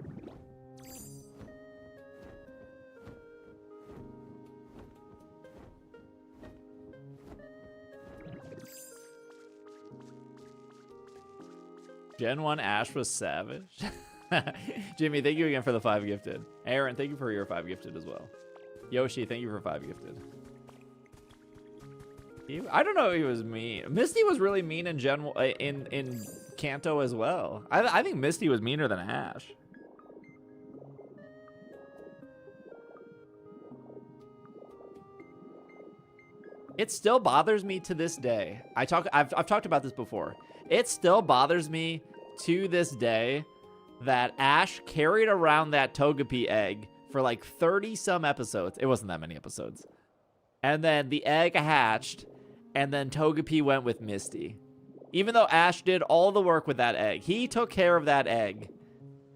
Gen 1 Ash was savage. Jimmy, thank you again for the 5 gifted. Aaron, thank you for your 5 gifted as well. Yoshi, thank you for 5 gifted. I don't know if he was mean. Misty was really mean in in Kanto as well. I think Misty was meaner than Ash. It still bothers me to this day. I've talked about this before. It still bothers me to this day that Ash carried around that Togepi egg for like 30 some episodes. It wasn't that many episodes. And then the egg hatched, and then Togepi went with Misty. Even though Ash did all the work with that egg, he took care of that egg.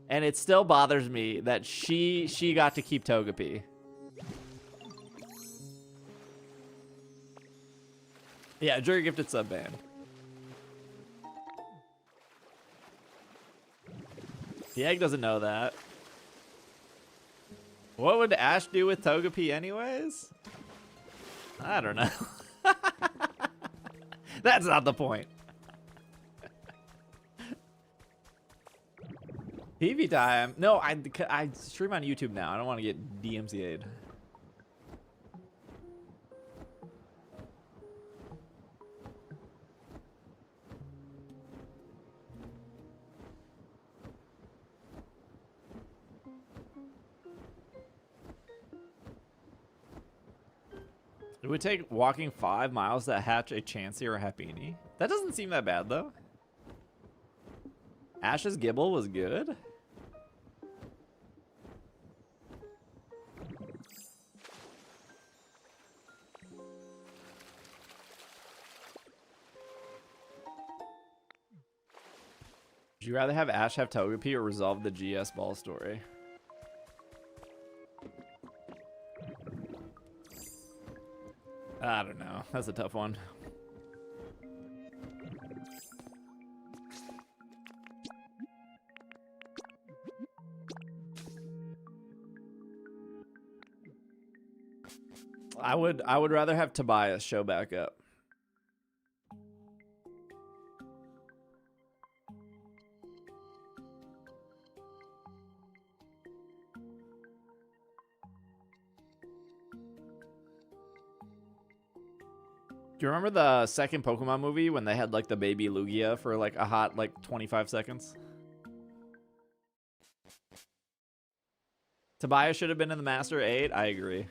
And it still bothers me that she got to keep Togepi. Yeah, Jury gifted sub band. The egg doesn't know that. What would Ash do with Togepi anyways? I don't know. That's not the point. TV time. No, I stream on YouTube now. I don't want to get DMCA'd. It would take walking 5 miles to hatch a Chansey or a Happiny. That doesn't seem that bad, though. Ash's Gibble was good. Would you rather have Ash have Togepi or resolve the GS ball story? I don't know. That's a tough one. I would rather have Tobias show back up. Do you remember the second Pokemon movie when they had like the baby Lugia for like a hot like 25 seconds? Tobias should have been in the Master 8. I agree.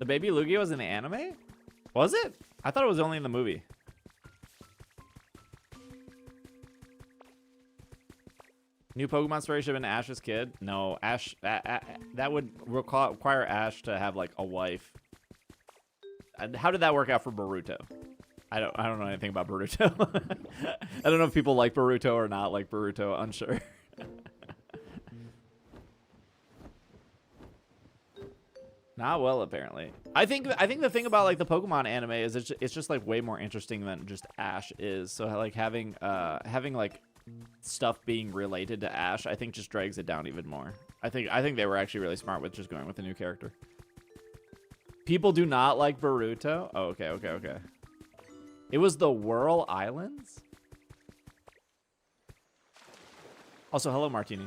The baby Lugia was in the anime? Was it? I thought it was only in the movie. New Pokemon story should have been Ash's kid. No, Ash. That would require Ash to have like a wife. How did that work out for Boruto? I don't know anything about Boruto. I don't know if people like Boruto or not like Boruto. Unsure. Not well, apparently. I think the thing about like the Pokemon anime is it's just like way more interesting than just Ash is. So like having like stuff being related to Ash, I think just drags it down even more. I think they were actually really smart with just going with a new character. People do not like Boruto. Oh, okay. It was the Whirl Islands. Also, hello, Martini.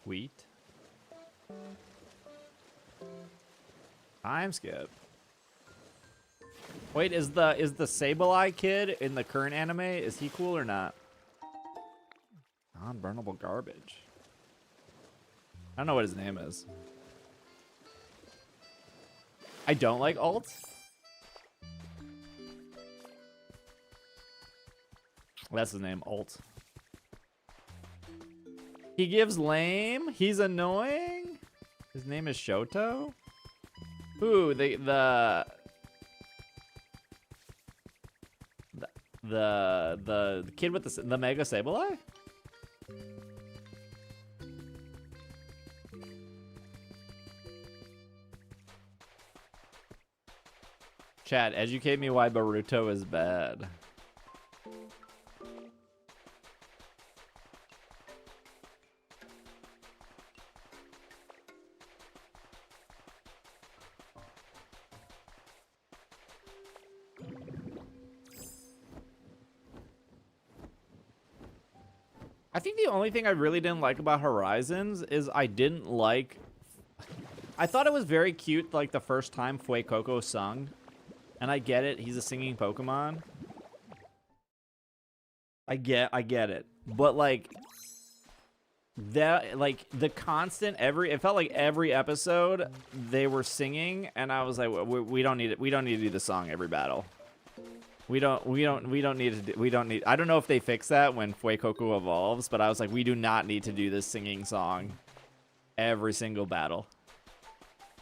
Wheat. Time skip. Wait, is the Sableye kid in the current anime, is he cool or not? Non-burnable garbage. I don't know what his name is. I don't like alt. That's his name, alt. He gives lame. He's annoying. His name is Shoto. Ooh, the kid with the Mega Sableye? Chat, educate me why Boruto is bad. I think the only thing I really didn't like about Horizons is I didn't like... I thought it was very cute, like, the first time Fuecoco sung. And I get it, he's a singing Pokemon. I get it. But, like... the constant it felt like every episode they were singing, and I was like, we don't need it. We don't need to do the song every battle. We don't need to. I don't know if they fix that when Fuecoco evolves, but I was like, we do not need to do this singing song every single battle.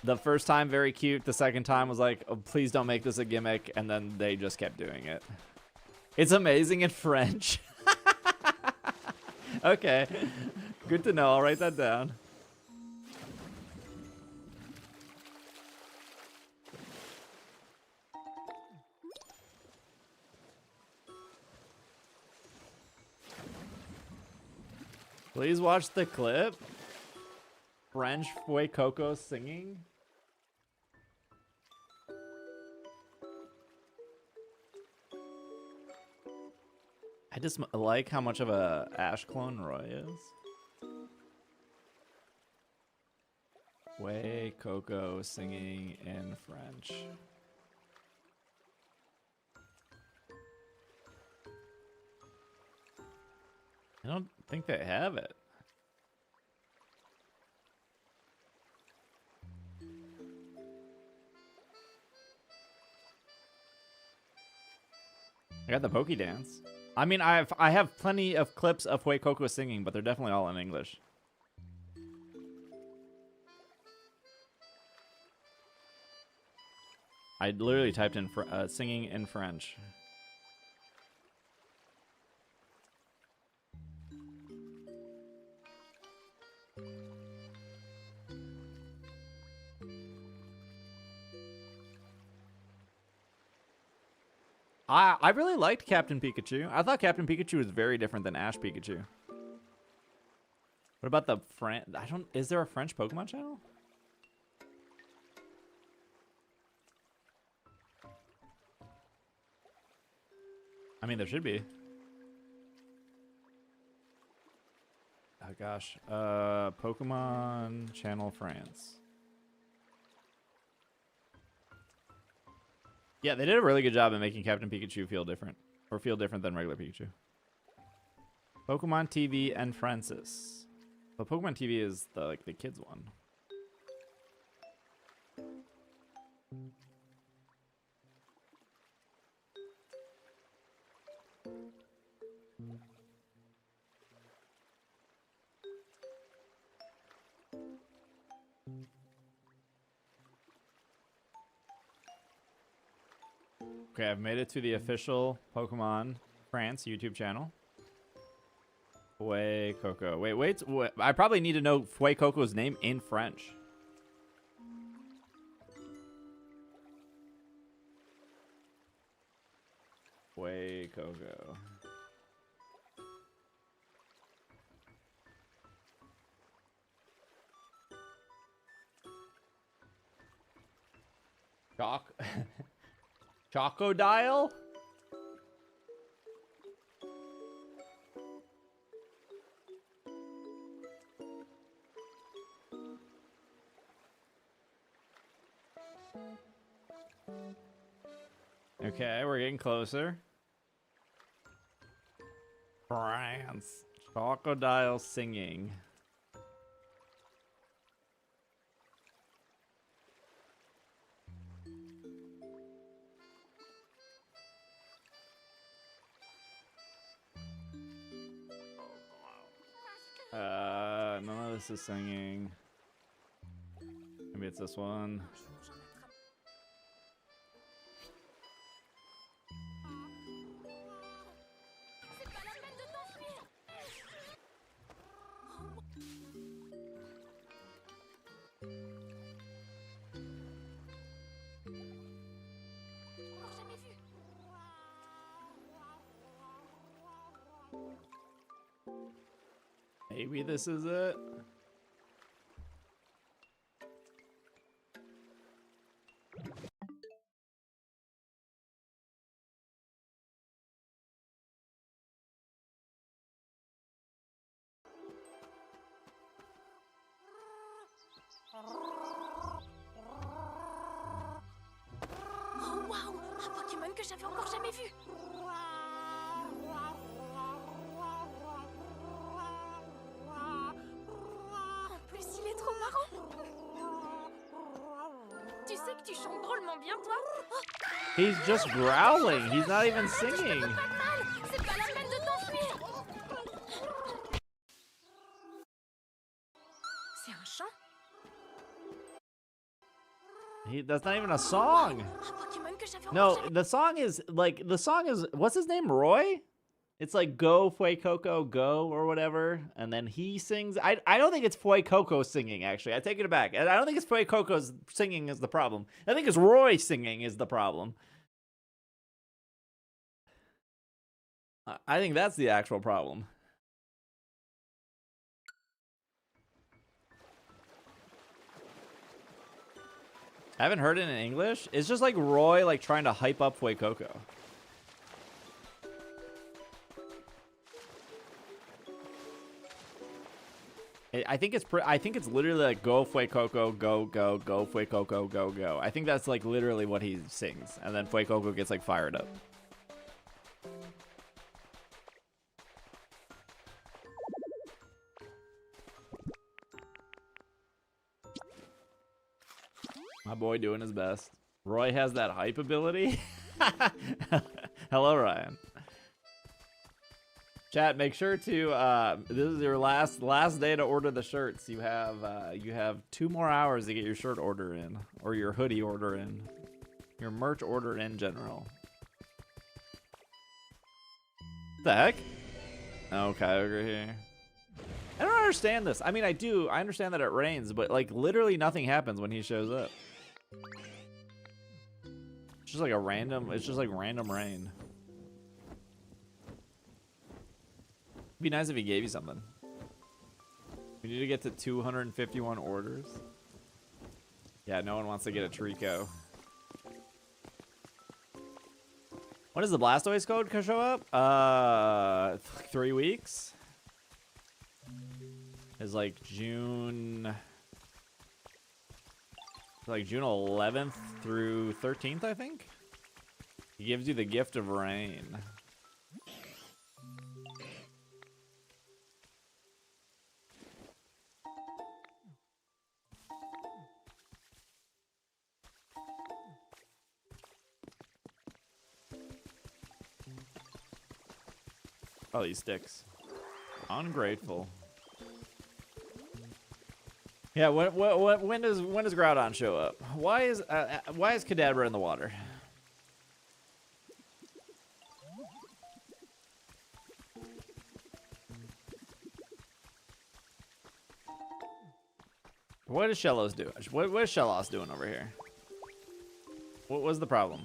The first time, very cute. The second time was like, oh, please don't make this a gimmick, and then they just kept doing it. It's amazing in French. Okay, good to know. I'll write that down. Please watch the clip. French Fuecoco singing. I just like how much of a Ash clone Roy is. Fuecoco singing in French. I don't think they have it. I got the Poke Dance. I mean, I have plenty of clips of Fuecoco singing, but they're definitely all in English. I literally typed in singing in French. I really liked Captain Pikachu. I thought Captain Pikachu was very different than Ash Pikachu. What about the French? Is there a French Pokemon channel? I mean, there should be. gosh. Pokemon Channel France. Yeah, they did a really good job at making Captain Pikachu feel different. Or feel different than regular Pikachu. Pokemon TV and Francis. But Pokemon TV is the kids one. Okay, I've made it to the official Pokemon France YouTube channel. Fue Coco. Wait. I probably need to know Fue Coco's name in French. Fue Coco. Chocodile? Okay, we're getting closer. France. Chocodile singing. None of this is singing. Maybe it's this one. Maybe this is it. Oh waouh, un Pokémon que j'avais encore jamais vu. En plus, il est trop marrant. Tu sais que tu chantes drôlement bien, toi. He's just growling. He's not even singing. C'est pas la peine de t'enfuir. C'est un chant. That's not even a song. No, the song is what's his name? Roy? It's like go Fue Coco go or whatever, and then he sings. I don't think it's Fue Coco singing, actually. I take it back. I don't think it's Fue Coco's singing is the problem. I think it's Roy singing is the problem. I think that's the actual problem. I haven't heard it in English. It's just like Roy like trying to hype up Fue Coco. I think it's literally like go Fue Coco, go Fue Coco, go. I think that's like literally what he sings, and then Fue Coco gets like fired up. My boy doing his best. Roy has that hype ability. Hello, Ryan. Chat, make sure to this is your last day to order the shirts. You have 2 more hours to get your shirt order in, or your hoodie order in, your merch order in general. What the heck? Okay, over here. I don't understand this. I mean, I do. I understand that it rains, but like literally nothing happens when he shows up. It's just like it's just like random rain. It'd be nice if he gave you something. We need to get to 251 orders. Yeah, no one wants to get a Trico. When does the Blastoise code show up? 3 weeks. is like June 11th through 13th, I think. He gives you the gift of rain. Oh, these sticks. Ungrateful. Yeah, when does Groudon show up? Why is Kadabra in the water? What is Shellos doing? What is Shellos doing over here? What was the problem?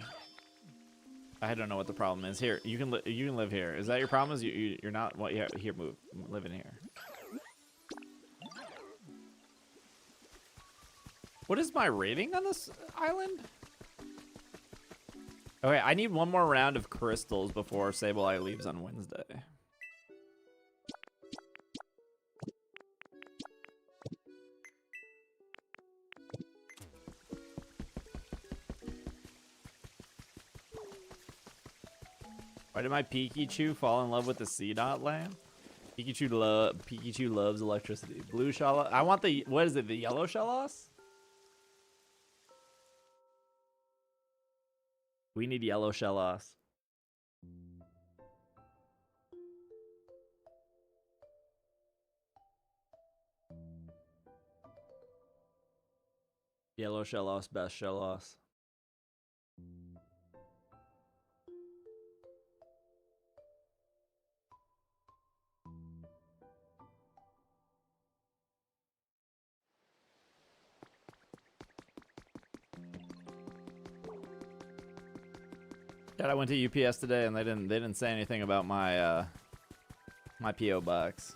I don't know what the problem is. Here, you can live here. Is that your problem? Is you're not? What? Yeah, here, move. Live in here. What is my rating on this island? Okay, I need one more round of crystals before Sableye leaves on Wednesday. Why did my Pikachu fall in love with the C-Dot lamp? Pikachu loves electricity. Blue Shellos. I want the, what is it, the yellow Shellos? We need yellow Shellos. Yellow Shellos, best Shellos. Dad, I went to UPS today and they didn't say anything about my my PO box,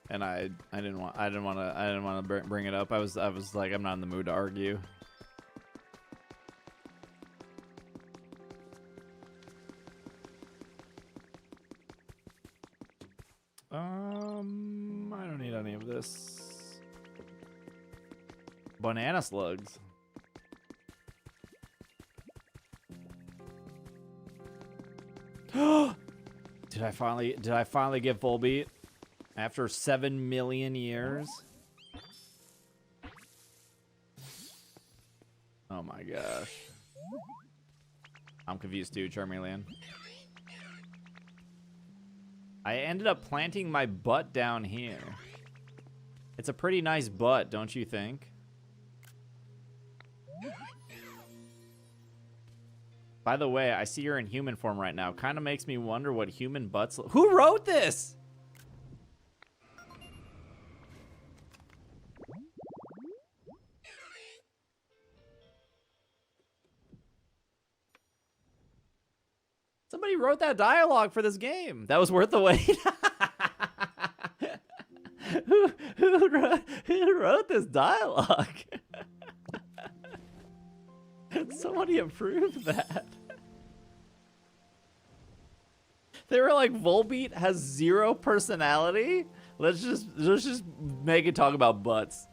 and I didn't want to bring it up. I was like, I'm not in the mood to argue. I don't need any of this. Banana slugs. Did I finally get full beat after 7 million years? Oh my gosh. I'm confused too, Charmeleon. I ended up planting my butt down here. It's a pretty nice butt, don't you think? By the way, I see you're in human form right now. Kind of makes me wonder what human butts look. Who wrote this? Somebody wrote that dialogue for this game. That was worth the wait. Who wrote this dialogue? Somebody approved that. They were like, Volbeat has 0 personality. Let's just make it talk about butts.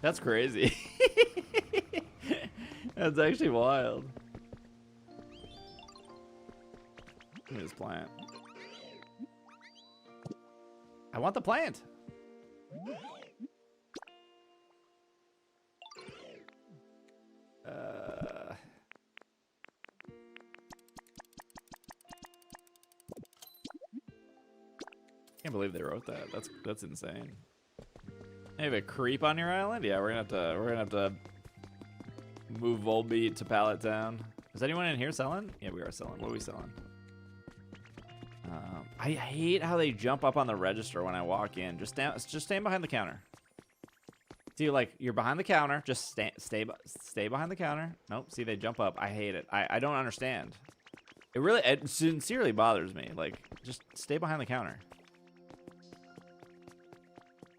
That's crazy. That's actually wild. Give me this plant. I want the plant. Can't believe they wrote that. That's insane. You have a creep on your island? Yeah, we're gonna have to move Volbeat to Pallet Town. Is anyone in here selling? Yeah, we are selling. What are we selling? I hate how they jump up on the register when I walk in. Just stand behind the counter. See, like, you're behind the counter. Just stay behind the counter. Nope. See, they jump up. I hate it. I don't understand. It sincerely bothers me. Like, just stay behind the counter.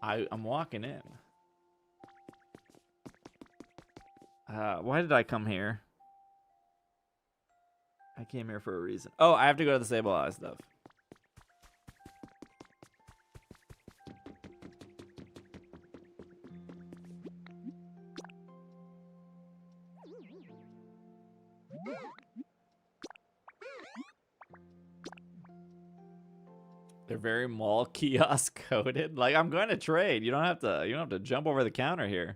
I'm walking in. Why did I come here? I came here for a reason. Oh, I have to go to the Sable Eye stuff. They're very mall kiosk coded. Like, I'm going to trade. You don't have to jump over the counter here.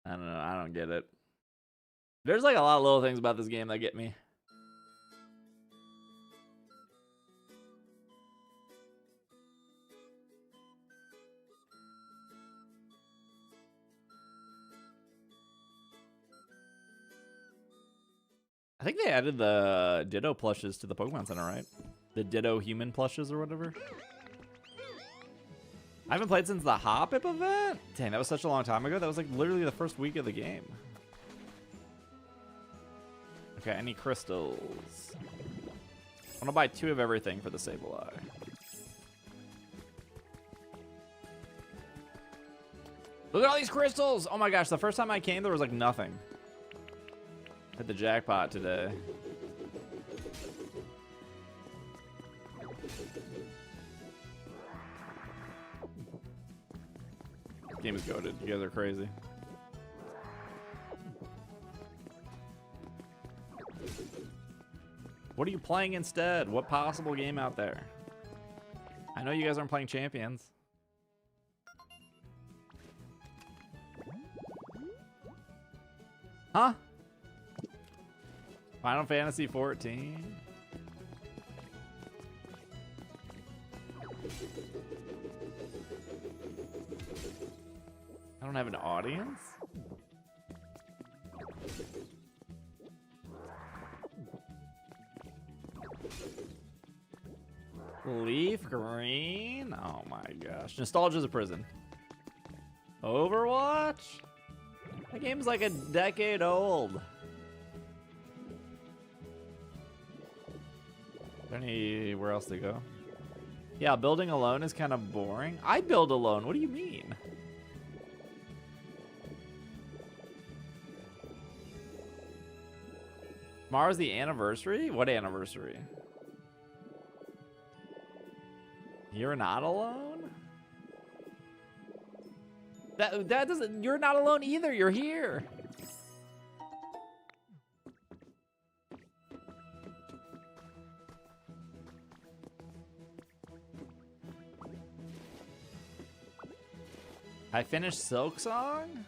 I don't know. I don't get it. There's like a lot of little things about this game that get me. I think they added the Ditto plushes to the Pokemon Center, right? The Ditto human plushes or whatever. I haven't played since the Hoppip event? Dang, that was such a long time ago. That was like literally the first week of the game. Okay, any crystals? I want to buy 2 of everything for the Sableye. Look at all these crystals! Oh my gosh, the first time I came, there was like nothing. Hit the jackpot today. Game is goated. You guys are crazy. What are you playing instead? What possible game out there? I know you guys aren't playing Champions. Huh? Final Fantasy 14? I don't have an audience? Leaf green? Oh my gosh. Nostalgia's a prison. Overwatch? That game's like a decade old. Is there anywhere else to go? Yeah, building alone is kind of boring. I build alone. What do you mean? Tomorrow's the anniversary? What anniversary? You're not alone? That doesn't, you're not alone either. You're here. I finished Silk Song?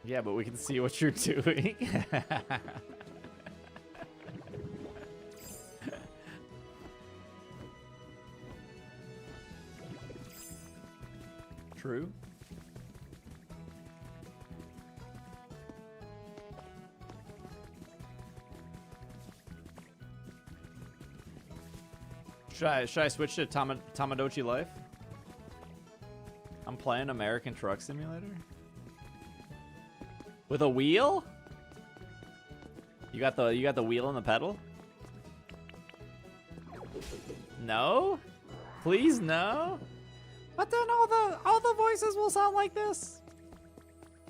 Yeah, but we can see what you're doing. True. Should I switch to Tamagotchi Life? I'm playing American Truck Simulator. With a wheel? You got the wheel and the pedal? No? Please no? But then all the voices will sound like this.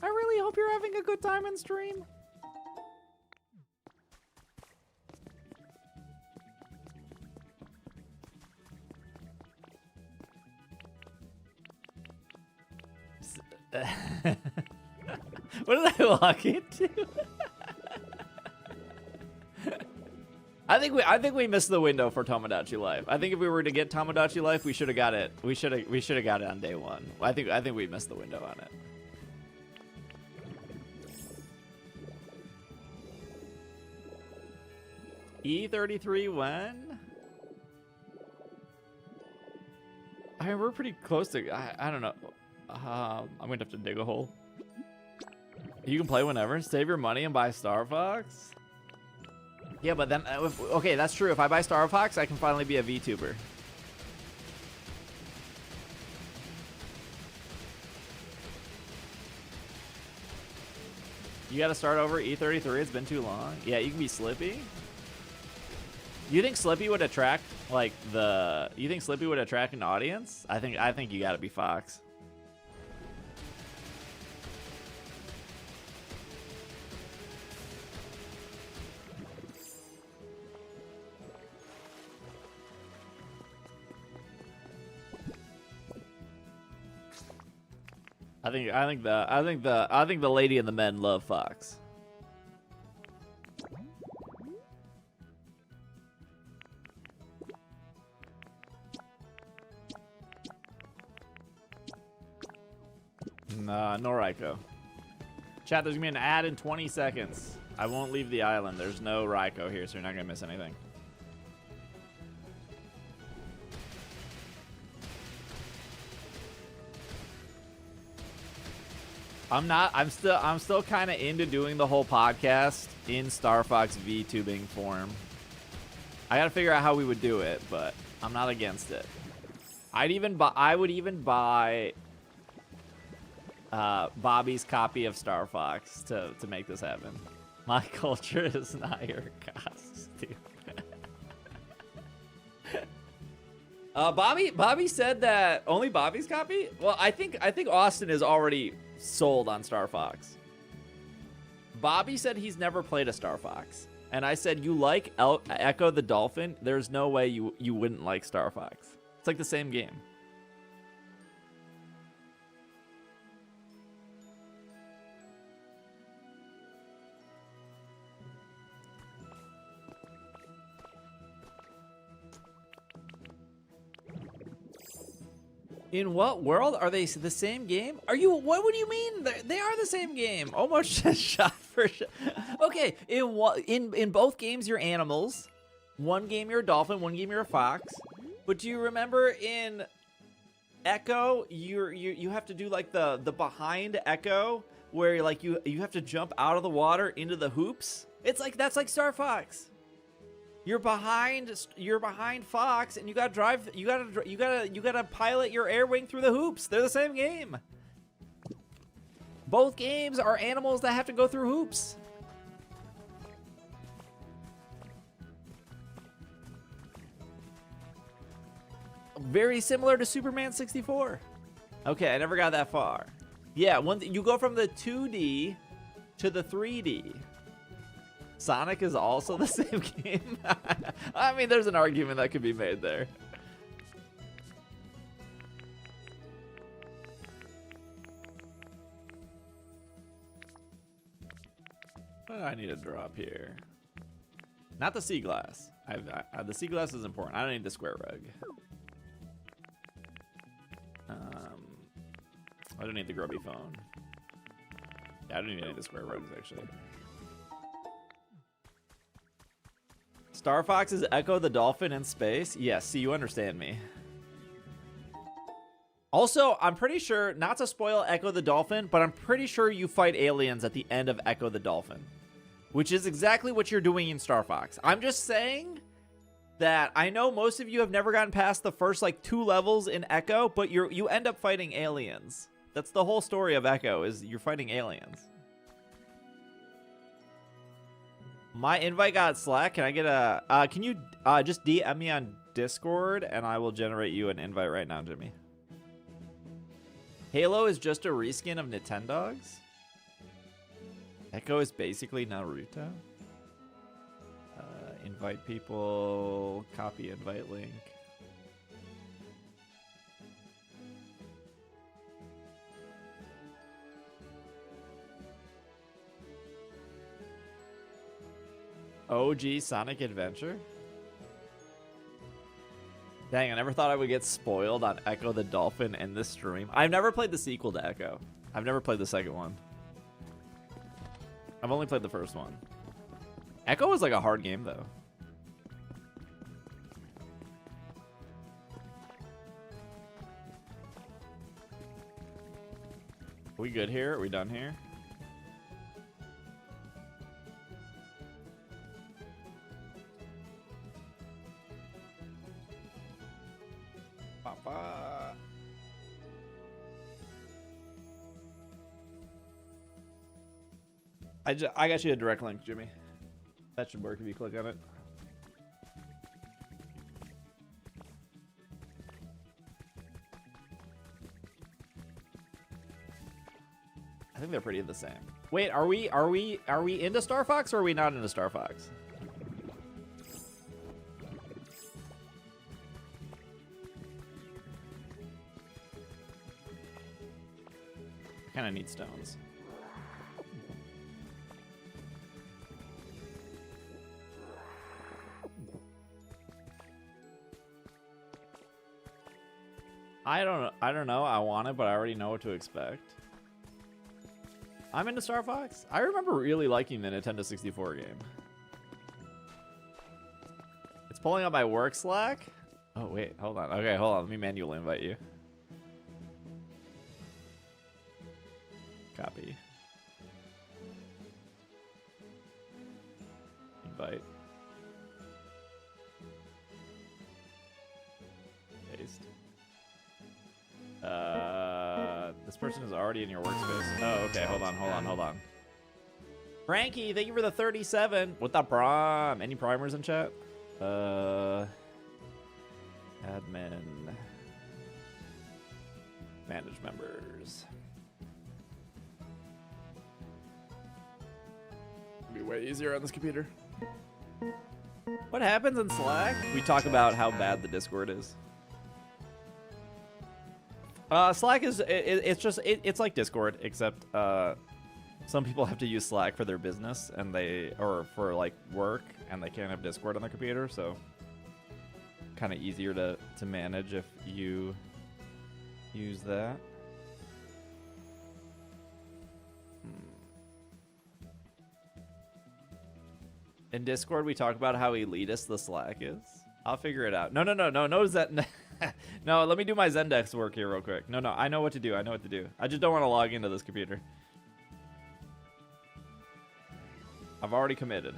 I really hope you're having a good time in stream. What did I walk into? I think we missed the window for Tomodachi Life. I think if we were to get Tomodachi Life, we should have got it. We should have got it on day one. I think we missed the window on it. E33 when? I mean, we're pretty close to. I don't know. I'm gonna have to dig a hole. You can play whenever. Save your money and buy Star Fox. Yeah, but then okay, that's true. If I buy Star Fox, I can finally be a VTuber. You got to start over E33. It's been too long. Yeah, you can be Slippy. You think Slippy would attract like the? You think Slippy would attract an audience? I think you got to be Fox. I think the lady and the men love Fox. Nah, no Raikou. Chat, there's gonna be an ad in 20 seconds. I won't leave the island. There's no Raikou here, so you're not gonna miss anything. I'm still kind of into doing the whole podcast in Star Fox VTubing form. I gotta figure out how we would do it, but I'm not against it. I would even buy Bobby's copy of Star Fox to make this happen. My culture is not your costume. Bobby said that only Bobby's copy? Well, I think Austin is already sold on Star Fox. Bobby said he's never played a Star Fox. And I said, you like Echo the Dolphin? There's no way you wouldn't like Star Fox. It's like the same game. In what world are they the same game? What would you mean? They are the same game. Almost just shot for shot. Okay, in both games you're animals. One game you're a dolphin, one game you're a fox. But do you remember in Echo, you have to do like the behind Echo where like you have to jump out of the water into the hoops? That's like Star Fox. You're behind Fox, and you gotta pilot your air wing through the hoops. They're the same game. Both games are animals that have to go through hoops. Very similar to Superman 64. Okay, I never got that far. Yeah, you go from the 2D to the 3D. Sonic is also the same game. I mean, there's an argument that could be made there. What do I need to drop here? Not the sea glass. The sea glass is important. I don't need the square rug. I don't need the grubby phone. Yeah, I don't need any of the square rugs, actually. Star Fox is Echo the Dolphin in space? Yes, see, you understand me. Also, I'm pretty sure, not to spoil Echo the Dolphin, but I'm pretty sure you fight aliens at the end of Echo the Dolphin, which is exactly what you're doing in Star Fox. I'm just saying that I know most of you have never gotten past the first like 2 levels in Echo, but you end up fighting aliens. That's the whole story of Echo, is you're fighting aliens. My invite got Slack. Can I get a... can you just DM me on Discord, and I will generate you an invite right now, Jimmy. Halo is just a reskin of Nintendogs? Echo is basically Naruto? Invite people, copy invite link. OG Sonic Adventure? Dang, I never thought I would get spoiled on Echo the Dolphin in this stream. I've never played the sequel to Echo. I've never played the second one. I've only played the first one. Echo was like a hard game, though. Are we good here? Are we done here? Papa. I got you a direct link, Jimmy. That should work if you click on it. I think they're pretty the same. Wait, are we into Star Fox or are we not into Star Fox? Kind of need stones. I don't know. I want it, but I already know what to expect. I'm into Star Fox. I remember really liking the Nintendo 64 game. It's pulling up my work Slack. Oh, wait. Hold on. Okay, hold on. Let me manually invite you. Copy. Invite. Paste. This person is already in your workspace. Oh, okay. Hold on. Frankie, thank you for the 37. What the prom? Any primers in chat? Admin. Manage members. It'll be way easier on this computer. What happens in Slack? We talk about how bad the Discord is. Slack is it's like Discord, except some people have to use Slack for their business and or for like work, and they can't have Discord on their computer, so kind of easier to manage if you use that. In Discord, we talk about how elitist the Slack is. I'll figure it out. No, Zen. No, let me do my Zendex work here real quick. No, I know what to do. I just don't want to log into this computer. I've already committed.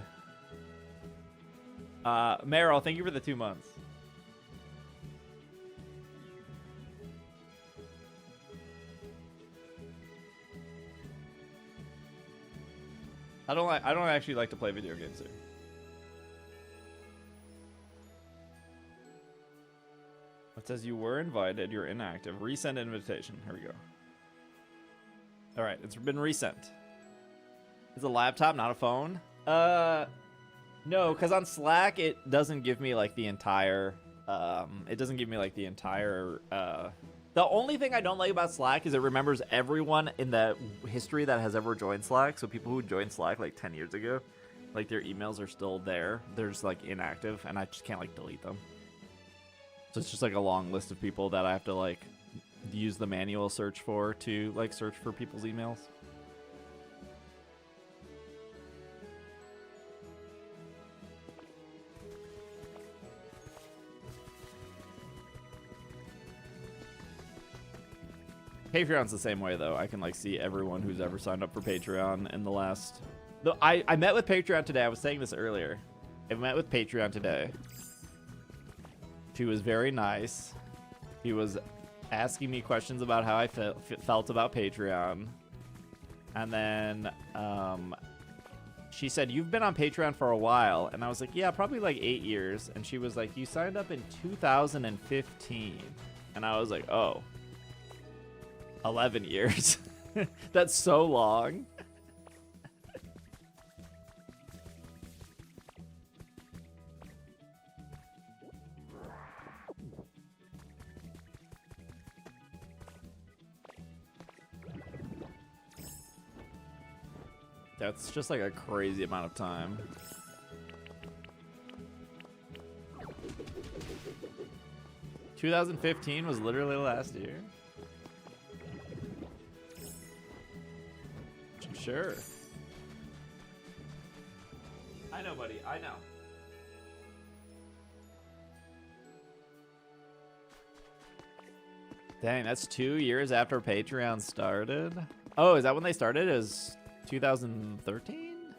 Meryl, thank you for the 2 months. I don't actually like to play video games here. It says you were invited, you're inactive. Resend invitation. Here we go. All right, it's been resent. It's a laptop, not a phone. No, because on Slack it doesn't give me like the entire. The only thing I don't like about Slack is it remembers everyone in the history that has ever joined Slack. So people who joined Slack like 10 years ago, like their emails are still there. They're just like inactive, and I just can't like delete them. So it's just like a long list of people that I have to like use the manual search for to like search for people's emails. Patreon's the same way though. I can like see everyone who's ever signed up for Patreon in the last. I met with Patreon today. I was saying this earlier. I met with Patreon today. He was very nice. He was asking me questions about how I felt about Patreon. And then she said, "You've been on Patreon for a while." And I was like, "Yeah, probably like 8 years." And she was like, "You signed up in 2015. And I was like, "Oh, 11 years." That's so long. That's just like a crazy amount of time. "2015 was literally last year." Sure. I know, buddy. I know. Dang, that's 2 years after Patreon started. Oh, is that when they started? Is 2013?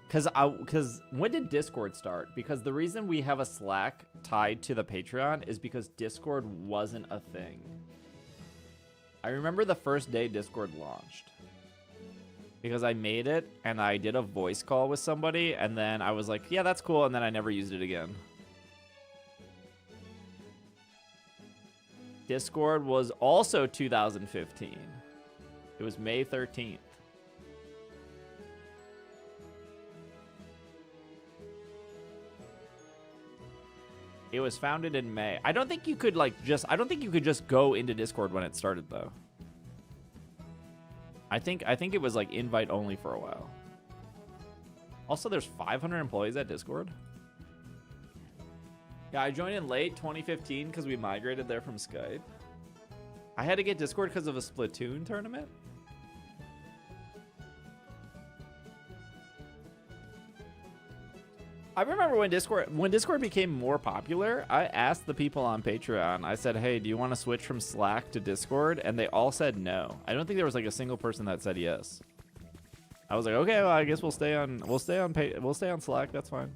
Because when did Discord start? Because the reason we have a Slack tied to the Patreon is because Discord wasn't a thing. I remember the first day Discord launched. because I made it and I did a voice call with somebody, and then I was like, yeah, that's cool, and then I never used it again. Discord was also 2015. It was May 13th. It was founded in May. I don't think you could I don't think you could just go into Discord when it started though. I think it was like invite only for a while. Also, there's 500 employees at Discord. Yeah, I joined in late 2015 because we migrated there from Skype. I had to get Discord because of a Splatoon tournament. I remember when Discord became more popular, I asked the people on Patreon, I said, hey, do you want to switch from Slack to Discord? And they all said no. I don't think there was like a single person that said yes. I was like, okay, well, I guess we'll stay on Slack. That's fine.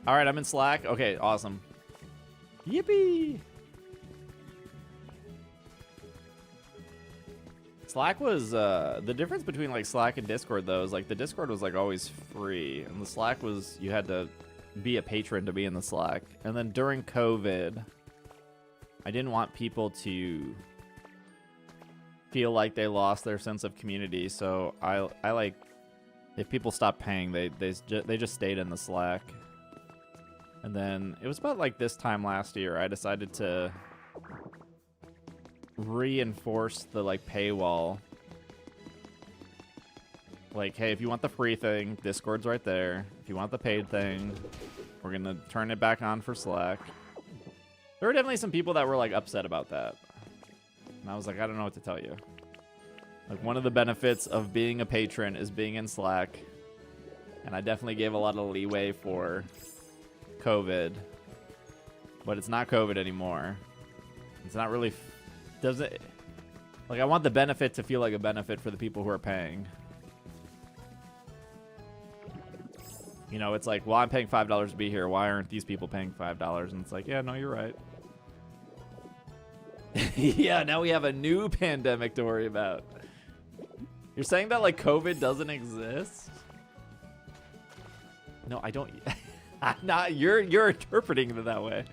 All right, I'm in Slack. Okay, awesome. Yippee! Slack was the difference between like Slack and Discord though is like the Discord was like always free, and the Slack was you had to be a patron to be in the Slack. And then during COVID, I didn't want people to feel like they lost their sense of community, so I like if people stopped paying, they just stayed in the Slack. And then it was about like this time last year, I decided to reinforce the like paywall. Like, hey, if you want the free thing, Discord's right there. If you want the paid thing, we're gonna turn it back on for Slack. There were definitely some people that were like upset about that. And I was like, I don't know what to tell you. Like, one of the benefits of being a patron is being in Slack. And I definitely gave a lot of leeway for COVID, but it's not COVID anymore. It's not really doesn't like I want the benefit to feel like a benefit for the people who are paying. You know, it's like, well, I'm paying $5 to be here. Why aren't these people paying $5? And it's like, yeah, no, you're right. Yeah, now we have a new pandemic to worry about. You're saying that like COVID doesn't exist? No, I don't. Not you're interpreting it that way.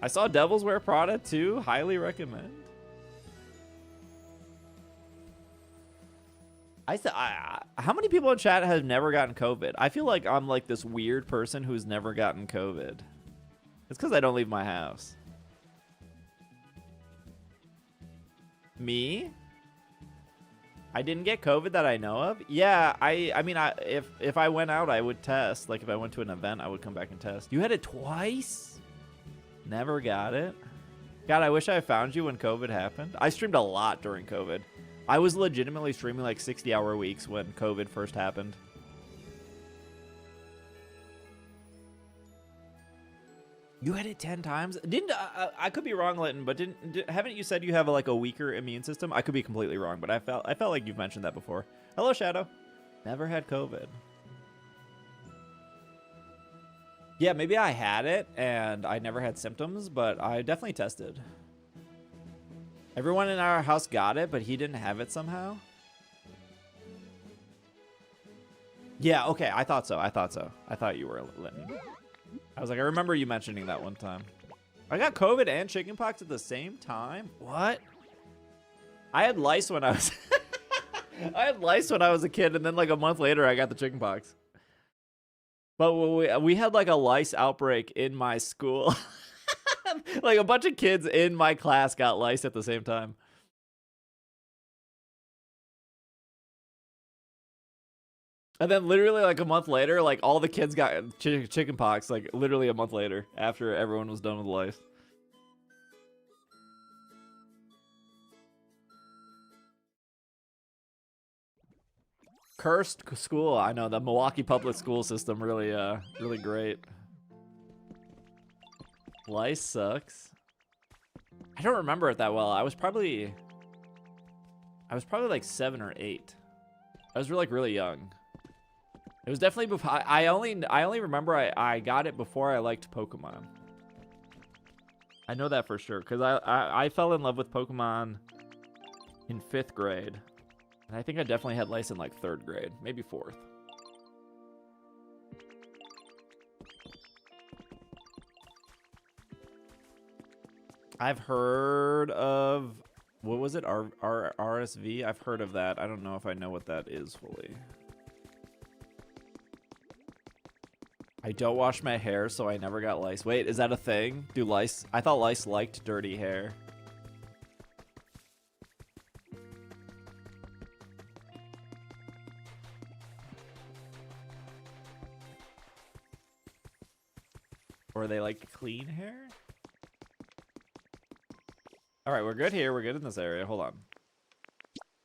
I saw Devils Wear Prada too. Highly recommend. How many people in chat have never gotten COVID? I feel like I'm like this weird person who's never gotten COVID. It's because I don't leave my house. Me? I didn't get COVID that I know of. Yeah, I mean, if I went out, I would test. Like, if I went to an event, I would come back and test. You had it twice? Never got it? God, I wish I found you when COVID happened. I streamed a lot during COVID. I was legitimately streaming like 60-hour weeks when COVID first happened. You had it 10 times? Didn't I could be wrong, Linton, but haven't you said you have like a weaker immune system? I could be completely wrong, but I felt like you've mentioned that before. Hello, Shadow. Never had COVID. Yeah, maybe I had it and I never had symptoms, but I definitely tested. Everyone in our house got it, but he didn't have it somehow. Yeah, okay, I thought so. I thought you were Linton. I was like, I remember you mentioning that one time. I got COVID and chickenpox at the same time? What? I had lice when I was I had lice when I was a kid, and then like a month later I got the chickenpox. But we had like a lice outbreak in my school. Like a bunch of kids in my class got lice at the same time. And then literally like a month later, like all the kids got chickenpox, like literally a month later after everyone was done with lice. Cursed school. I know the Milwaukee public school system really really great. Lice sucks. I don't remember it that well. I was probably like 7 or 8. I was like really young. It was definitely before. I only remember I got it before I liked Pokemon. I know that for sure because I fell in love with Pokemon in 5th grade, and I think I definitely had lice in like 3rd grade, maybe 4th. I've heard of, what was it? RSV? I've heard of that. I don't know if I know what that is fully. I don't wash my hair, so I never got lice. Wait, is that a thing? Do lice? I thought lice liked dirty hair. Or they like clean hair? All right, we're good here. We're good in this area. Hold on.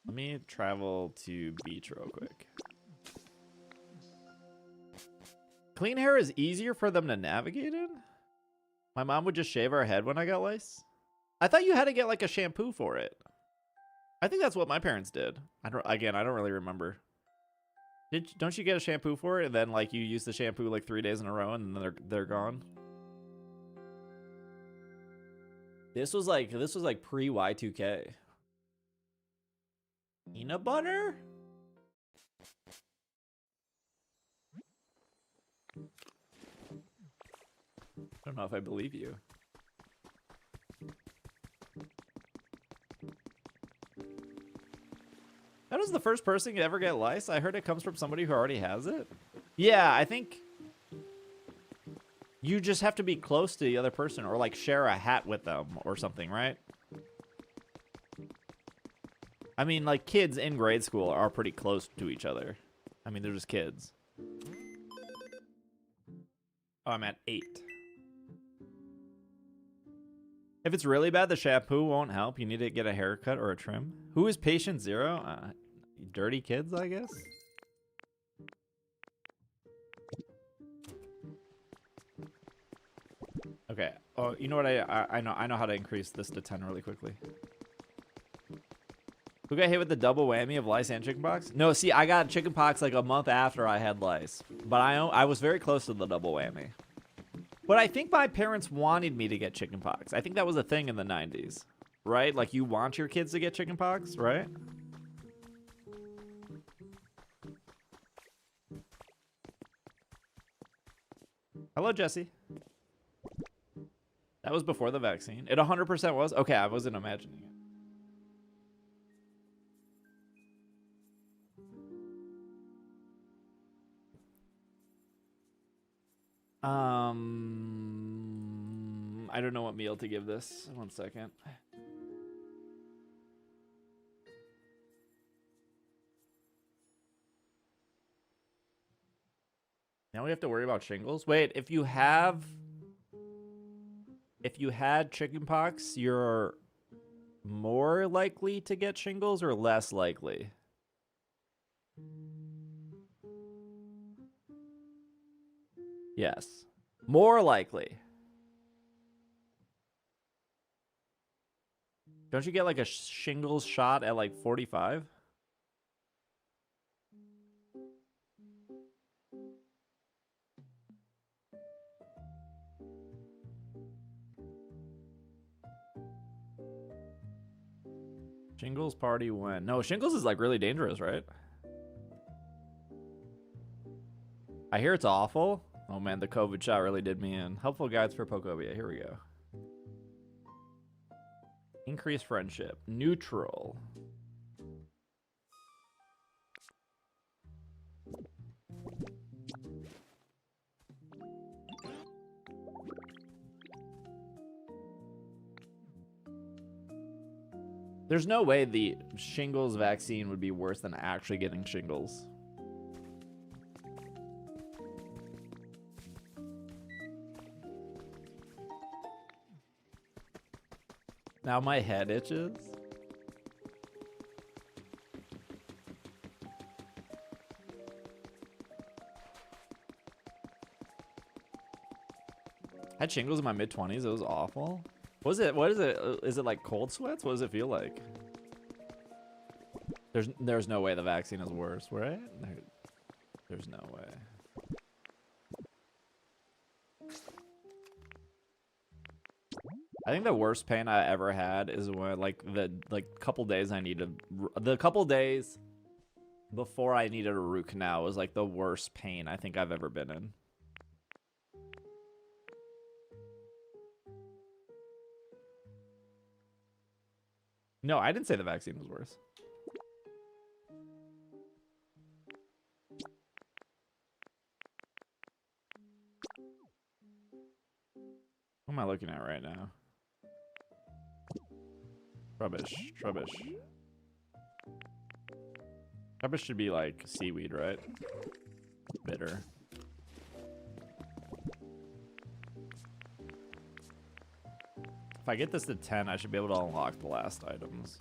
Let me travel to beach real quick. Clean hair is easier for them to navigate in? My mom would just shave our head when I got lice? I thought you had to get like a shampoo for it. I think that's what my parents did. I don't really remember. Don't you get a shampoo for it and then like you use the shampoo like 3 days in a row and then they're gone? This was like pre Y2K. Peanut butter? I don't know if I believe you. That was the first person to ever get lice. I heard it comes from somebody who already has it. Yeah, I think you just have to be close to the other person or like share a hat with them or something, right? I mean, like kids in grade school are pretty close to each other. I mean, they're just kids. Oh, I'm at 8. If it's really bad, the shampoo won't help. You need to get a haircut or a trim. Who is patient zero? Dirty kids, I guess. Okay. Oh, you know what? I know how to increase this to 10 really quickly. Who got hit with the double whammy of lice and chickenpox? No, see, I got chickenpox like a month after I had lice, but I was very close to the double whammy. But I think my parents wanted me to get chickenpox. I think that was a thing in the 90s, right? Like you want your kids to get chickenpox, right? Hello, Jesse. That was before the vaccine. It 100% was? Okay, I wasn't imagining it. I don't know what meal to give this. 1 second. Now we have to worry about shingles? Wait, if you had chickenpox, you're more likely to get shingles or less likely? Yes. More likely. Don't you get like a shingles shot at like 45? Shingles party when? No, shingles is like really dangerous, right? I hear it's awful. Oh man, the COVID shot really did me in. Helpful guides for Pokopia. Here we go. Increase friendship. Neutral. There's no way the shingles vaccine would be worse than actually getting shingles. Now my head itches. I had shingles in my mid-20s. It was awful. What is it? Is it like cold sweats? What does it feel like? There's no way the vaccine is worse, right? There's no way. I think the worst pain I ever had is when the couple days the couple days before I needed a root canal was like the worst pain I think I've ever been in. No, I didn't say the vaccine was worse. What am I looking at right now? Rubbish. Rubbish. Rubbish should be like seaweed, right? Bitter. If I get this to 10, I should be able to unlock the last items.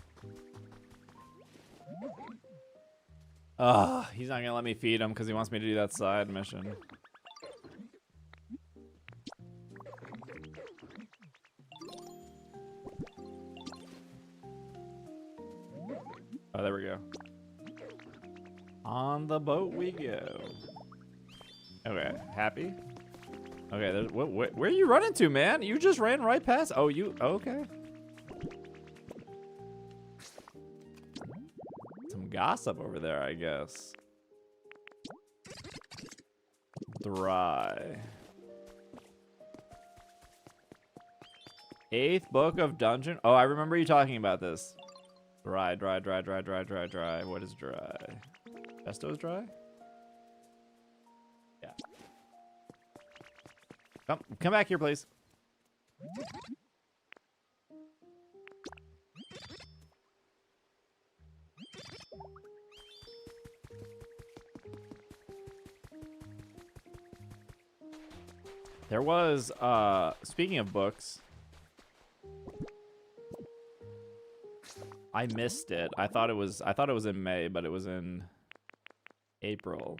Ugh, he's not gonna let me feed him because he wants me to do that side mission. Oh, there we go. On the boat we go. Okay, happy? Okay, where are you running to, man? You just ran right past. Oh, okay. Some gossip over there, I guess. Dry. 8th book of dungeon. Oh, I remember you talking about this. Dry. What is dry? Pesto is dry? Yeah. Come back here, please. There was, speaking of books, I missed it. I thought it was in May, but it was in April.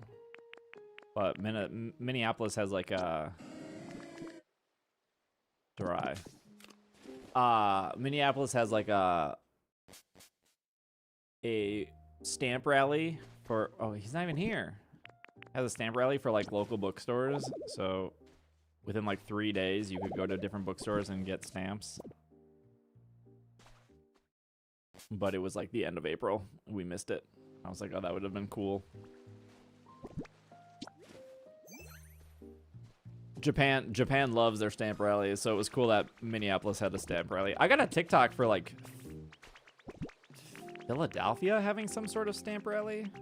But Minneapolis has like a dry. Minneapolis has like a stamp rally for. Oh, he's not even here. Has a stamp rally for like local bookstores. So within like 3 days, you could go to different bookstores and get stamps. But it was like the end of April. We missed it. I was like, oh, that would have been cool. Japan loves their stamp rallies, so it was cool that Minneapolis had a stamp rally. I got a TikTok for like Philadelphia having some sort of stamp rally.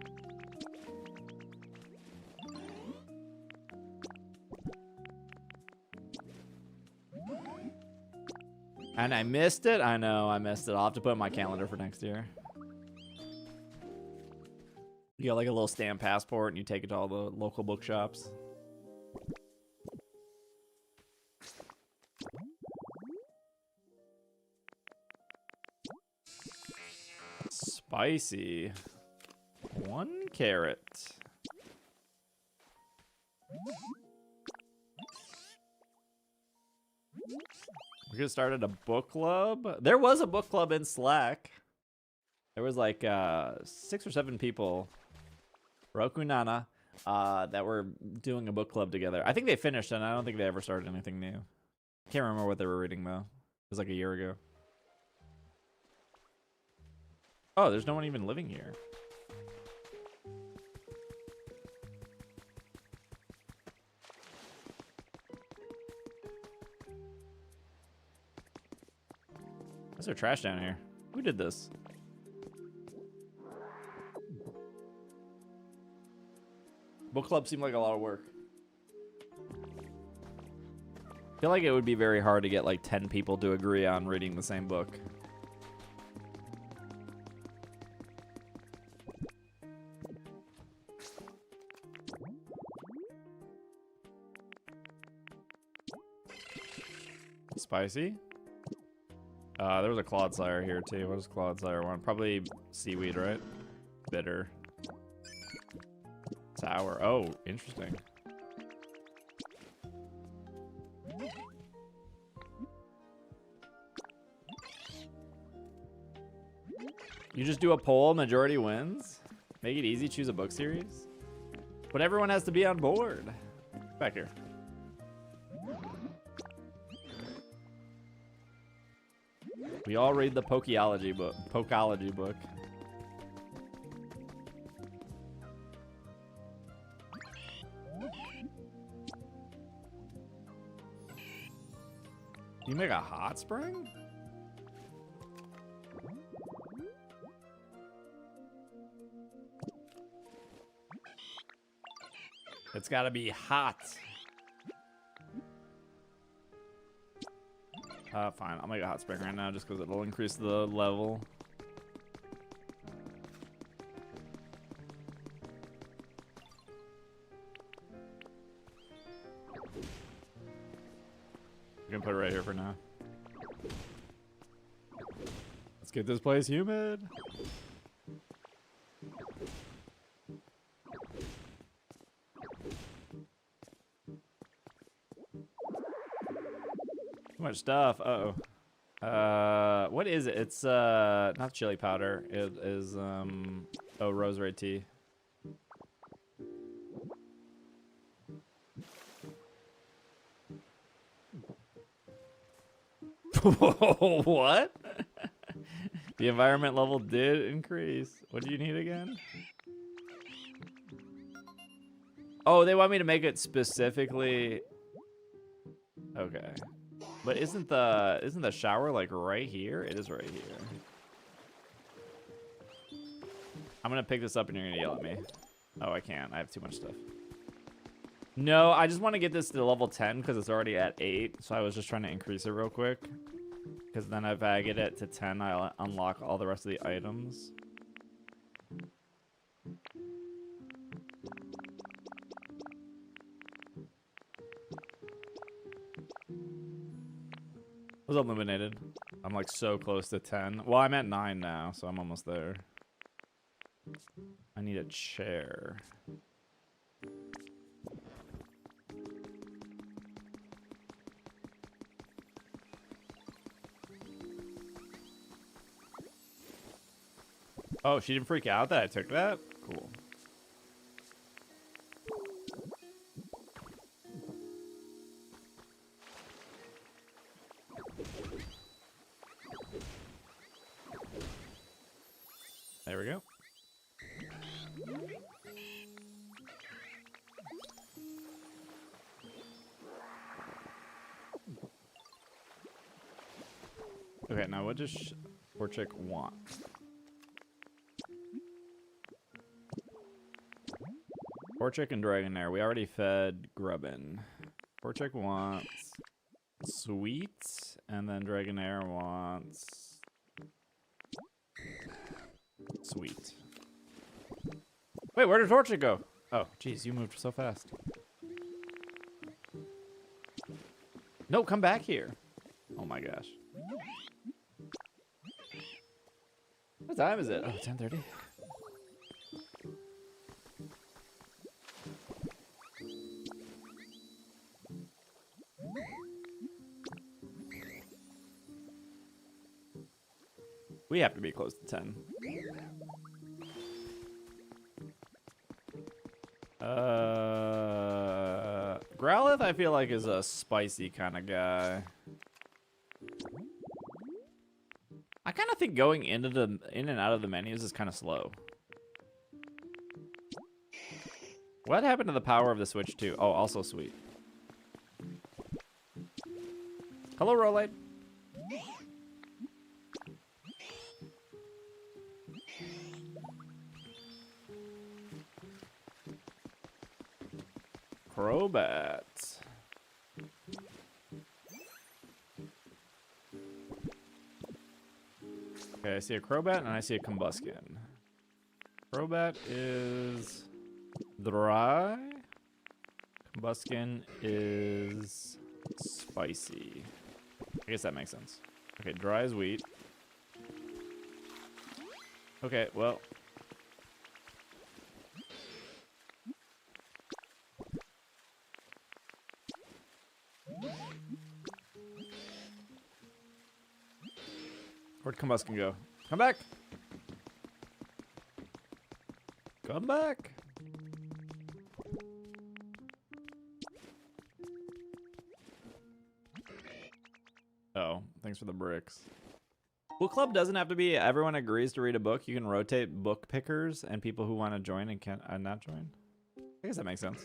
And I missed it. I know, I missed it. I'll have to put it in my calendar for next year. You get like a little stamp passport and you take it to all the local bookshops. Spicy. 1 carrot. We could have started a book club. There was a book club in Slack. There was like 6 or 7 people, Roku Nana, that were doing a book club together. I think they finished, and I don't think they ever started anything new. Can't remember what they were reading though. It was like a year ago. Oh, there's no one even living here. Why's there trash down here? Who did this? Book club seemed like a lot of work. I feel like it would be very hard to get like 10 people to agree on reading the same book. Spicy? There was a Clodsire here too. What does Clodsire want? Probably seaweed, right? Bitter. Sour. Oh, interesting. You just do a poll, majority wins. Make it easy, choose a book series. But everyone has to be on board. Back here. We all read the Pokeology book. Pokology book. You make a hot spring? It's gotta be hot. Fine. I'll make a hot spring right now just because it'll increase the level. I'm gonna put it right here for now. Let's get this place humid. Too much stuff. Uh-oh. What is it? It's not chili powder. It is oh, rosary tea. What? The environment level did increase. What do you need again? Oh, they want me to make it specifically. Okay. But isn't the shower like right here? It is right here. I'm gonna pick this up and you're gonna yell at me. Oh, I can't. I have too much stuff. No, I just want to get this to level 10 because it's already at 8. So I was just trying to increase it real quick. Because then if I get it to 10, I'll unlock all the rest of the items. I was illuminated. I'm like so close to 10. Well, I'm at 9 now, so I'm almost there. I need a chair. Oh, she didn't freak out that I took that? Cool. There we go. Okay, now what does poor chick want? Poor chick and Dragonair. We already fed Grubbin. Poor chick wants sweet, and then Dragonair wants sweet. Wait, where did Torchic go? Oh, jeez, you moved so fast. No, come back here. Oh my gosh. What time is it? Oh, 10:30. We have to be close to 10. Growlithe, I feel like, is a spicy kind of guy. I kind of think going in and out of the menus is kind of slow. What happened to the power of the Switch 2? Oh, also sweet. Hello, Rolade. Crobat. Okay, I see a Crobat and I see a Combuskin. Crobat is dry. Combuskin is spicy. I guess that makes sense. Okay, dry is wheat. Okay, well. Where'd Combuskin go? Come back! Come back. Oh, thanks for the bricks. Book club doesn't have to be everyone agrees to read a book. You can rotate book pickers and people who want to join and can't not join. I guess that makes sense.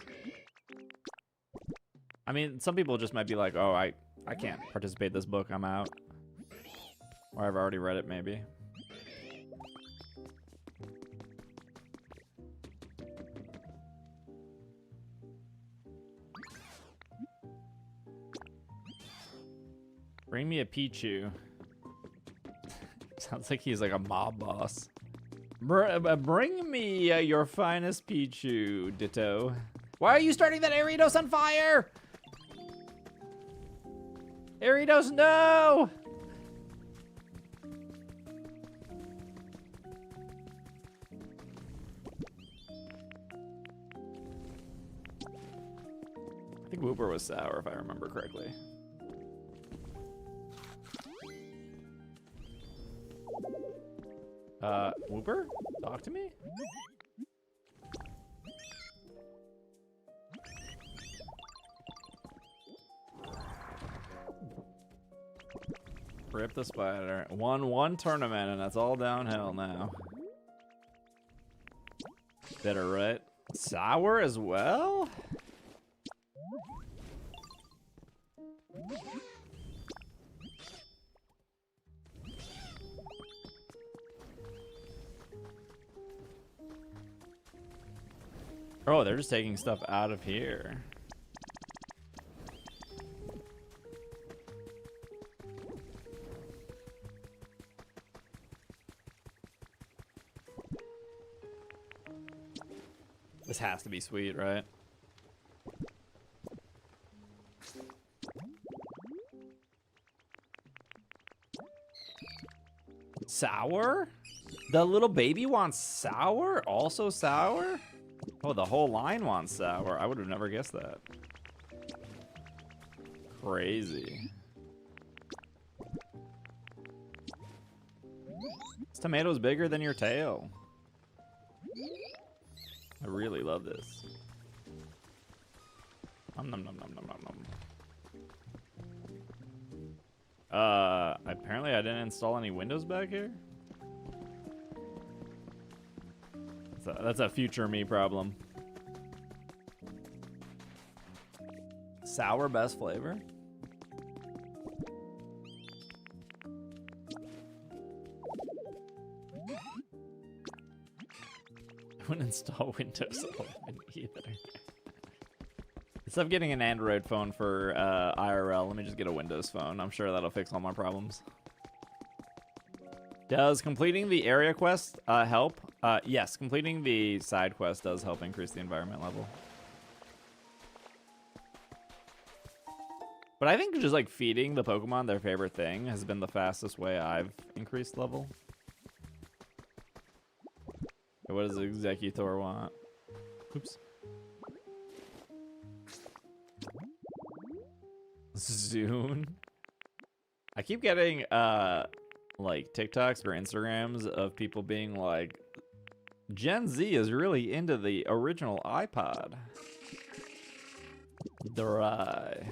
I mean, some people just might be like, oh, I can't participate in this book. I'm out. Or I've already read it, maybe. Bring me a Pichu. Sounds like he's like a mob boss. Bring me your finest Pichu, Ditto. Why are you starting that Aridos on fire? Aridos, no! I think Wooper was sour, if I remember correctly. Wooper? Talk to me? Rip the spider. Won one tournament and that's all downhill now. Bitter, right? Sour as well? Oh, they're just taking stuff out of here. This has to be sweet, right? Sour? The little baby wants sour? Also sour? Oh, the whole line wants sour. I would have never guessed that. Crazy. This tomato's bigger than your tail. I really love this. Nom nom nom nom nom nom nom. Apparently I didn't install any windows back here. That's a future me problem. Sour best flavor? I wouldn't install Windows 11 either. Instead of getting an Android phone for IRL, let me just get a Windows phone. I'm sure that'll fix all my problems. Does completing the area quest help? Yes, completing the side quest does help increase the environment level. But I think just like feeding the Pokemon their favorite thing has been the fastest way I've increased level. Okay, what does Executor want? Oops. Zune. I keep getting like TikToks or Instagrams of people being like, Gen Z is really into the original iPod. Dry.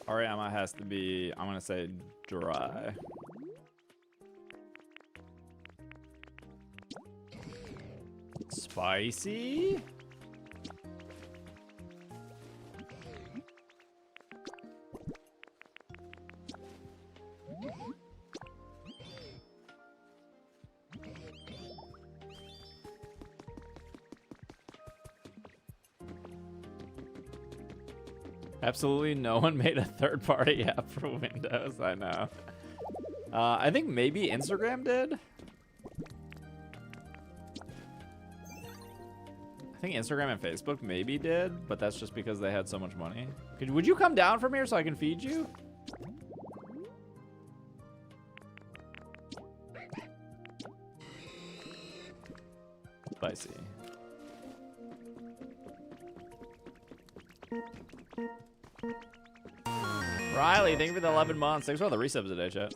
Ariyama has to be, I'm gonna say dry. Spicy? Absolutely no one made a third-party app for Windows, I know. I think maybe Instagram did. I think Instagram and Facebook maybe did, but that's just because they had so much money. Would you come down from here so I can feed you? Spicy. Riley, thank you for the 11 months. Thanks for all the resubs today, chat.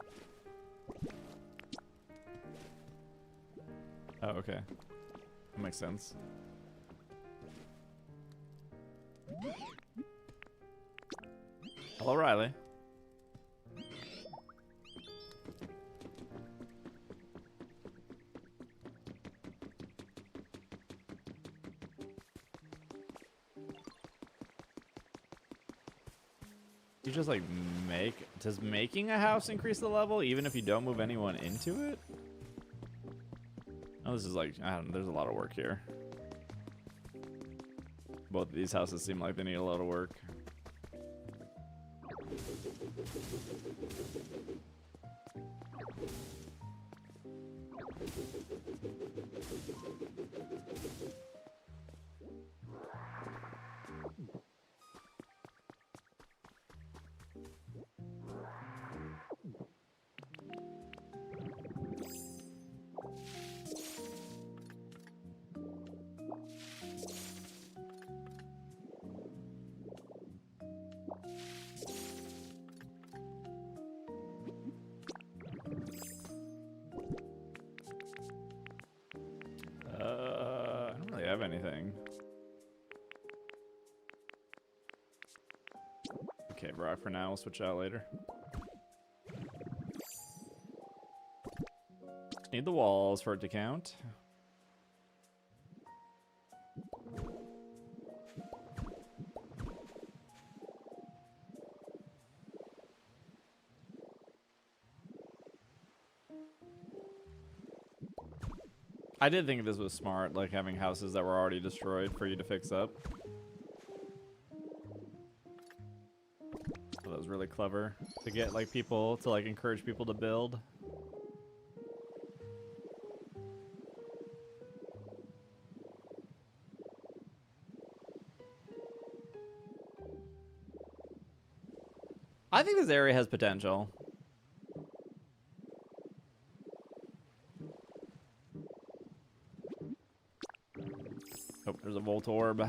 Oh, okay. That makes sense. Hello, Riley. You just like does making a house increase the level even if you don't move anyone into it? Oh, this is like, I don't know, there's a lot of work here. Both of these houses seem like they need a lot of work. I don't really have anything. Okay, rock for now. We'll switch out later. Need the walls for it to count. I did think this was smart, like having houses that were already destroyed for you to fix up. So that was really clever to get like people to like encourage people to build. I think this area has potential. Oh, there's a Volt Orb.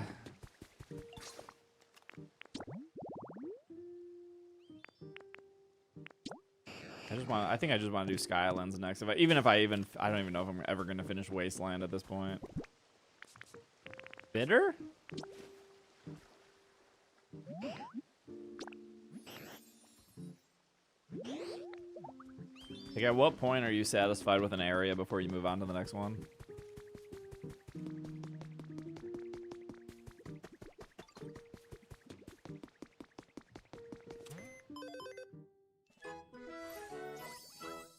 I think I just want to do Sky Islands next. I don't even know if I'm ever going to finish Wasteland at this point. Bitter? Like, at what point are you satisfied with an area before you move on to the next one?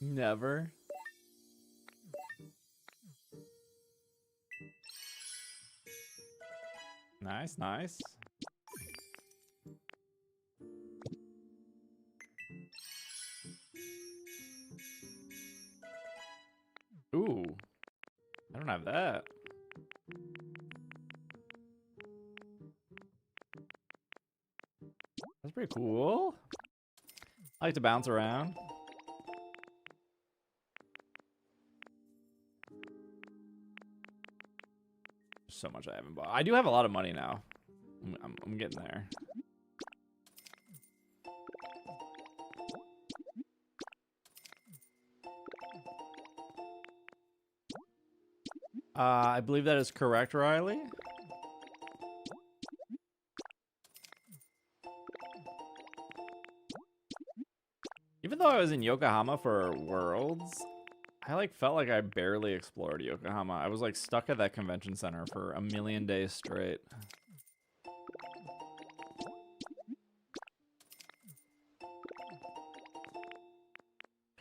Never. Nice, nice. Ooh, I don't have that. That's pretty cool. I like to bounce around. So much I haven't bought. I do have a lot of money now. I'm getting there. I believe that is correct, Riley. Even though I was in Yokohama for Worlds, I like felt like I barely explored Yokohama. I was like stuck at that convention center for a million days straight.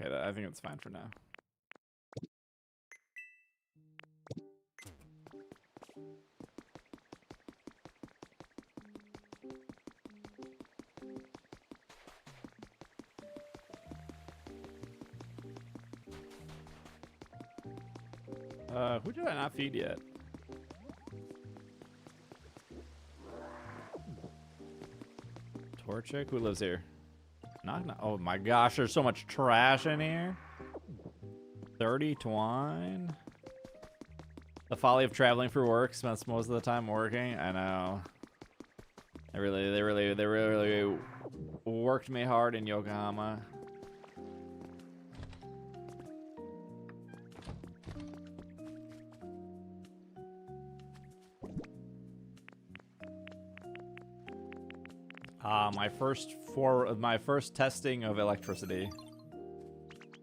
Okay, I think it's fine for now. Who did I not feed yet? Torchic, who lives here? Knock, knock. Oh my gosh, there's so much trash in here. 30 twine. The folly of traveling for work. Spends most of the time working. I know. They really worked me hard in Yokohama. My first testing of electricity.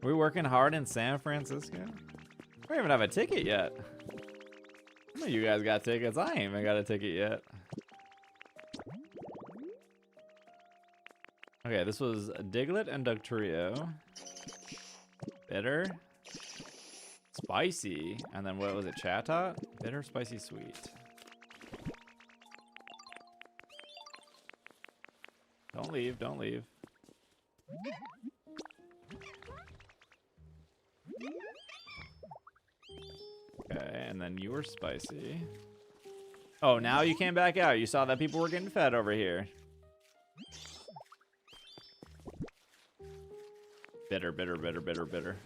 Are we working hard in San Francisco? We don't even have a ticket yet. I know you guys got tickets. I ain't even got a ticket yet. Okay, this was Diglett and Dugtrio. Bitter. Spicy. And then what was it? Chatot? Bitter, spicy, sweet. Don't leave, don't leave. Okay, and then you were spicy. Oh, now you came back out. You saw that people were getting fed over here. Bitter, bitter, bitter, bitter, bitter.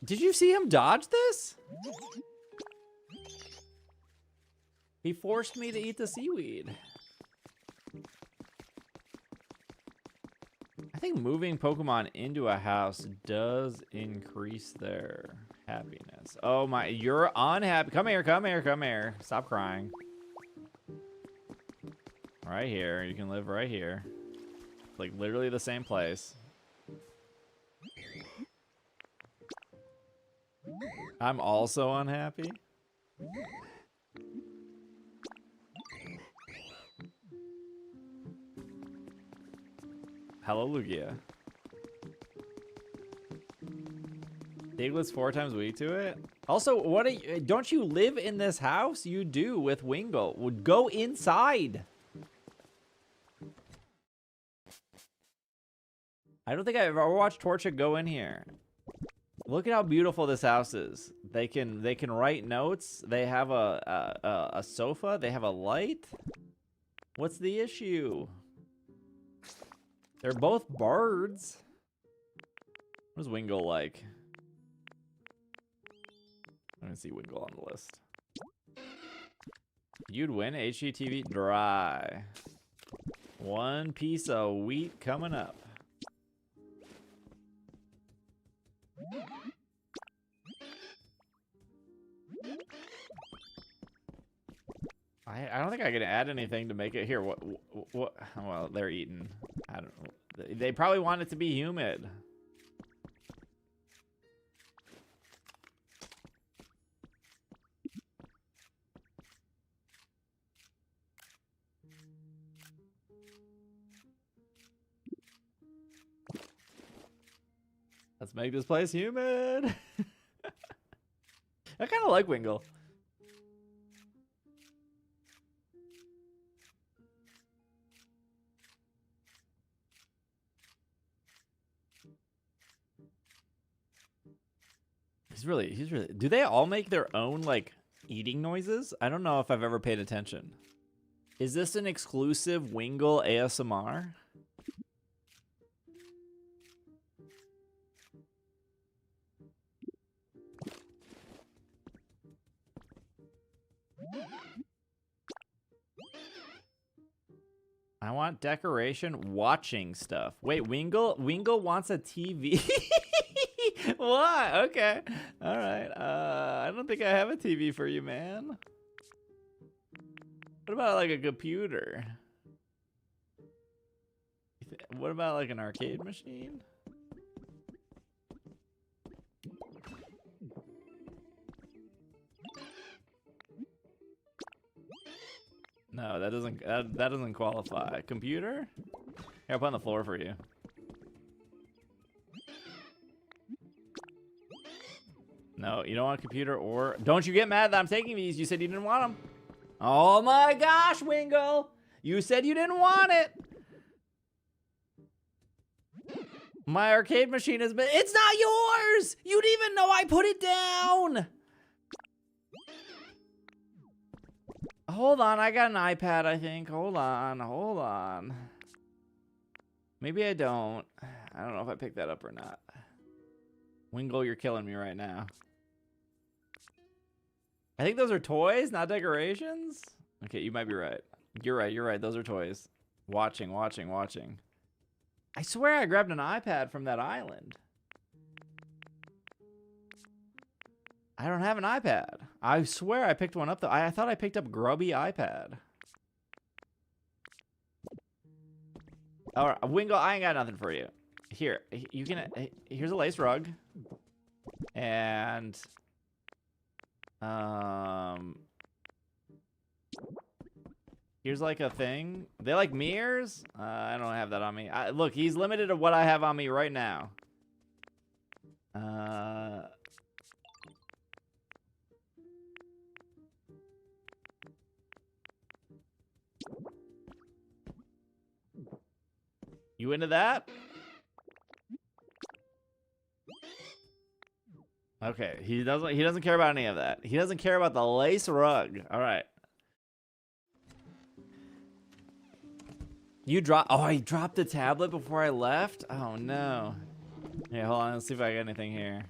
Did you see him dodge this? He forced me to eat the seaweed. I think moving Pokemon into a house does increase their happiness. Oh my, you're unhappy. Come here, come here, come here. Stop crying. Right here. You can live right here. Like literally the same place. I'm also unhappy. Hello, Lugia. Diglett's 4 times weak to it. Also, what are you, don't you live in this house? You do with Wingull. Would go inside. I don't think I've ever watched Torchic go in here. Look at how beautiful this house is. They can write notes. They have a sofa. They have a light. What's the issue? They're both birds. What is Wingull like? I don't see Wingull on the list. You'd win HGTV dry. 1 piece of wheat coming up. I don't think I can add anything to make it here. What? Well, they're eating. I don't know. They probably want it to be humid. Let's make this place humid. I kind of like Wingull. He's really. Do they all make their own like eating noises? I don't know if I've ever paid attention. Is this an exclusive Wingull ASMR? I want decoration, watching stuff. Wait, Wingull wants a TV. What? Okay. All right. I don't think I have a TV for you, man. What about like a computer? What about like an arcade machine? No, that doesn't qualify. Computer? Here, I'll put on the floor for you. No, you don't want a computer or... Don't you get mad that I'm taking these. You said you didn't want them. Oh my gosh, Wingull. You said you didn't want it. My arcade machine has been... It's not yours! You didn't even know I put it down! Hold on, I got an iPad, I think. Hold on. Maybe I don't. I don't know if I picked that up or not. Wingle, you're killing me right now. I think those are toys, not decorations. Okay, you might be right. You're right. Those are toys. Watching. I swear I grabbed an iPad from that island. I don't have an iPad. I swear I picked one up though. I thought I picked up grubby iPad. All right, Wingle, I ain't got nothing for you. Here, you can. Here's a lace rug, and here's like a thing. They like mirrors. I don't have that on me. Look, he's limited to what I have on me right now. You into that? Okay, he doesn't care about any of that. He doesn't care about the lace rug. All right. You drop. Oh, I dropped the tablet before I left. Oh no. Hey, hold on. Let's see if I got anything here.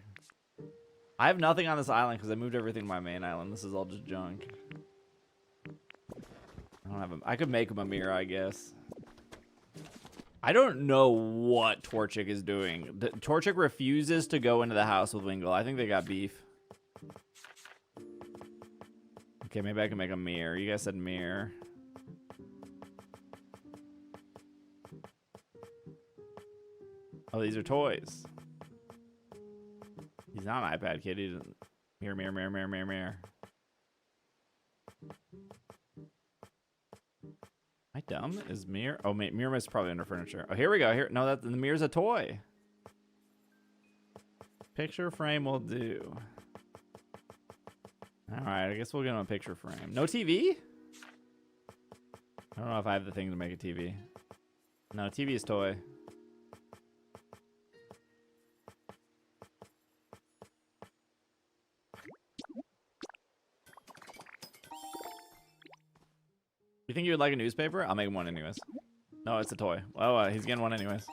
I have nothing on this island because I moved everything to my main island. This is all just junk. I don't have. I could make him a mirror, I guess. I don't know what Torchic is doing. Torchic refuses to go into the house with Wingle. I think they got beef. Okay, maybe I can make a mirror. You guys said mirror. Oh, these are toys. He's not an iPad kid. He doesn't. Mirror. Am I dumb? Is mirror? Oh, mirror is probably under furniture. Oh, here we go. Here, no, the mirror's a toy. Picture frame will do. All right, I guess we'll get him a picture frame. No TV? I don't know if I have the thing to make a TV. No, TV is toy. You think you would like a newspaper? I'll make him one anyways. No, it's a toy. Oh, he's getting one anyways.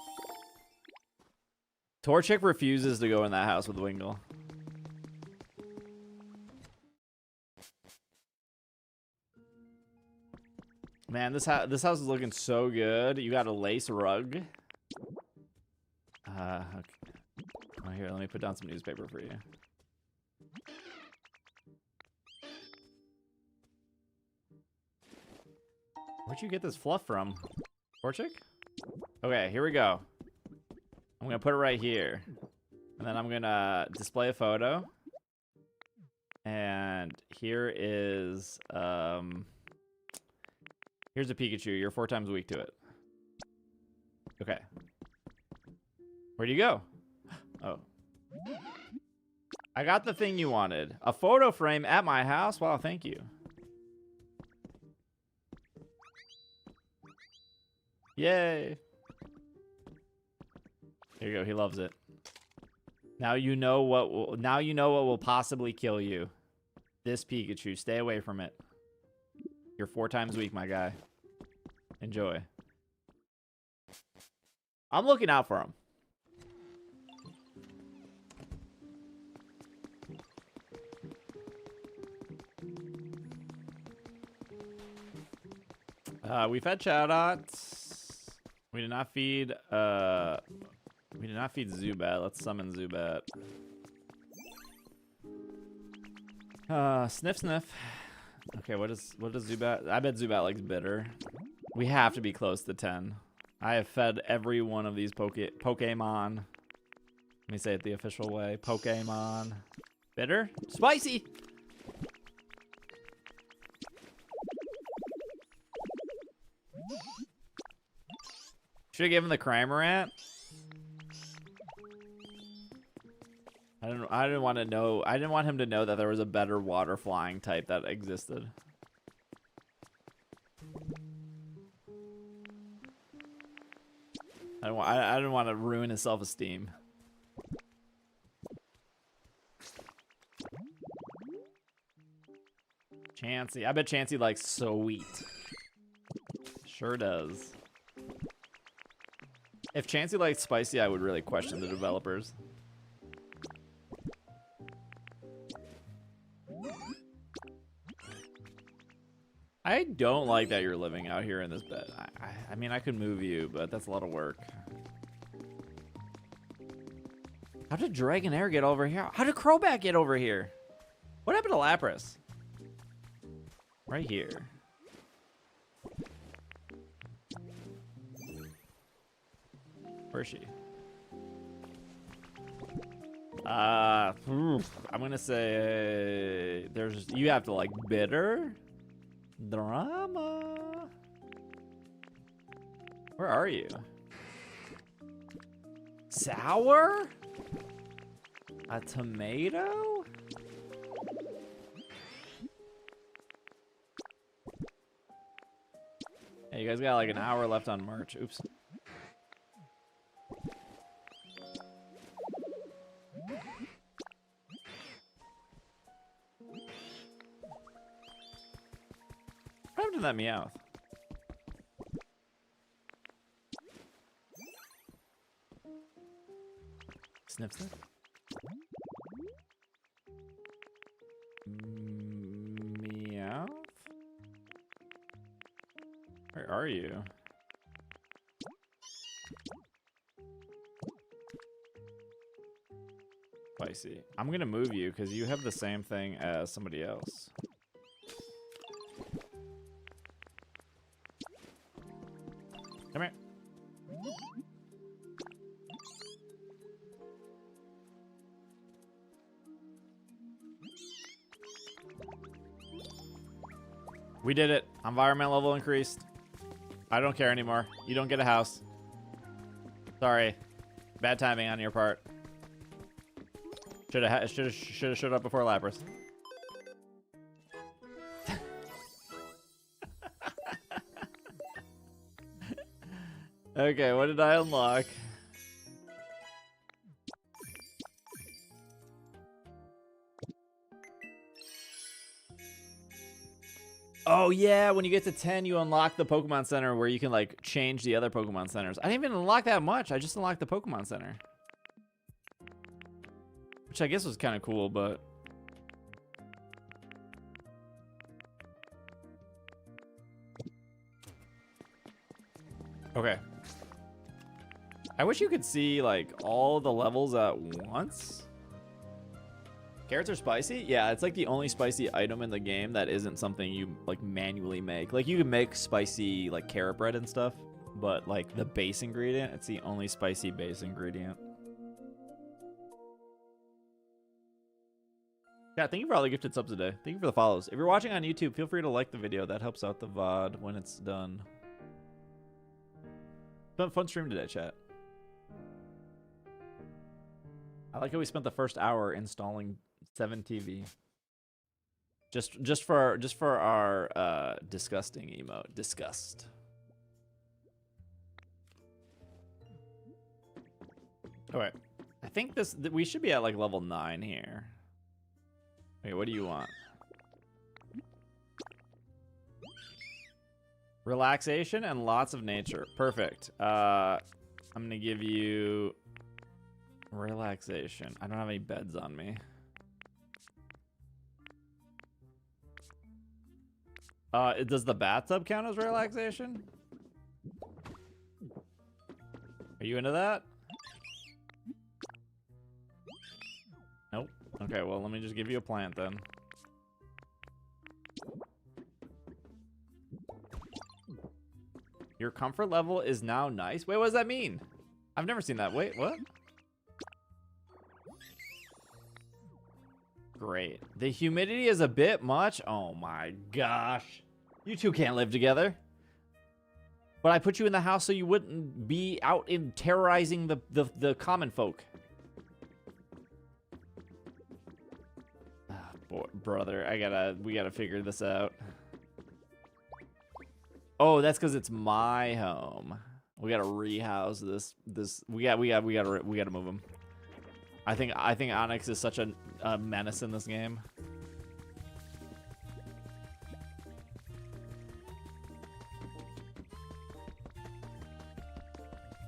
Torchic refuses to go in that house with Wingle. Man, this house is looking so good. You got a lace rug. Okay. Oh, here, let me put down some newspaper for you. Where'd you get this fluff from? Torchic? Okay, here we go. I'm gonna put it right here. And then I'm gonna display a photo. And here is, here's a Pikachu. You're 4 times weak to it. Okay. Where'd you go? Oh. I got the thing you wanted. A photo frame at my house? Wow, thank you. Yay. Here you go. He loves it. Now you know what will possibly kill you. This Pikachu. Stay away from it. You're 4 times weak, my guy. Enjoy. I'm looking out for him. We've had Chadots. We did not feed Zubat. Let's summon Zubat. Sniff. Okay, what does Zubat? I bet Zubat likes bitter. We have to be close to 10. I have fed every one of these Pokemon. Let me say it the official way. Pokemon. Bitter? Spicy! Should have given him the Cramorant. I didn't want to know. I didn't want him to know that there was a better water flying type that existed. I didn't want to ruin his self-esteem. Chansey. I bet Chansey likes sweet. Sure does. If Chansey liked spicy, I would really question the developers. I don't like that you're living out here in this bed. I mean, I could move you, but that's a lot of work. How did Dragonair get over here? How did Crobat get over here? What happened to Lapras? Right here. Where is she? I'm gonna say you have to like bitter drama. Where are you? Sour? A tomato? Hey, you guys got like an hour left on merch. Oops. What happened to that Meowth? Sniff, sniff. Meowth? Where are you? Spicy. I'm gonna move you because you have the same thing as somebody else. Come here. We did it. Environment level increased. I don't care anymore. You don't get a house. Sorry. Bad timing on your part. Should have showed up before Lapras. Okay, what did I unlock? Oh yeah, when you get to 10, you unlock the Pokemon Center where you can like change the other Pokemon Centers. I didn't even unlock that much. I just unlocked the Pokemon Center. Which I guess was kind of cool, but... Okay. I wish you could see like all the levels at once. Carrots are spicy? Yeah, it's like the only spicy item in the game that isn't something you like manually make. Like you can make spicy like carrot bread and stuff, but like the base ingredient, it's the only spicy base ingredient. Yeah, thank you for all the gifted subs today. Thank you for the follows. If you're watching on YouTube, feel free to like the video. That helps out the VOD when it's done. It's been a fun stream today, chat. I like how we spent the first hour installing 7TV. Just for our disgusting emote. Disgust. Alright. I think we should be at like level 9 here. Wait, what do you want? Relaxation and lots of nature. Perfect. I'm gonna give you relaxation. I don't have any beds on me. Does the bathtub count as relaxation? Are you into that? Nope. Okay, well, let me just give you a plant then. Your comfort level is now nice. Wait, what does that mean? I've never seen that. Wait, what? Great. The humidity is a bit much. Oh my gosh. You two can't live together. But I put you in the house so you wouldn't be out in terrorizing the common folk. Ah, boy, brother, we gotta figure this out. Oh, that's because it's my home. We gotta rehouse this. We gotta move him. I think Onyx is such a menace in this game.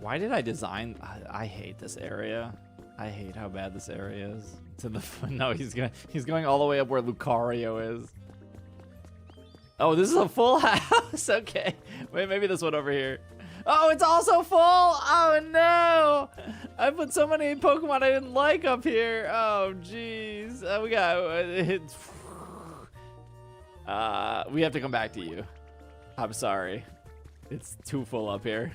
Why did I design? I hate this area. I hate how bad this area is. To the no, he's going all the way up where Lucario is. Oh, this is a full house. Okay, wait, maybe this one over here. Oh, it's also full. Oh no! I put so many Pokemon I didn't like up here. Oh jeez. We have to come back to you. I'm sorry. It's too full up here.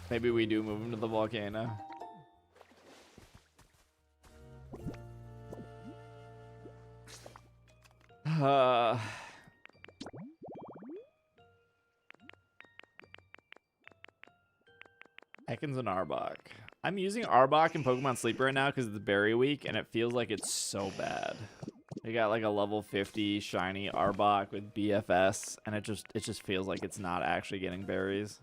Maybe we do move him to the volcano. Ekans and Arbok. I'm using Arbok in Pokemon Sleep right now because it's Berry Week, and it feels like it's so bad. They got like a level 50 shiny Arbok with BFS, and it just feels like it's not actually getting berries.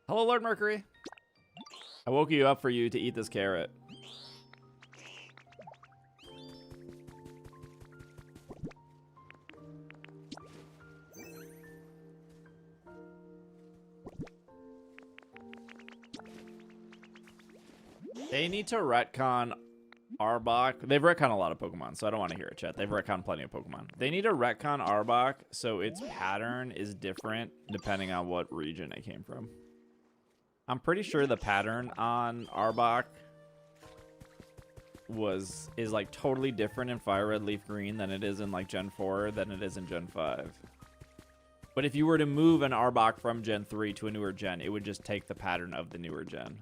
Hello, Lord Mercury. I woke you up for you to eat this carrot. They need to retcon Arbok. They've retconned a lot of Pokemon, so I don't want to hear it, chat. They've retconned plenty of Pokemon. They need to retcon Arbok so its pattern is different depending on what region it came from. I'm pretty sure the pattern on Arbok is like totally different in Fire Red Leaf Green than it is in like Gen 4 than it is in Gen 5. But if you were to move an Arbok from Gen 3 to a newer gen, it would just take the pattern of the newer gen.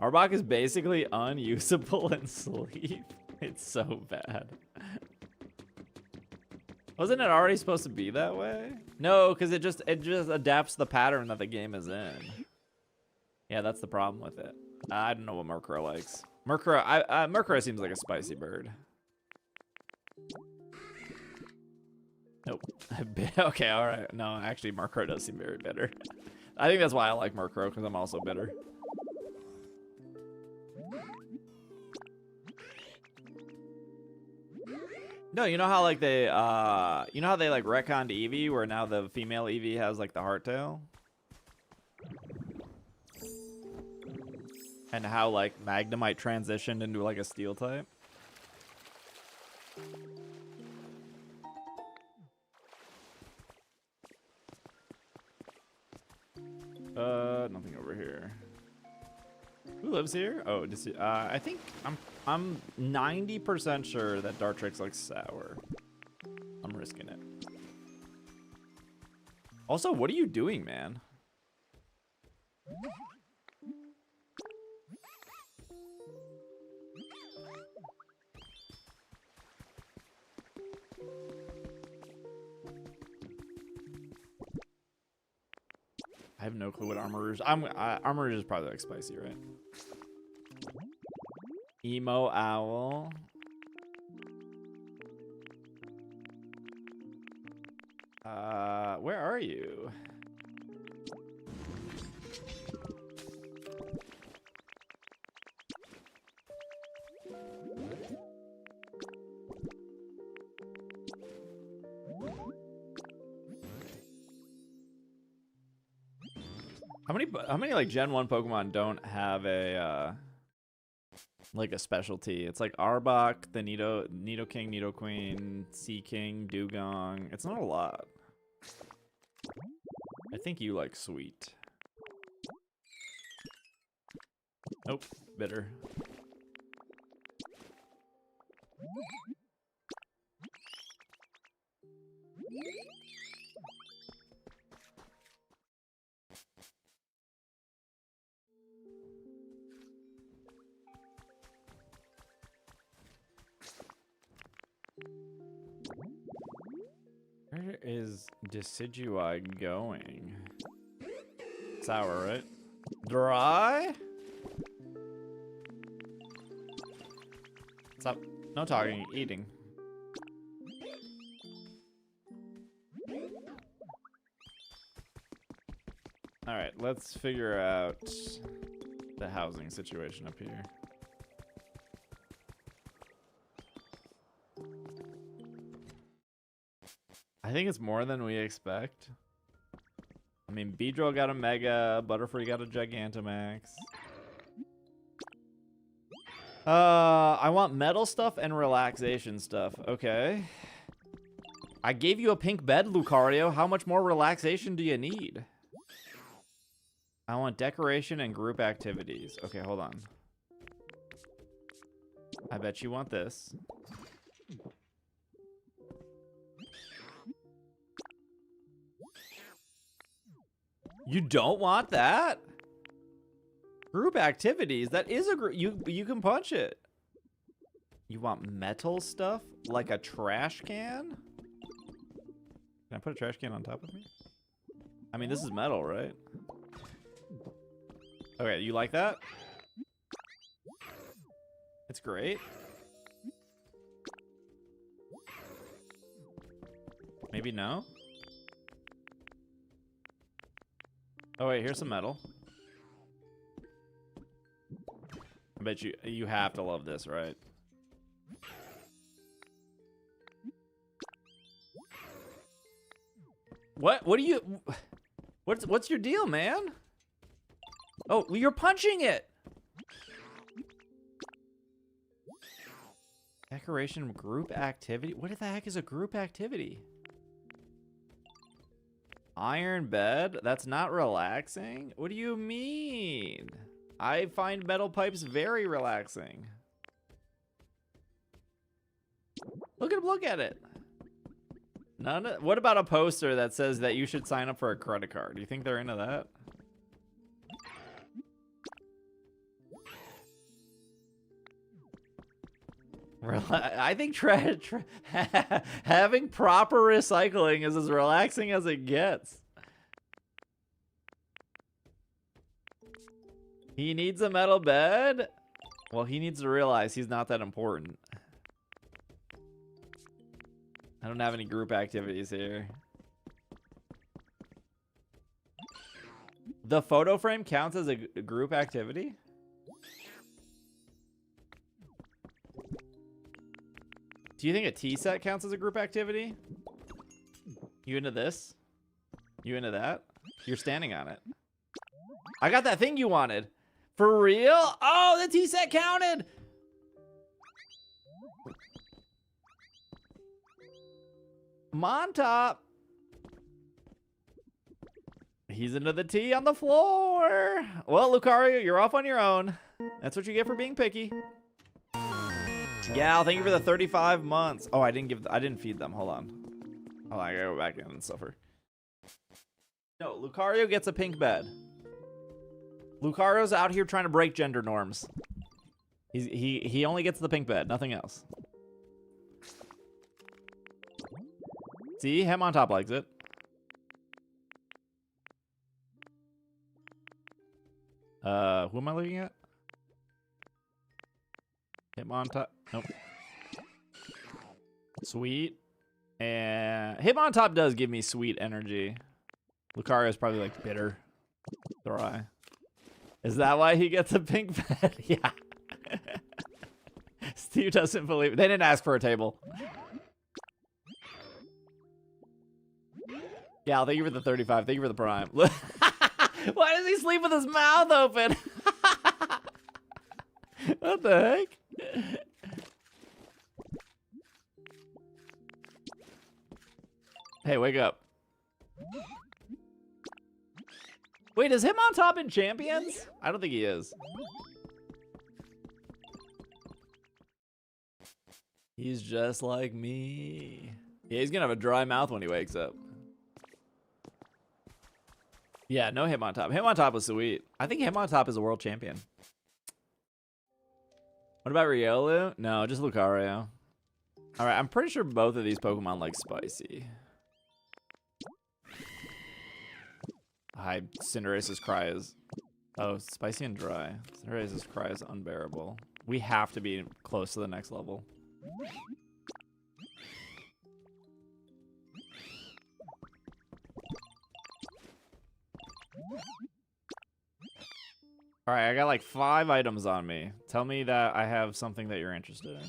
Arbok is basically unusable in Sleep. It's so bad. Wasn't it already supposed to be that way? No, because it just adapts the pattern that the game is in. Yeah, that's the problem with it. I don't know what Murkrow likes. Murkrow seems like a spicy bird. Nope. Okay, all right. No, actually, Murkrow does seem very bitter. I think that's why I like Murkrow, because I'm also bitter. No, you know how like they like retconned Eevee, where now the female Eevee has like the hardtail, and how like Magnemite transitioned into like a Steel type. Nothing over here. Who lives here? Oh, I think I'm 90% sure that Dartrix likes sour. I'm risking it. Also, what are you doing, man? I have no clue what Armor Armor is probably like spicy, right? Emo Owl. Where are you? How many like Gen 1 Pokemon don't have a like a specialty? It's like Arbok, the Nidoking, Nidoqueen, Seaking, Dugong. It's not a lot. I think you like sweet. Nope, bitter. Where is Decidueye going? Sour, right? Dry? Stop. No talking, eating. Alright, let's figure out the housing situation up here. think it's more than we expect. I mean, Beedrill got a Mega, Butterfree got a Gigantamax. I want metal stuff and relaxation stuff. Okay. I gave you a pink bed, Lucario. How much more relaxation do you need? I want decoration and group activities. Okay, hold on. I bet you want this. You don't want that? Group activities? That is a group. You can punch it. You want metal stuff? Like a trash can? Can I put a trash can on top of me? I mean, this is metal, right? Okay, you like that? It's great. Maybe no? Oh wait, here's some metal. I bet you have to love this, right? What do you what's your deal, man? Oh, you're punching it. Decoration group activity. What the heck is a group activity? Iron bed? That's not relaxing? What do you mean? I find metal pipes very relaxing. Look at it. What about a poster that says that you should sign up for a credit card? Do you think they're into that? I think having proper recycling is as relaxing as it gets. He needs a metal bed? Well, he needs to realize he's not that important. I don't have any group activities here. The photo frame counts as a group activity? Do you think a tea set counts as a group activity? You into this? You into that? You're standing on it. I got that thing you wanted. For real? Oh, the tea set counted. Montop. He's into the tea on the floor. Well, Lucario, you're off on your own. That's what you get for being picky. Yeah, thank you for the 35 months. Oh, I didn't feed them. Hold on. I gotta go back in and suffer. No, Lucario gets a pink bed. Lucario's out here trying to break gender norms. He only gets the pink bed, nothing else. See, him on top likes it. Who am I looking at? Him on top. Nope. Sweet. And him on top does give me sweet energy. Lucario's probably like bitter. Dry. Is that why he gets a pink bed? Yeah. Steve doesn't believe it. They didn't ask for a table. Yeah, thank you for the 35. Thank you for the prime. Why does he sleep with his mouth open? What the heck? Hey, wake up. Wait, is him on top in Champions? I don't think he is. He's just like me. Yeah, he's gonna have a dry mouth when he wakes up. Yeah, no him on top. Him on top was sweet. I think him on top is a world champion. What about Riolu? No, just Lucario. All right, I'm pretty sure both of these Pokemon like spicy. Hi, Cinderace's cry is... Oh, spicy and dry. Cinderace's cry is unbearable. We have to be close to the next level. All right, I got like 5 items on me. Tell me that I have something that you're interested in.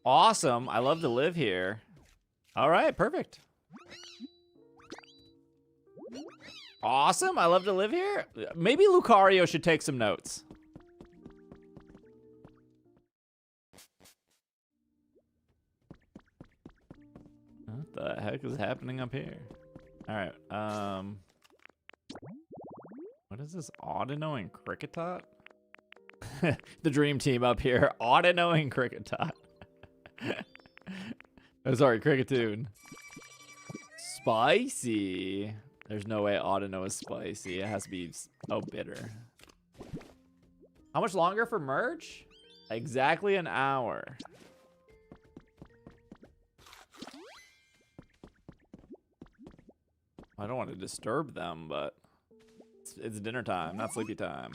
Awesome. I love to live here. All right, perfect. Awesome. I love to live here. Maybe Lucario should take some notes. What the heck is happening up here? All right. What is this? Audino and Cricketot? The dream team up here. Audino and Cricketot. Oh, sorry, Cricketoon. Spicy. There's no way Audino is spicy. It has to be, oh, bitter. How much longer for merch? Exactly an hour. I don't want to disturb them, but it's dinner time, not sleepy time.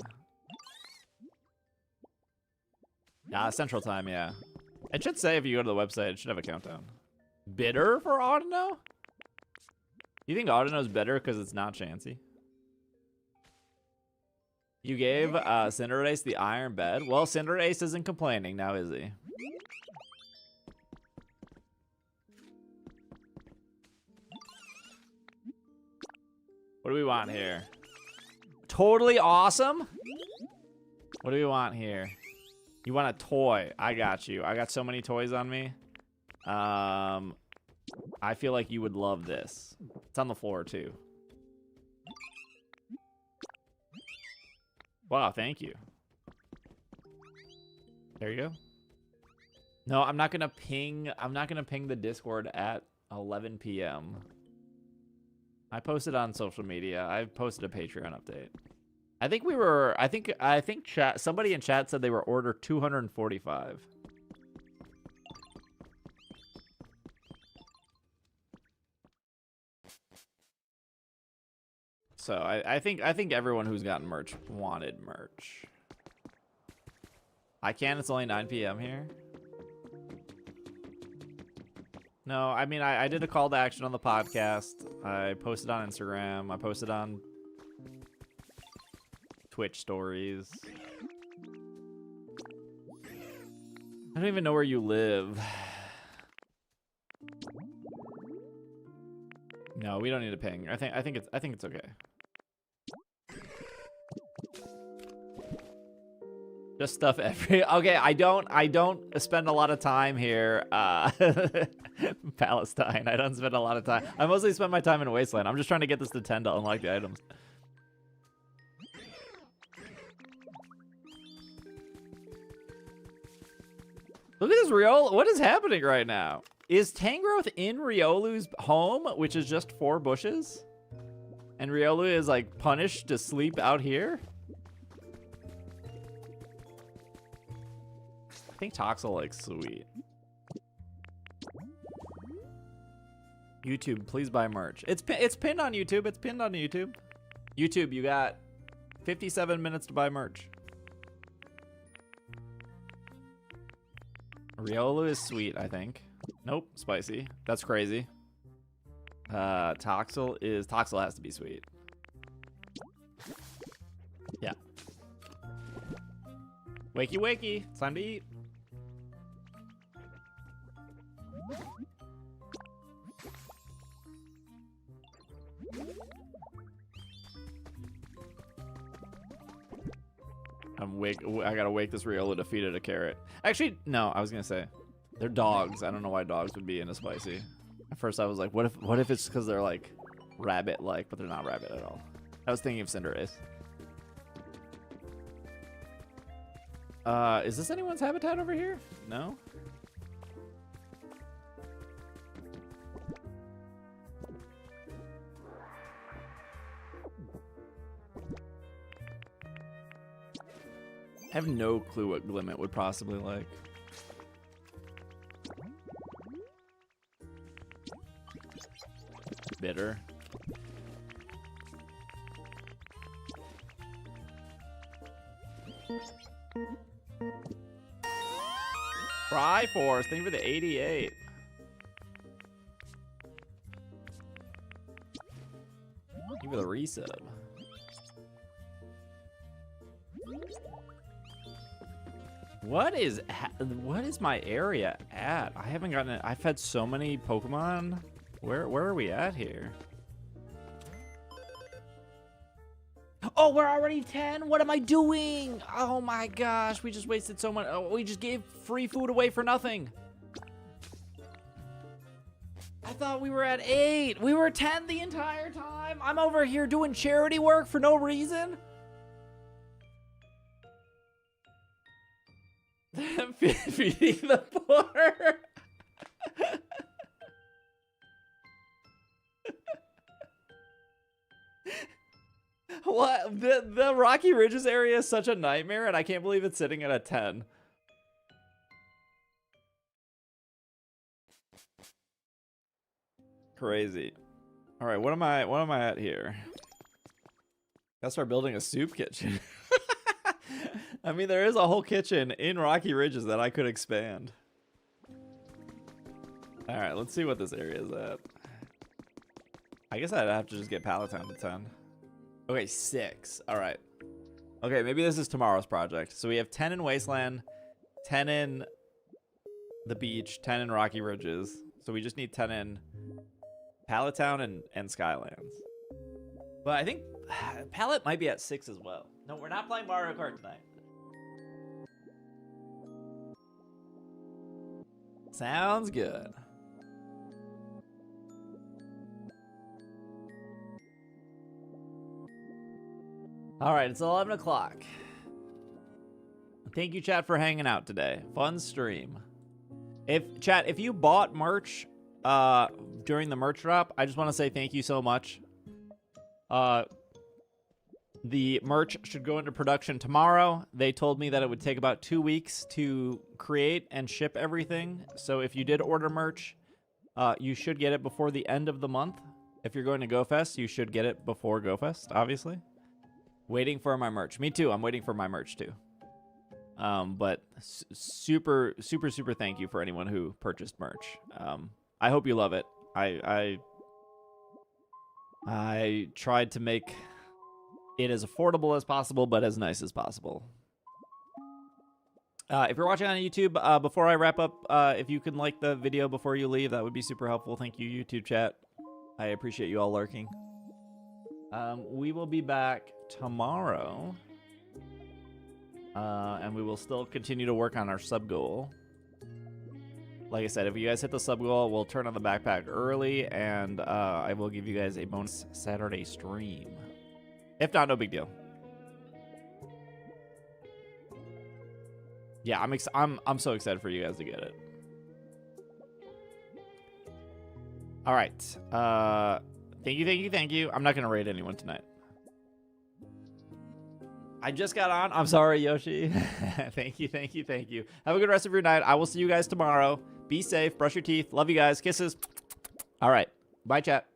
Central time, yeah. It should say if you go to the website, it should have a countdown. Bitter for Audino? You think Audino's better because it's not Chansey? You gave Cinderace the iron bed. Well, Cinderace isn't complaining now, is he? What do we want here? Totally awesome? What do we want here? You want a toy? I got you. I got so many toys on me. I feel like you would love this. It's on the floor too. Wow, thank you. There you go. No, I'm not gonna ping the Discord at 11 p.m. I posted on social media. I posted a Patreon update. I think chat, somebody in chat said they were order 245. So I think everyone who's gotten merch wanted merch. I can, it's only 9 p.m. here. No, I mean, I did a call to action on the podcast. I posted on Instagram. I posted on Twitch stories. I don't even know where you live. No, we don't need a ping. I think it's okay. Just stuff every. Okay, I don't spend a lot of time here. Palestine. I don't spend a lot of time. I mostly spend my time in Wasteland. I'm just trying to get this to 10 to unlock the items. Look at this Riolu. What is happening right now? Is Tangrowth in Riolu's home, which is just 4 bushes? And Riolu is like punished to sleep out here? I think Toxel like sweet. YouTube, please buy merch. It's pinned on YouTube. It's pinned on YouTube. YouTube, you got 57 minutes to buy merch. Riolu is sweet, I think. Nope, spicy. That's crazy. Toxel has to be sweet. Yeah. Wakey wakey, it's time to eat. I gotta wake this Riolu to feed it a carrot. Actually, no, I was gonna say they're dogs. I don't know why dogs would be into spicy. At first I was like, what if it's because they're like rabbit-like, but they're not rabbit at all. I was thinking of Cinderace. Is this anyone's habitat over here? No? I have no clue what Glimmet would possibly like. Bitter. Triforce, thank you for the 88. Thank you for the resub. What is my area at? I haven't gotten it. I've had so many Pokemon. Where are we at here? Oh, we're already 10? What am I doing? Oh my gosh, we just wasted so much. Oh, we just gave free food away for nothing. I thought we were at 8. We were 10 the entire time. I'm over here doing charity work for no reason. Feeding the poor. What? The Rocky Ridges area is such a nightmare, and I can't believe it's sitting at a 10. Crazy. All right, what am I at here? Gotta start building a soup kitchen. I mean, there is a whole kitchen in Rocky Ridges that I could expand. All right, let's see what this area is at. I guess I'd have to just get Palatown to 10. Okay, 6. All right. Okay, maybe this is tomorrow's project. So we have 10 in Wasteland, 10 in the beach, 10 in Rocky Ridges. So we just need 10 in Palatown and Skylands. But I think Pallet might be at 6 as well. No, we're not playing Mario Kart tonight. Sounds good. All right, it's 11 o'clock. Thank you, chat, for hanging out today. Fun stream. If you bought merch during the merch drop, I just want to say thank you so much. The merch should go into production tomorrow. They told me that it would take about 2 weeks to create and ship everything. So if you did order merch, you should get it before the end of the month. If you're going to GoFest, you should get it before GoFest, obviously. Waiting for my merch. Me too. I'm waiting for my merch too. But super thank you for anyone who purchased merch. I hope you love it. I tried to make it as affordable as possible, but as nice as possible. If you're watching on YouTube, before I wrap up, if you can like the video before you leave, that would be super helpful. Thank you, YouTube chat. I appreciate you all lurking. We will be back tomorrow. And we will still continue to work on our sub goal. Like I said, if you guys hit the sub goal, we'll turn on the backpack early, and I will give you guys a bonus Saturday stream. If not, no big deal. Yeah, I'm so excited for you guys to get it. All right. Thank you. I'm not gonna raid anyone tonight. I just got on. I'm sorry, Yoshi. Thank you. Have a good rest of your night. I will see you guys tomorrow. Be safe. Brush your teeth. Love you guys. Kisses. All right. Bye, chat.